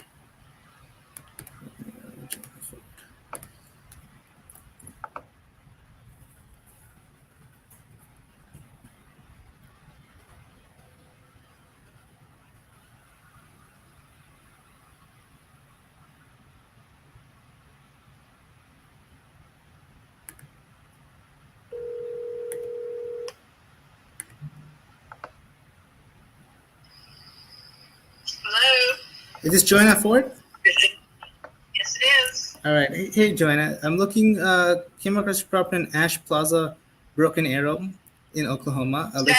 Hello. Is this Joanna Ford? Yes, it is. All right. Hey, Joanna. I'm looking. Came across your property in Ash Plaza, Broken Arrow, in Oklahoma. It's we've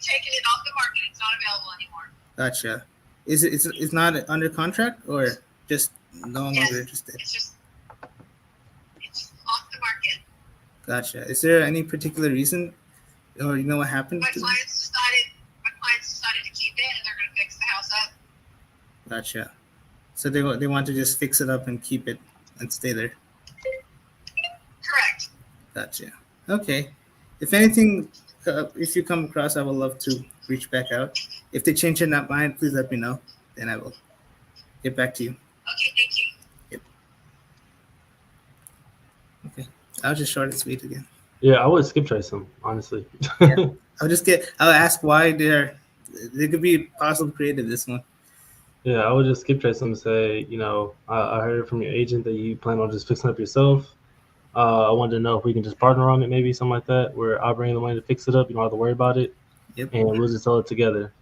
taken it off the market. It's not available anymore. Gotcha. Is it's not under contract or just no longer interested? It's off the market. Gotcha. Is there any particular reason, or you know what happened? My clients decided to keep it, and they're going to fix the house up. Gotcha. So they want to just fix it up and keep it and stay there. Correct. Gotcha. Okay. If anything, if you come across, I would love to reach back out. If they change their mind, please let me know. Then I will get back to you. Okay, thank you. Yep. Okay. I'll just short and sweet again. Yeah, I would skip trace them, honestly. Yeah. I'll ask why they could be possibly creative this one. Yeah, I would just skip trace them and say, I heard from your agent that you plan on just fixing up yourself. I wanted to know if we can just partner on it, maybe something like that, where I'll bring the money to fix it up. You don't have to worry about it. Yep. And we'll just sell it together.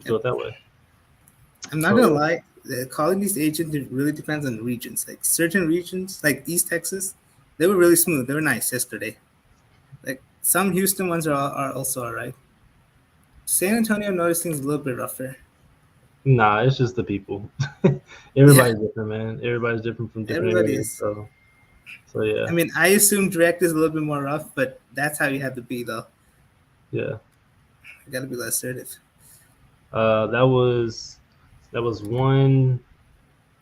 Do it that way. I'm not gonna lie, calling these agents, it really depends on the regions. Like certain regions, like East Texas, they were really smooth. They were nice yesterday. Like some Houston ones are also all right. San Antonio, noticing is a little bit rougher. Nah, it's just the people. Everybody's different, man. Everybody's different from different areas. So yeah. I mean, I assume direct is a little bit more rough, but that's how you have to be, though. Yeah. You got to be less assertive. That was 1,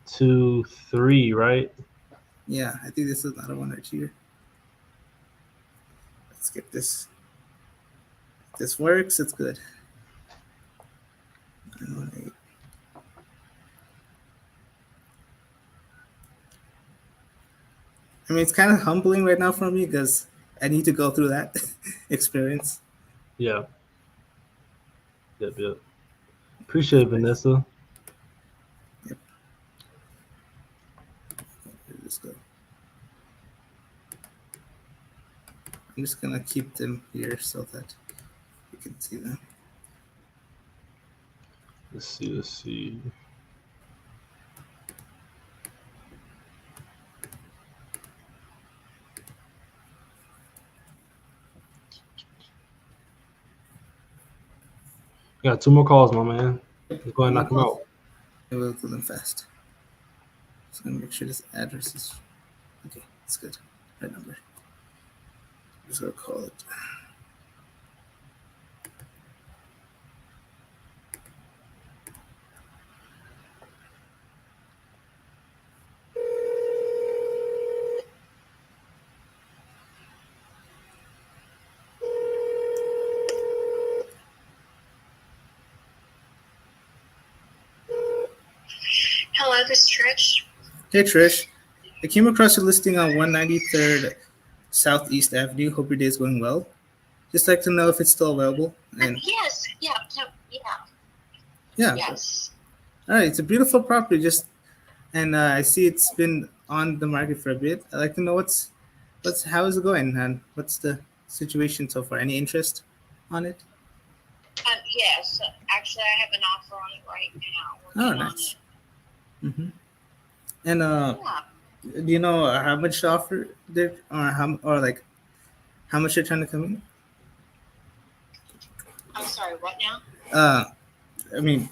2, 3, right? Yeah, I think this is another one right here. Let's skip this. If this works, it's good. 918. I mean, it's kind of humbling right now for me because I need to go through that experience. Yeah. Yep. Appreciate it, Vanessa. Yep. Let's go. I'm just gonna keep them here so that you can see them. Let's see. Got 2 more calls, my man. Let's go ahead and knock them out. I will do them fast. Just gonna make sure this address is okay. It's good. Right number. Just gonna call it. Hello, this is Trish. Hey Trish, I came across your listing on 193rd Southeast Avenue. Hope your day is going well. Just like to know if it's still available. And Yes. Yeah. yeah. Yes. All right, it's a beautiful property. And I see it's been on the market for a bit. I'd like to know how is it going and what's the situation so far? Any interest on it? Yes. Actually, I have an offer on it right now. Oh, nice. Mm-hmm. And do you know how much to offer there, or how much they're trying to come in? I'm sorry. What now? I mean,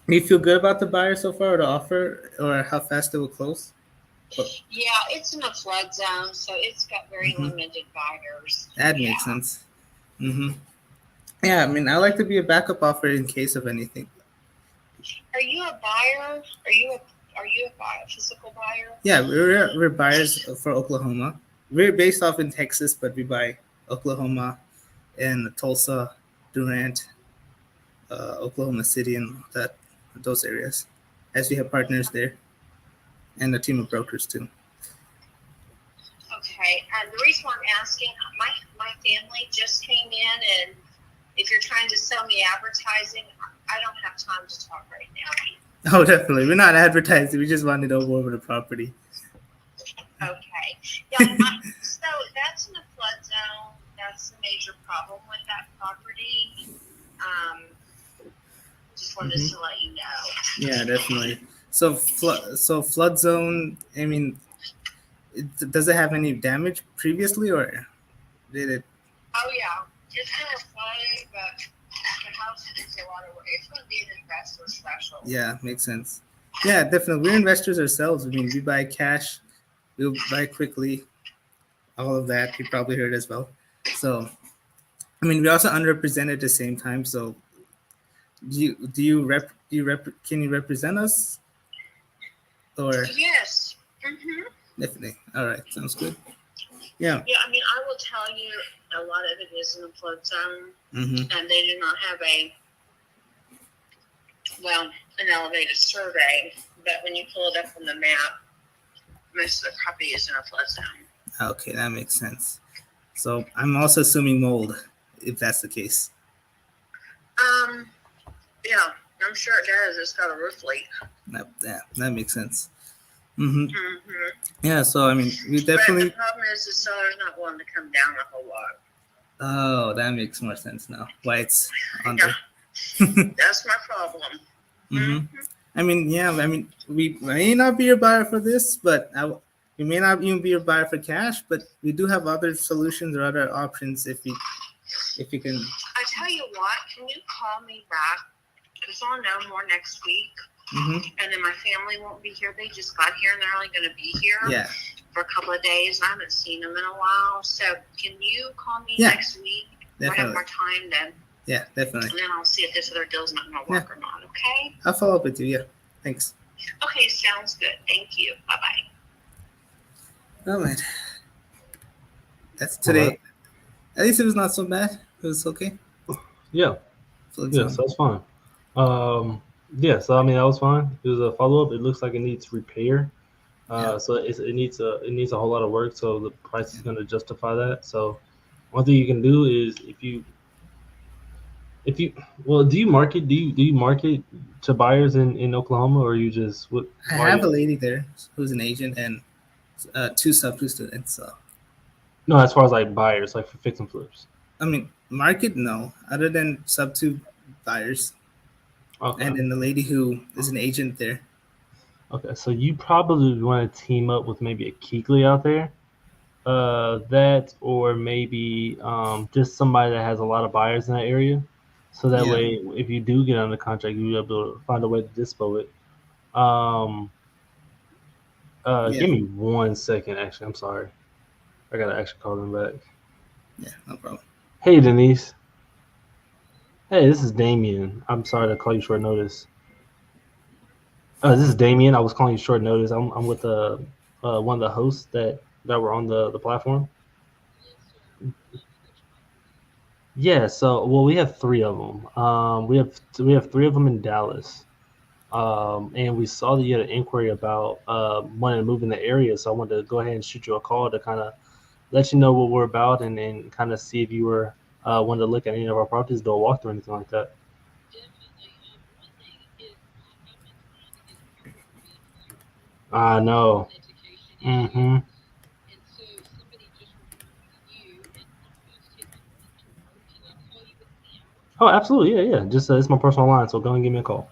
do you feel good about the buyer so far, or the offer, or how fast it will close? Yeah, it's in a flood zone, so it's got very limited buyers. That makes sense. Mm-hmm. Yeah, I mean, I like to be a backup offer in case of anything. Are you a buyer? Are you a buyer, physical buyer? Yeah, we're buyers for Oklahoma. We're based off in Texas, but we buy Oklahoma and Tulsa, Durant, Oklahoma City, and those areas, as we have partners there and a team of brokers too. Okay, the reason why I'm asking, my family just came in, and if you're trying to sell me advertising, I don't have time to talk right now. Oh, definitely. We're not advertising. We just wanted to go over the property. Okay. Yeah. So that's in a flood zone. That's the major problem with that property. Just wanted to let you know. Yeah, definitely. So flood zone. I mean, does it have any damage previously, or did it? Oh yeah, it's gonna flood, but the house is a lot of work. It's gonna be an investor special. Yeah, makes sense. Yeah, definitely. We're investors ourselves. I mean, we buy cash, we'll buy quickly, all of that. You probably heard as well. So, I mean, we also underrepresented at the same time. So, can you represent us? Or yes. Definitely. All right, sounds good. Yeah. Yeah, I mean, I will tell you, a lot of it is in a flood zone, Mm-hmm. and they do not have an elevated survey. But when you pull it up on the map, most of the property is in a flood zone. Okay, that makes sense. So I'm also assuming mold, if that's the case. Yeah, I'm sure it does. It's got a roof leak. That makes sense. Mm-hmm. Yeah, so I mean, we definitely. But the problem is the seller's not willing to come down a whole lot. Oh, that makes more sense now. Why it's on there. That's my problem. Mm-hmm. I mean, we may not be your buyer for this, but we may not even be your buyer for cash, but we do have other solutions or other options if you can. I tell you what, can you call me back? Because I'll know more next week. And then my family won't be here. They just got here and they're only going to be here for a couple of days. I haven't seen them in a while. So can you call me next week? Definitely. I have more time then. Yeah, definitely. And then I'll see if this other deal's not going to work or not, okay? I'll follow up with you. Yeah, thanks. Okay, sounds good. Thank you. Bye-bye. All right. That's today. Right. At least it was not so bad. It was okay. Yeah. So that's fine. So I mean, that was fine. It was a follow-up. It looks like it needs repair. So it needs a whole lot of work. So the price is going to justify that. So one thing you can do is if you well, do you market to buyers in Oklahoma, or you just what? I why are have a you- lady there who's an agent and 2 students. So No, as far as like buyers, like for fix and flips. I mean, market no, other than sub 2 buyers, Okay. and then the lady who is an agent there. Okay, so you probably want to team up with maybe a Keekly out there, that or maybe just somebody that has a lot of buyers in that area, so that Yeah. way if you do get under contract, you'll be able to find a way to dispo it. Yeah. Give me 1 second. Actually, I'm sorry, I gotta actually call them back. Yeah, no problem. Hey Denise. Hey, this is Damien. I'm sorry to call you short notice. This is Damien. I was calling you short notice. I'm with one of the hosts that were on the platform. Yeah. So well, we have 3 of them. We have 3 of them in Dallas. And we saw that you had an inquiry about wanting to move in the area. So I wanted to go ahead and shoot you a call to kind of let you know what we're about and kind of see if you were wanted to look at any of our properties, do a walkthrough or anything like that. I know. Mm-hmm. Oh, absolutely. Yeah, yeah. Just it's my personal line, so go and give me a call.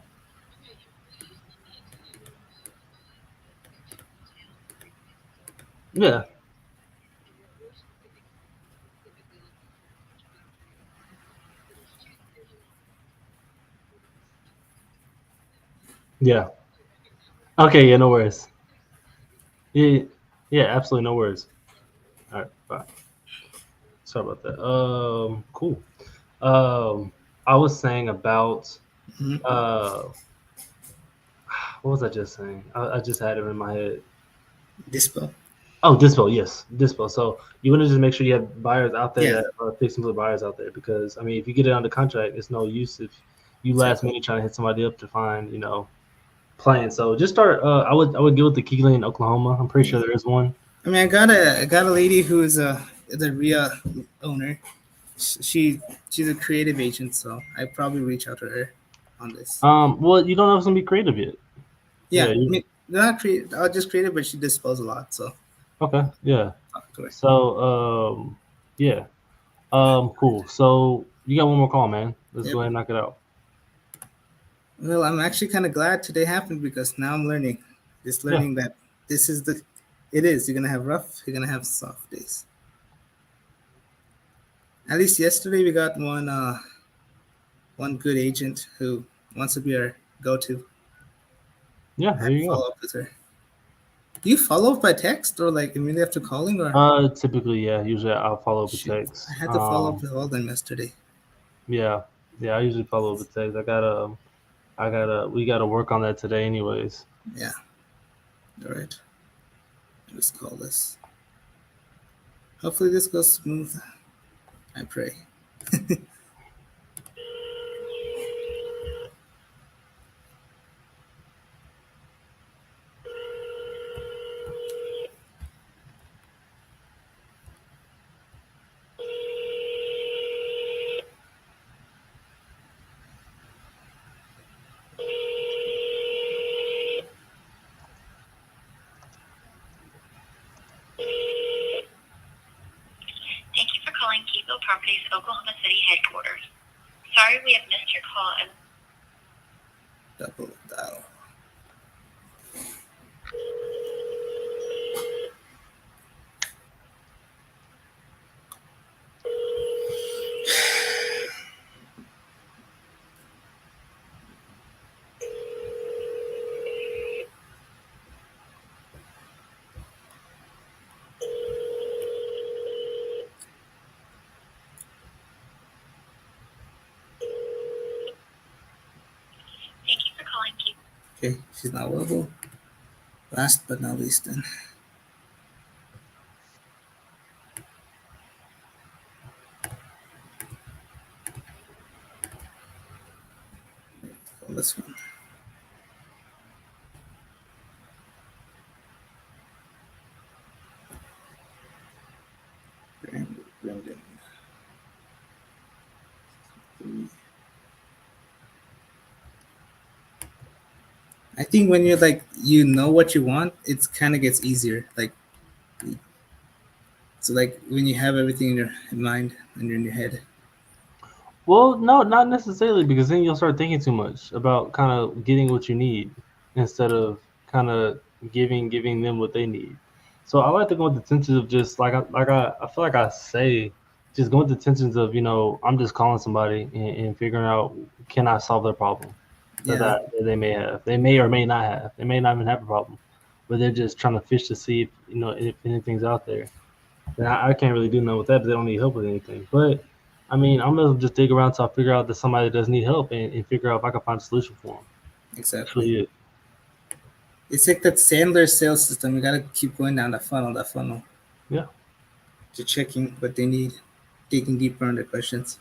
Yeah. Yeah. Okay. Yeah. No worries. Yeah. Yeah. Absolutely. No worries. All right. Bye. Sorry about that. Cool. I was saying about Mhm. what was I just saying? I just had it in my head. Dispo. Oh, dispo, yes, dispo. So you want to just make sure you have buyers out there Yeah. that are fixing for buyers out there, because I mean, if you get it under contract, it's no use if you last minute trying to hit somebody up to find playing. So just start. I would go with the Keelan in Oklahoma. I'm pretty sure there is one. I mean, I got a lady who is the RIA owner. She's a creative agent, so I probably reach out to her on this. Well, you don't know if it's gonna be creative yet. Yeah, Yeah, I mean, not creative. I'll just creative, but she dispose a lot. So Okay. Yeah. talk to her. So yeah. Cool. So you got one more call, man. Let's Yep. go ahead and knock it out. Well, I'm actually kind of glad today happened because now I'm learning. Just learning that this is it is. You're gonna have rough. You're gonna have soft days. At least yesterday we got one good agent who wants to be our go-to. Yeah, there you Follow go. up with her. Do you follow up by text or like immediately after calling or? Typically, yeah. Usually, I'll follow up with Shoot, text. I had to follow up with all them yesterday. Yeah, yeah. I usually follow up with text. We gotta work on that today, anyways. Yeah. All right. Let's call this. Hopefully this goes smooth. I pray. Thank you for calling Keetville Properties Oklahoma City headquarters. Sorry we have missed your call and Double dial. thank you for calling Keetville. Okay, she's not available. Last but not least, then. Call this one. I think when you're like you know what you want, it's kind of gets easier. Like so, like when you have everything in your mind and in your head. Well, no, not necessarily, because then you'll start thinking too much about kind of getting what you need instead of kind of giving them what they need. So I like to go with the tensions of just I feel like I say, just go with the tensions of I'm just calling somebody and figuring out, can I solve their problem that they may have. They may or may not have. They may not even have a problem, but they're just trying to fish to see if anything's out there. And I can't really do nothing with that because they don't need help with anything. But I mean, I'm gonna just dig around until I figure out that somebody does need help and figure out if I can find a solution for them. Exactly. That's It's like that Sandler sales system. You gotta keep going down that funnel. Yeah. To checking what they need, digging deeper on the questions.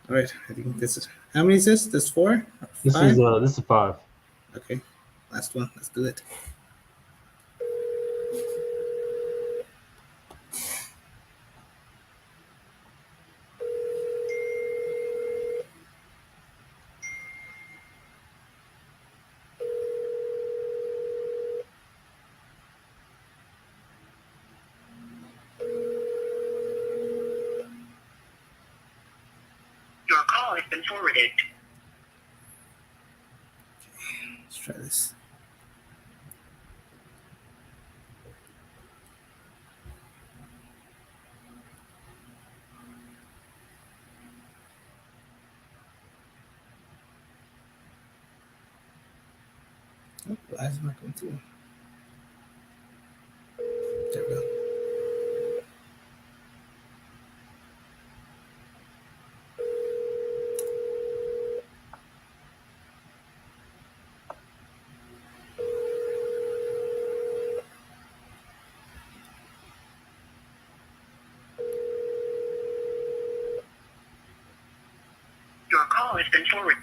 All right, I think this is how many is this? This 4? This is 5. Okay, last one. Let's do it. Your call has been forwarded. Let's try this. Oh, why is it not going through? There we go. Your call has been forwarded.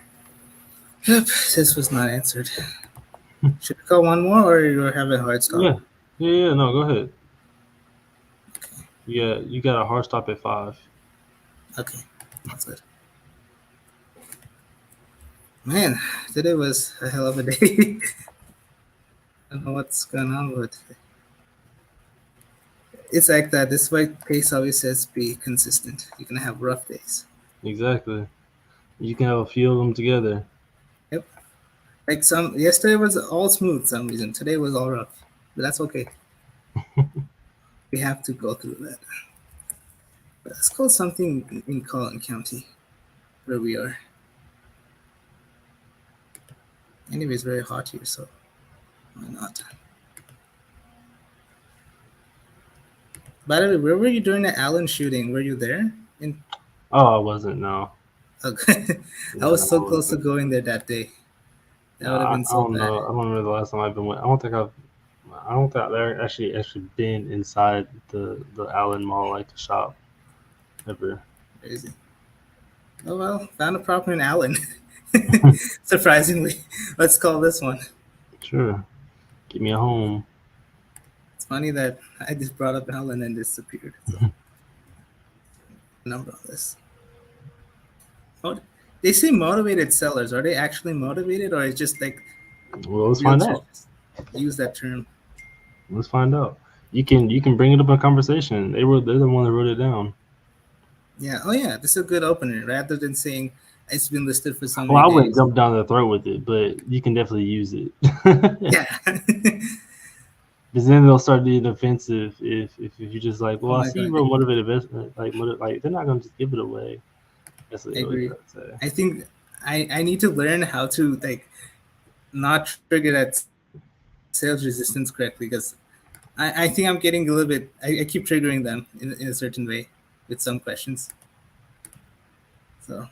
Yep, this was not answered. Should we call one more, or you're having a hard stop? Yeah. No, go ahead. Yeah, you got a hard stop at 5. Okay, that's good. Man, today was a hell of a day. I don't know what's going on, but it's like that. This is why Pace always says be consistent. You're gonna have rough days. Exactly. You can have a few of them together. Yep. Like yesterday was all smooth some reason. Today was all rough, but that's okay. We have to go through that. But let's call something in Collin County, where we are. Anyway, it's very hot here, so why not? By the way, where were you during the Allen shooting? Were you there? Oh, I wasn't. No. Okay. I was so close to going there that day. That would have been so bad. I don't remember the last time I've been. I don't think I've actually been inside the Allen Mall, like the shop, ever. Crazy. Oh well, found a property in Allen. Surprisingly, let's call this one. Sure. Give me a home. It's funny that I just brought up Allen and disappeared. So. Number on this. Oh, they say motivated sellers. Are they actually motivated, or is just like? Well, let's find out. Use that term. Let's find out. You can bring it up in conversation. They're the one that wrote it down. Yeah. Oh yeah. This is a good opener. Rather than saying it's been listed for some. Well, I wouldn't jump down their throat with it, but you can definitely use it. Yeah. Because then they'll start being offensive if you're just like, well, I see you wrote motivated investment. Like they're not gonna just give it away. That's what I agree. I think I need to learn how to like not trigger that sales resistance correctly, because I think I'm getting a little bit. I keep triggering them in a certain way with some questions. So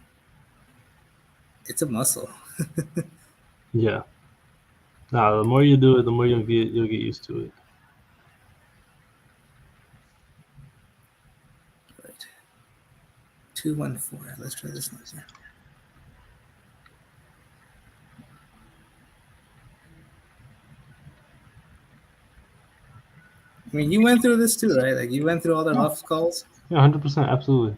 it's a muscle. Yeah. Nah, the more you do it, the more you'll get used to it. Right. 214. Let's try this one here. I mean, you went through this too, right? Like you went through all the rough calls. Yeah, 100%, absolutely.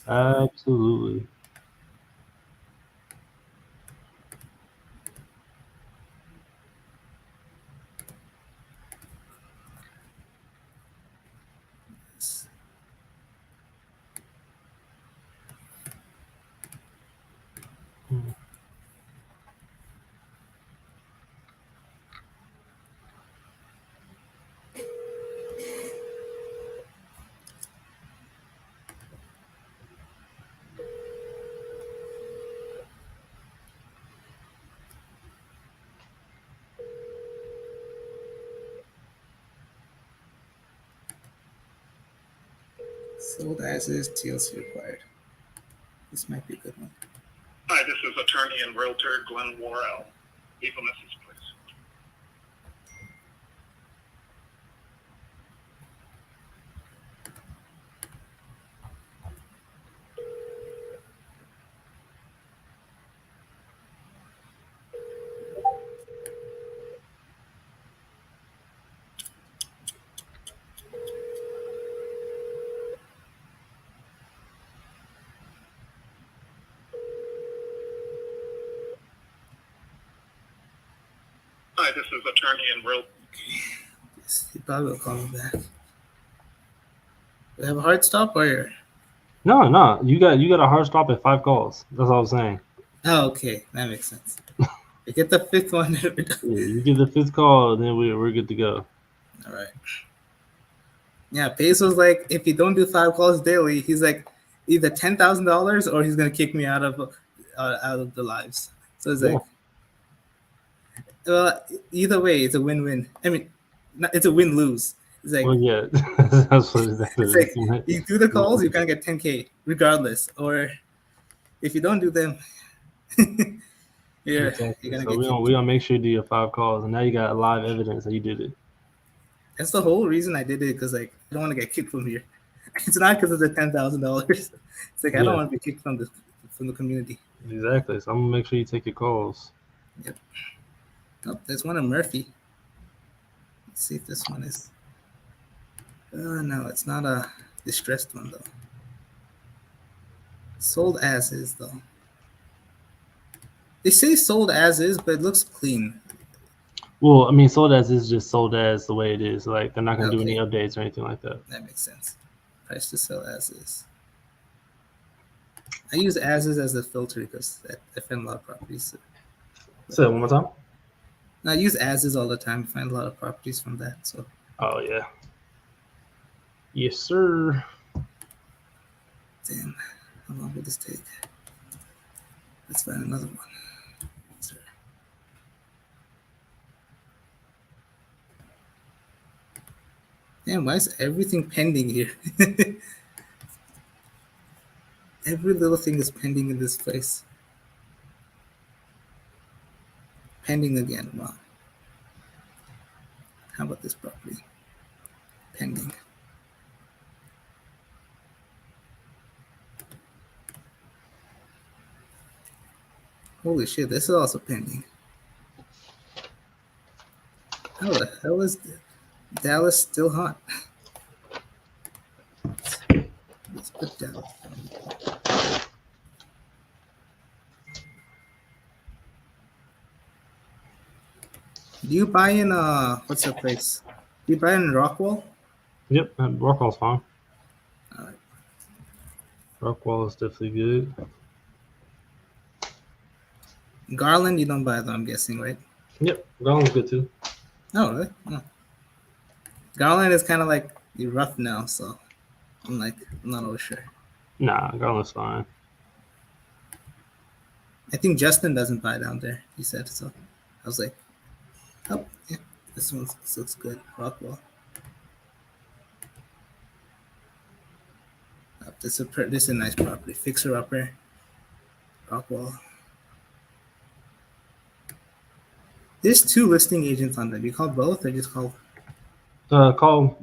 Absolutely. Sold as is, TLC required. This might be a good one. Hi, this is attorney and realtor Glenn Worrell. Leave a message, please. Hi, this is attorney and realtor. Yes, he probably will call me back. We have a hard stop or? No. You got a hard stop at 5 calls. That's all I'm saying. Oh, okay. That makes sense. We get the 5th one. Yeah, you get the 5th call, then we're good to go. All right. Yeah, Peso's like, if you don't do 5 calls daily, he's like either $10,000 or he's gonna kick me out of the lives. So it's like, well, either way, it's a win-win. I mean, it's a win-lose. It's like, well, yeah, that's what exactly. It's like you do the calls, you're gonna get 10K regardless. Or if you don't do them, you're gonna so get. we gonna make sure you do your 5 calls, and now you got live evidence that you did it. That's the whole reason I did it, because like I don't want to get kicked from here. It's not because of the $10,000. It's like I don't want to be kicked from the community. Exactly. So I'm gonna make sure you take your calls. Yep. Oh, there's one in Murphy. Let's see if this one is. No, it's not a distressed one though. Sold as is though. They say sold as is, but it looks clean. Well, I mean, sold as is just sold as the way it is. Like they're not gonna do any updates or anything like that. That makes sense. Price to sell as is. I use as is as a filter because I find a lot of properties. Say it one more time. I use as is all the time. I find a lot of properties from that. So. Oh yeah. Yes, sir. Damn, how long will this take? Let's find another one. Sir. Damn, why is everything pending here? Every little thing is pending in this place. Pending again, wow. How about this property? Pending. Holy shit, this is also pending. How the hell is Dallas still hot? Let's put Dallas down. Do you buy in what's the place? Do you buy in Rockwall? Yep, Rockwall's fine. All right. Rockwall is definitely good. Garland, you don't buy them, I'm guessing, right? Yep, Garland's good too. Oh, really? Oh. Garland is kind of like rough now, so I'm not always sure. Nah, Garland's fine. I think Justin doesn't buy down there, he said, so I was like, oh, yeah, this looks good. Rockwall. Oh, this is a nice property. Fixer upper. Rockwall. There's 2 listing agents on there. Do you call both or just call? Call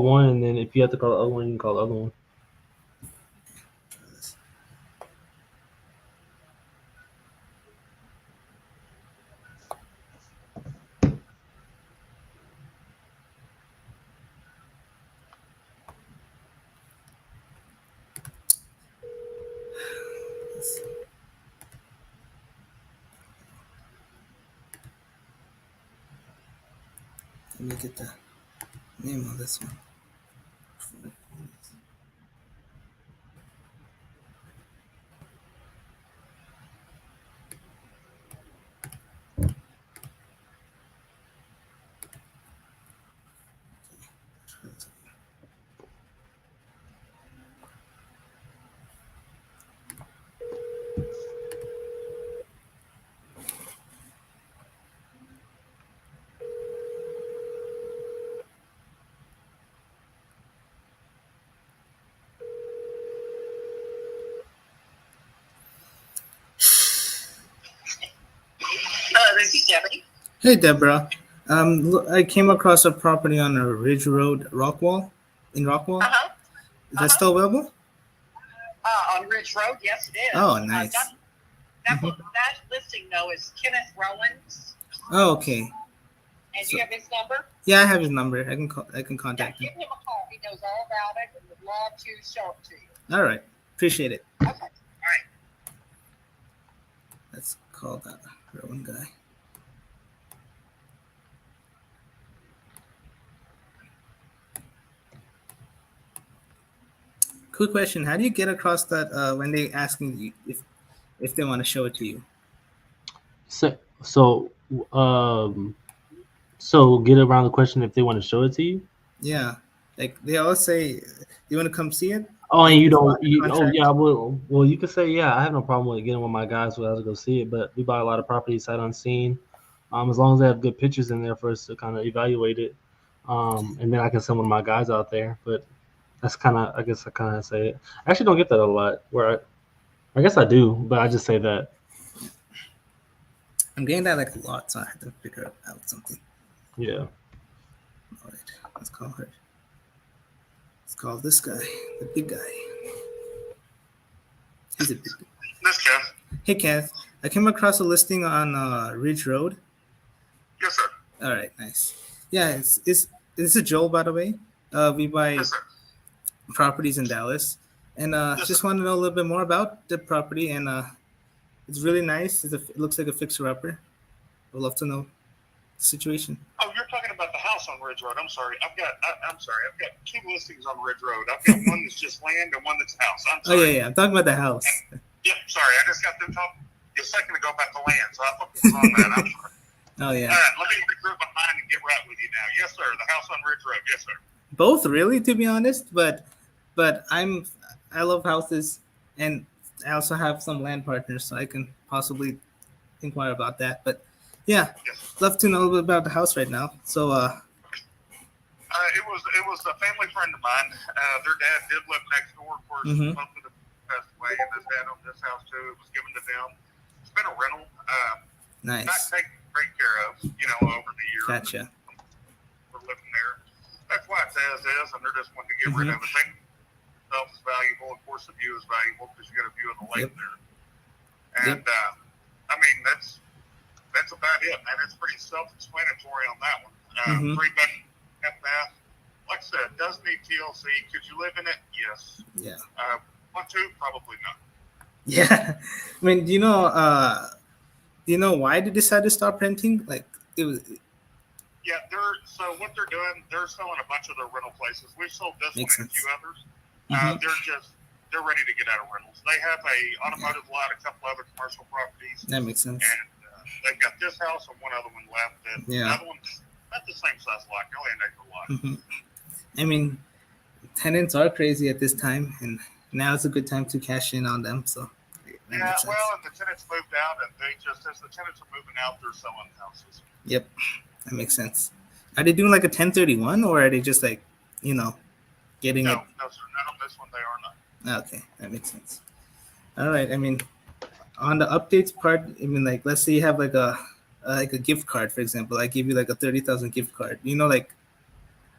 one, and then if you have to call the other one, you can call the other one. Let me get the name of this one. Debbie. Hey, Deborah. I came across a property on a Ridge Road, Rockwall, in Rockwall. Uh-huh. Is that still available? On Ridge Road, yes, it is. Oh, nice. That listing, though, is Kenneth Rowans. Oh, okay. And do you have his number? Yeah, I have his number. I can contact him. Give him a call. He knows all about it and would love to show it to you. All right. Appreciate it. Okay. All right. Let's call that Rowan guy. Quick question: how do you get across that when they asking you if they want to show it to you? So get around the question if they want to show it to you. Yeah, like they always say, "You want to come see it?" Oh, and you don't. Yeah. Well, you could say, yeah. I have no problem with getting with my guys who has to go see it, but we buy a lot of property sight unseen. As long as they have good pictures in there for us to kind of evaluate it, and then I can send one of my guys out there. But that's kind of, I guess I kind of say it. I actually don't get that a lot. I guess I do, but I just say that. I'm getting that like a lot, so I have to figure out something. Yeah. All right, let's call her. Let's call this guy, the big guy. He's a big guy. This Kev. Hey, Kath. I came across a listing on Ridge Road. Yes, sir. All right, nice. Yeah, this is Joel, by the way. We buy properties in Dallas, and just want to know a little bit more about the property. And it's really nice. It looks like a fixer-upper. I'd love to know the situation. Oh, you're talking about the house on Ridge Road. I'm sorry. I've got two listings on Ridge Road. I've got one that's just land and one that's a house. I'm sorry. Oh yeah. I'm talking about the house. Yep, sorry. I just got them talking a second ago about the land, so I thought it was on that. I'm sorry. Oh yeah. All right, let me regroup my mind and get right with you now. Yes, sir. The house on Ridge Road. Yes, sir. Both, really, to be honest. But I love houses, and I also have some land partners, so I can possibly inquire about that. But yeah, love to know a little bit about the house right now. So it was a family friend of mine. Their dad did live next door. Of course, both of them passed away, and his dad owned this house too. It was given to them. It's been a rental. nice. Not taken great care of, over the years. Gotcha. We're living there. That's why it's as is, and they're just wanting to get rid of it. They itself is valuable. Of course, the view is valuable because you got a view of the lake there. And I mean, that's about it, man. It's pretty self-explanatory on that one. 3-bedroom, half bath. Like I said, does need TLC. Could you live in it? Yes. Yeah. Want to? Probably not. Yeah. I mean, do you know why they decided to stop renting? Like it was. Yeah, so what they're doing, they're selling a bunch of their rental places. We've sold this Makes one and a sense. few others. They're ready to get out of rentals. They have a automotive lot, a couple other commercial properties. That makes sense. And they've got this house and one other one left. And the other one's not the same size lot, only an acre lot. I mean, tenants are crazy at this time, and now it's a good time to cash in on them. So yeah, well, and the tenants moved out, and they just as the tenants are moving out, they're selling houses. Yep, that makes sense. Are they doing like a 1031, or are they just like, getting it? No, sir, not on this one. They are not. Okay, that makes sense. All right. I mean, on the updates part, I mean, like, let's say you have like a gift card, for example. I give you like a 30,000 gift card. Like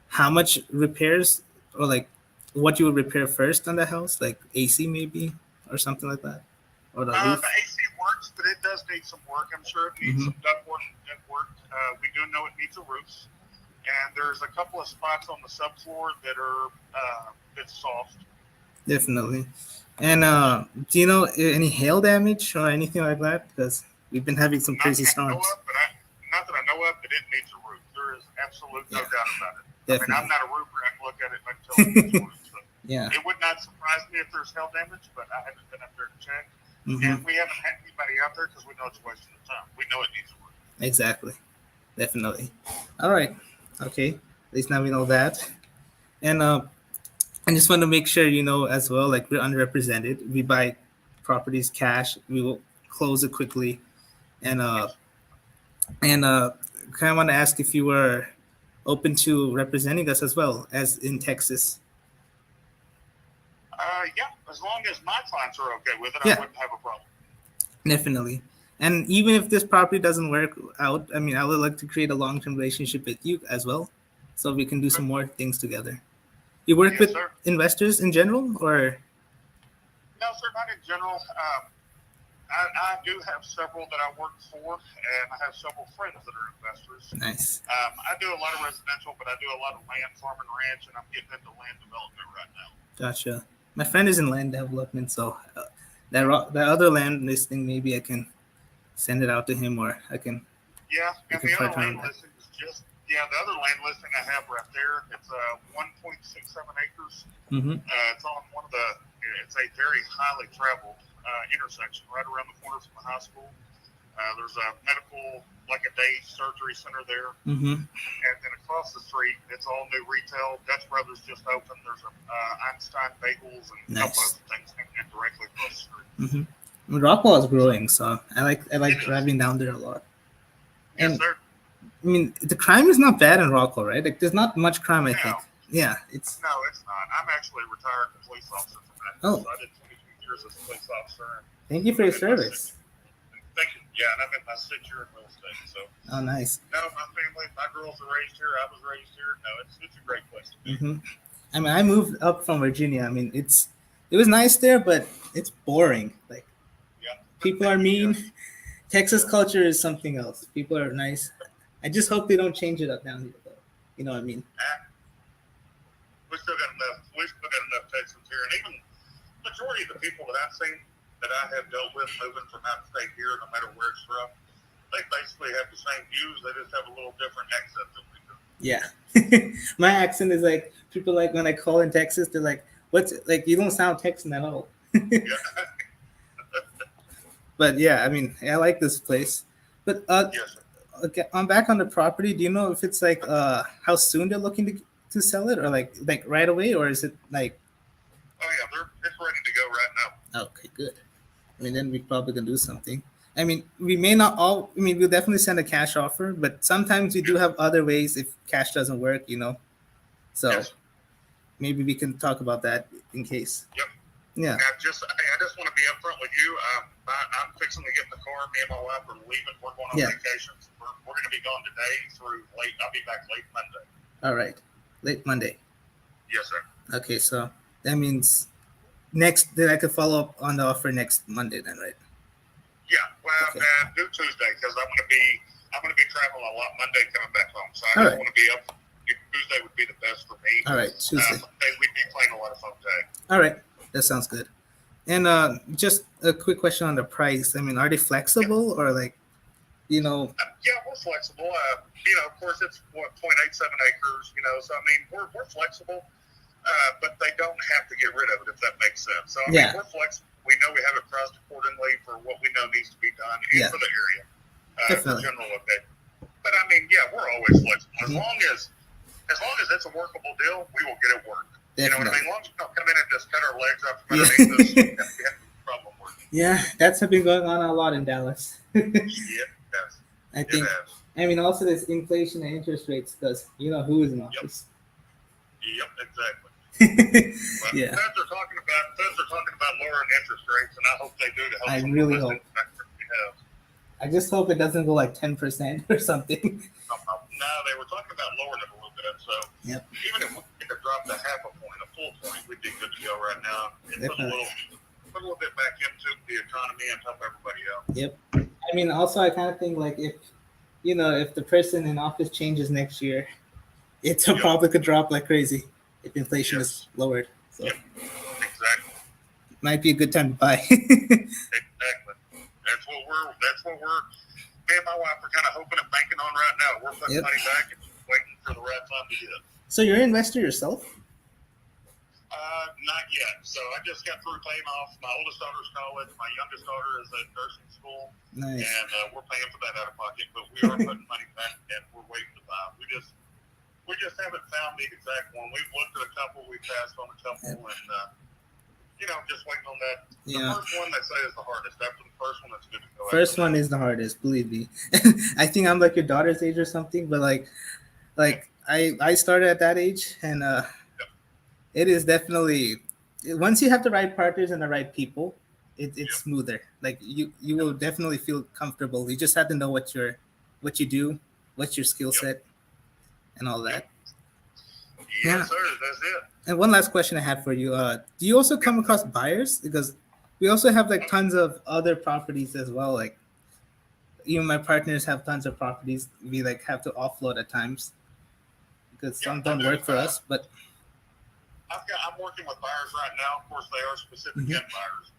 how much repairs or like what you would repair first on the house, like AC maybe or something like that, or the roof? The AC works, but it does need some work. I'm sure it needs some ductwork. We do know it needs a roof, and there's a couple of spots on the subfloor that are a bit soft. Definitely. And do you know any hail damage or anything like that? Because we've been having some crazy storms. Not that I know of, but it needs a roof. There is absolute no doubt about it. Definitely. I mean, I'm not a roofer. I can look at it and I can tell it needs a roof. So Yeah. it would not surprise me if there's hail damage, but I haven't been up there to check. And we haven't had anybody out there because we know it's a waste of time. We know it needs a roof. Exactly. Definitely. All right. Okay. At least now we know that. And I just want to make sure as well, like we're underrepresented. We buy properties cash. We will close it quickly. And kind of want to ask if you were open to representing us as well as in Texas. Yeah, as long as my clients are okay with it, Yeah. I wouldn't have a problem. Definitely. And even if this property doesn't work out, I mean, I would like to create a long-term relationship with you as well, so we can do some more things together. You work Yes, with sir. investors in general, or? No, sir, not in general. I do have several that I work for, and I have several friends that are investors. Nice. I do a lot of residential, but I do a lot of land, farm, and ranch, and I'm getting into land development right now. Gotcha. My friend is in land development, so that other land listing, maybe I can send it out to him, or I can. Yeah, You and can the other part on land that. listing is just, the other land listing I have right there, it's 1.67 acres. Mm-hmm. It's on it's a very highly traveled intersection right around the corner from the high school. There's a medical, like a day surgery center there. Mm-hmm. And then across the street, it's all new retail. Dutch Brothers just opened. There's a Einstein Bagels and a couple Nice. other things happening directly across the street. Mm-hmm. Rockwell is growing, so I like It is. driving down there a lot. Yes, And sir. I mean, the crime is not bad in Rockwell, right? Like, there's not much crime, I No. think. Yeah, it's. No, it's not. I'm actually a retired police officer from that. Oh. So I did 22 years as a police officer. And Thank you for your service. thank you. Yeah, and I'm in my 6th year in real estate. So, Oh, nice. no, my family, my girls are raised here. I was raised here. No, it's a great place to be. Mm-hmm. I mean, I moved up from Virginia. I mean, it was nice there, but it's boring. Like, Yeah. people are mean. Texas culture is something else. People are nice. I just hope they don't change it up down here, though. You know what I mean? We still got enough Texans here, and even majority of the people that I've seen that I have dealt with moving from out of state here, no matter where it's from, they basically have the same views. They just have a little different accent than we do. Yeah. My accent is like, people like when I call in Texas, they're like, what's like, you don't sound Texan at all. Yeah. But yeah, I mean, I like this place. But Yes, sir. okay, I'm back on the property. Do you know if it's like how soon they're looking to sell it, or like right away, or is it like? Oh yeah, it's ready to go right now. Okay, good. I mean, then we probably can do something. I mean, we may not all. I mean, we'll definitely send a cash offer, but sometimes we do have other ways if cash doesn't work, you know. So Yes. maybe we can talk about that in case. Yep. Yeah. I just want to be upfront with you. I'm fixing to get in the car. Me and my wife are leaving. We're going on Yeah. vacations. We're going to be gone today through late. I'll be back late Monday. All right. Late Monday. Yes, sir. Okay, so that means then I could follow up on the offer next Monday then, right? Yeah. Well, Okay. do Tuesday because I'm going to be traveling a lot Monday coming back home. So I All just right. want to be up. Tuesday would be the best for me. All right, Tuesday. Monday we'd be playing a lot of phone tag. All right, that sounds good. And just a quick question on the price. I mean, are they flexible or like, you know? Yeah, we're flexible. Of course, it's 0.87 acres. So I mean, we're flexible, but they don't have to get rid of it if that makes sense. So I Yeah. mean, we're flexible. We know we have it priced accordingly for what we know needs to be done and Yeah. for the area, Definitely. for general location. But I mean, yeah, we're always flexible Mhm. as long as it's a workable deal. We will get it worked. You know what I Definitely. mean? As long as we don't come in and just cut our legs off from underneath us, we have no problem working. Yeah, that's been going on a lot in Dallas. Yeah, yes, I it think. has. I mean, also there's inflation and interest rates because you know who is in office. Yep, exactly. But Yeah. Feds are talking about lowering interest rates, and I hope they do to help. I some really of the hope. investors we have. I just hope it doesn't go like 10% or something. No, they were talking about lowering it a little bit. So Yep. even if we could drop to half a point, a full point, we'd be good to go right now. And put Definitely. a little bit back into the economy and help everybody out. Yep. I mean, also I kind of think like if the person in office changes next year, it Yep. probably could drop like crazy if inflation Yes. is lowered. So Yep. Exactly. might be a good time to buy. Exactly. That's what we're. Me and my wife are kind of hoping and banking on right now. We're putting Yep. money back and waiting for the right time to hit. So you're an investor yourself? Not yet. So I just got through paying off my oldest daughter's college. My youngest daughter is at nursing school, Nice. and we're paying for that out of pocket. But we are putting money back, and we're waiting to buy. We just haven't found the exact one. We've looked at a couple. We passed on a couple, and just waiting on that. Yeah. The first one they say is the hardest. After the first one, it's good to go. First one is the hardest, believe me. I think I'm like your daughter's age or something, but like I started at that age, and it is definitely once you have the right partners and the right people, it's smoother. Like you will definitely feel comfortable. You just have to know what you do, what's your skill set, and all that. Yes, sir. That's it. And one last question I had for you: do you also come across buyers? Because we also have like tons of other properties as well. Like even my partners have tons of properties. We like have to offload at times because some don't work for us. But I'm working with buyers right now. Of course, they are specific gun buyers.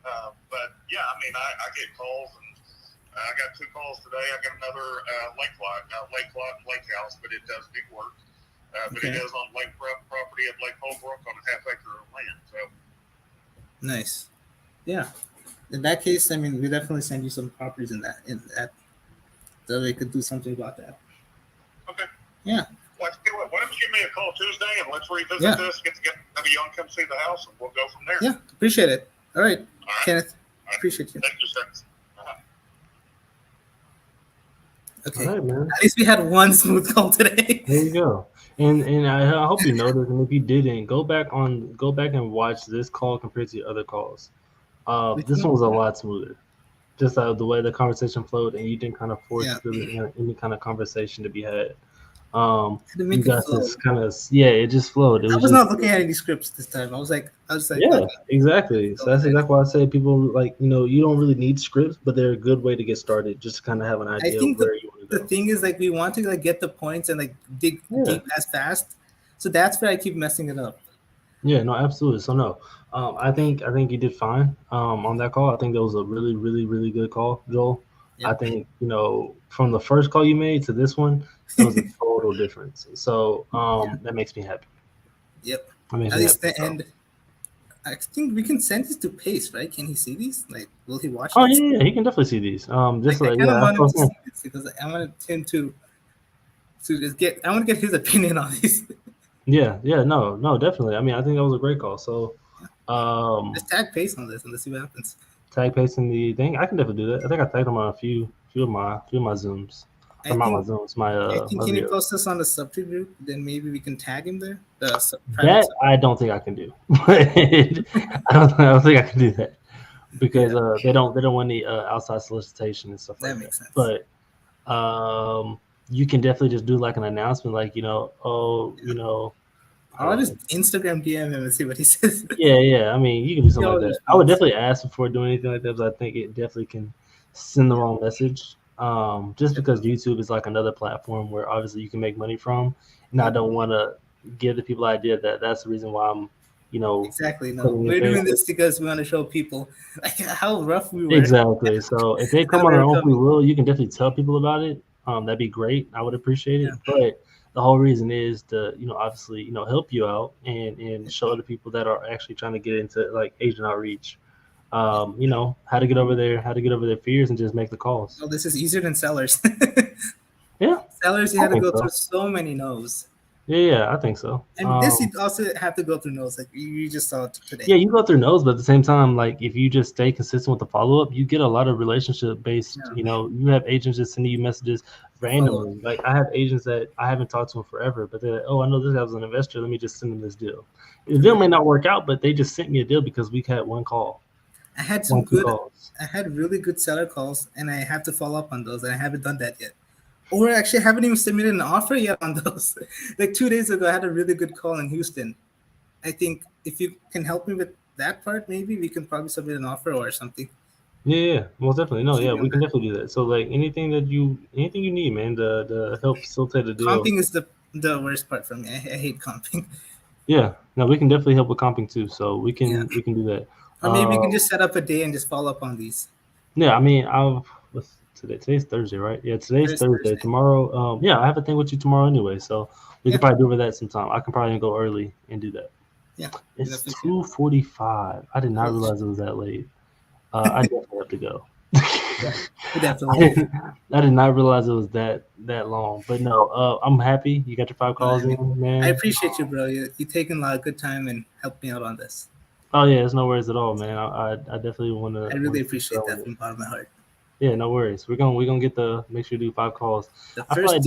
But yeah, I mean, I get calls, and I got 2 calls today. I got another lake house, but it does big work. But it is on lake property at Lake Holbrook on a 1/2 acre of land. So nice. Yeah. In that case, I mean, we definitely send you some properties in that, so they could do something about that. Okay. Yeah. Why don't you give me a call Tuesday and let's revisit this, get together, have a young come see the house, and we'll go from there. Yeah, appreciate it. All right. Kenneth, appreciate you. Thank you, sir. Okay. All right, man. At least we had one smooth call today. There you go. And I hope you noticed, and if you didn't, go back and watch this call compared to the other calls. This one was a lot smoother. Just the way the conversation flowed, and you didn't kind of force really any kind of conversation to be had. You guys just kind of it just flowed. I was not looking at any scripts this time. I was like, yeah, exactly. So that's exactly why I say people like, you don't really need scripts, but they're a good way to get started. Just to kind of have an idea of where you want to go. The thing is, like, we want to like get the points and like dig deep as fast. So that's where I keep messing it up. Yeah, no, absolutely. So no, I think you did fine on that call. I think that was a really, really, really good call, Joel. Yep. I think from the first call you made to this one, it was a total difference. So that makes me happy. Yep. At least the end. I think we can send this to Pace, right? Can he see these? Like, will he watch? Oh yeah, he can definitely see these. Just like I want him to see this because I want him to just get. I want to get his opinion on these. Yeah, no, definitely. I mean, I think that was a great call. So, let's tag Pace on this and let's see what happens. Tag Pace in the thing. I can definitely do that. I think I tagged him on a few of my Zooms. Can you post this on the subject group? Then maybe we can tag him there. That I don't think I can do. I don't think I can do that because they don't want any outside solicitation and stuff like that. Makes sense. But you can definitely just do like an announcement, like I'll just Instagram DM him and see what he says. Yeah. I mean, you can do something like that. I would definitely ask before doing anything like that, but I think it definitely can send the wrong message. Just because YouTube is like another platform where obviously you can make money from, and I don't want to give the people the idea that that's the reason why I'm, exactly. No, we're doing this because we want to show people like how rough we were. Exactly. So if they come on their own free will, you can definitely tell people about it. That'd be great. I would appreciate it. But the whole reason is to, obviously, help you out and show other people that are actually trying to get into like agent outreach. How to get over their fears and just make the calls. Oh, this is easier than sellers. Yeah. Sellers, you had to go through so many no's. Yeah, I think so. And this you also have to go through no's, like you just saw today. Yeah, you go through no's, but at the same time, like if you just stay consistent with the follow-up, you get a lot of relationship-based, you have agents just sending you messages randomly. Like I have agents that I haven't talked to in forever, but they're like, oh, I know this guy was an investor. Let me just send them this deal. The deal may not work out, but they just sent me a deal because we had one call. I had really good seller calls, and I have to follow up on those, and I haven't done that yet. Or actually, I haven't even submitted an offer yet on those. Like 2 days ago, I had a really good call in Houston. I think if you can help me with that part, maybe we can probably submit an offer or something. Yeah, most definitely. No, yeah, we can definitely do that. So like anything you need, man, to help facilitate the deal. Comping is the worst part for me. I hate comping. Yeah, no, we can definitely help with comping too. So we can do that. Or maybe we can just set up a day and just follow up on these. Yeah, I mean, today's Thursday, right? Yeah, today's Thursday. Tomorrow, I have a thing with you tomorrow anyway, so we can probably do over that sometime. I can probably go early and do that. Yeah, it's 2:45. I did not realize it was that late. I definitely have to go. Definitely. I did not realize it was that long, but no, I'm happy you got your 5 calls in, man. I appreciate you, bro. You taking a lot of good time and helped me out on this. Oh yeah, it's no worries at all, man. I definitely want to. I really appreciate that from the bottom of my heart. Yeah, no worries. We're gonna make sure to do 5 calls. I feel like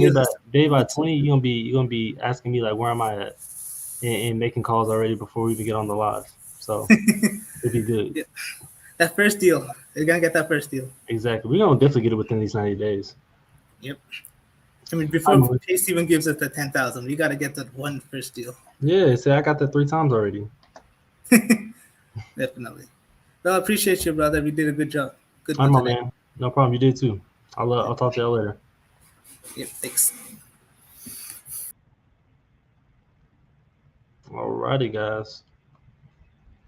day by 20, you're gonna be asking me like where am I at, and making calls already before we even get on the live. So it'd be good. That first deal. You're gonna get that first deal. Exactly. We're gonna definitely get it within these 90 days. Yep. I mean, before Pace even gives us the 10,000, we gotta get that one first deal. Yeah, see, I got that 3 times already. Definitely. Well, I appreciate you, brother. We did a good job. Good I'm one my today. man. No problem. You did too. I'll talk to you later. Yep. Thanks. Alrighty, guys.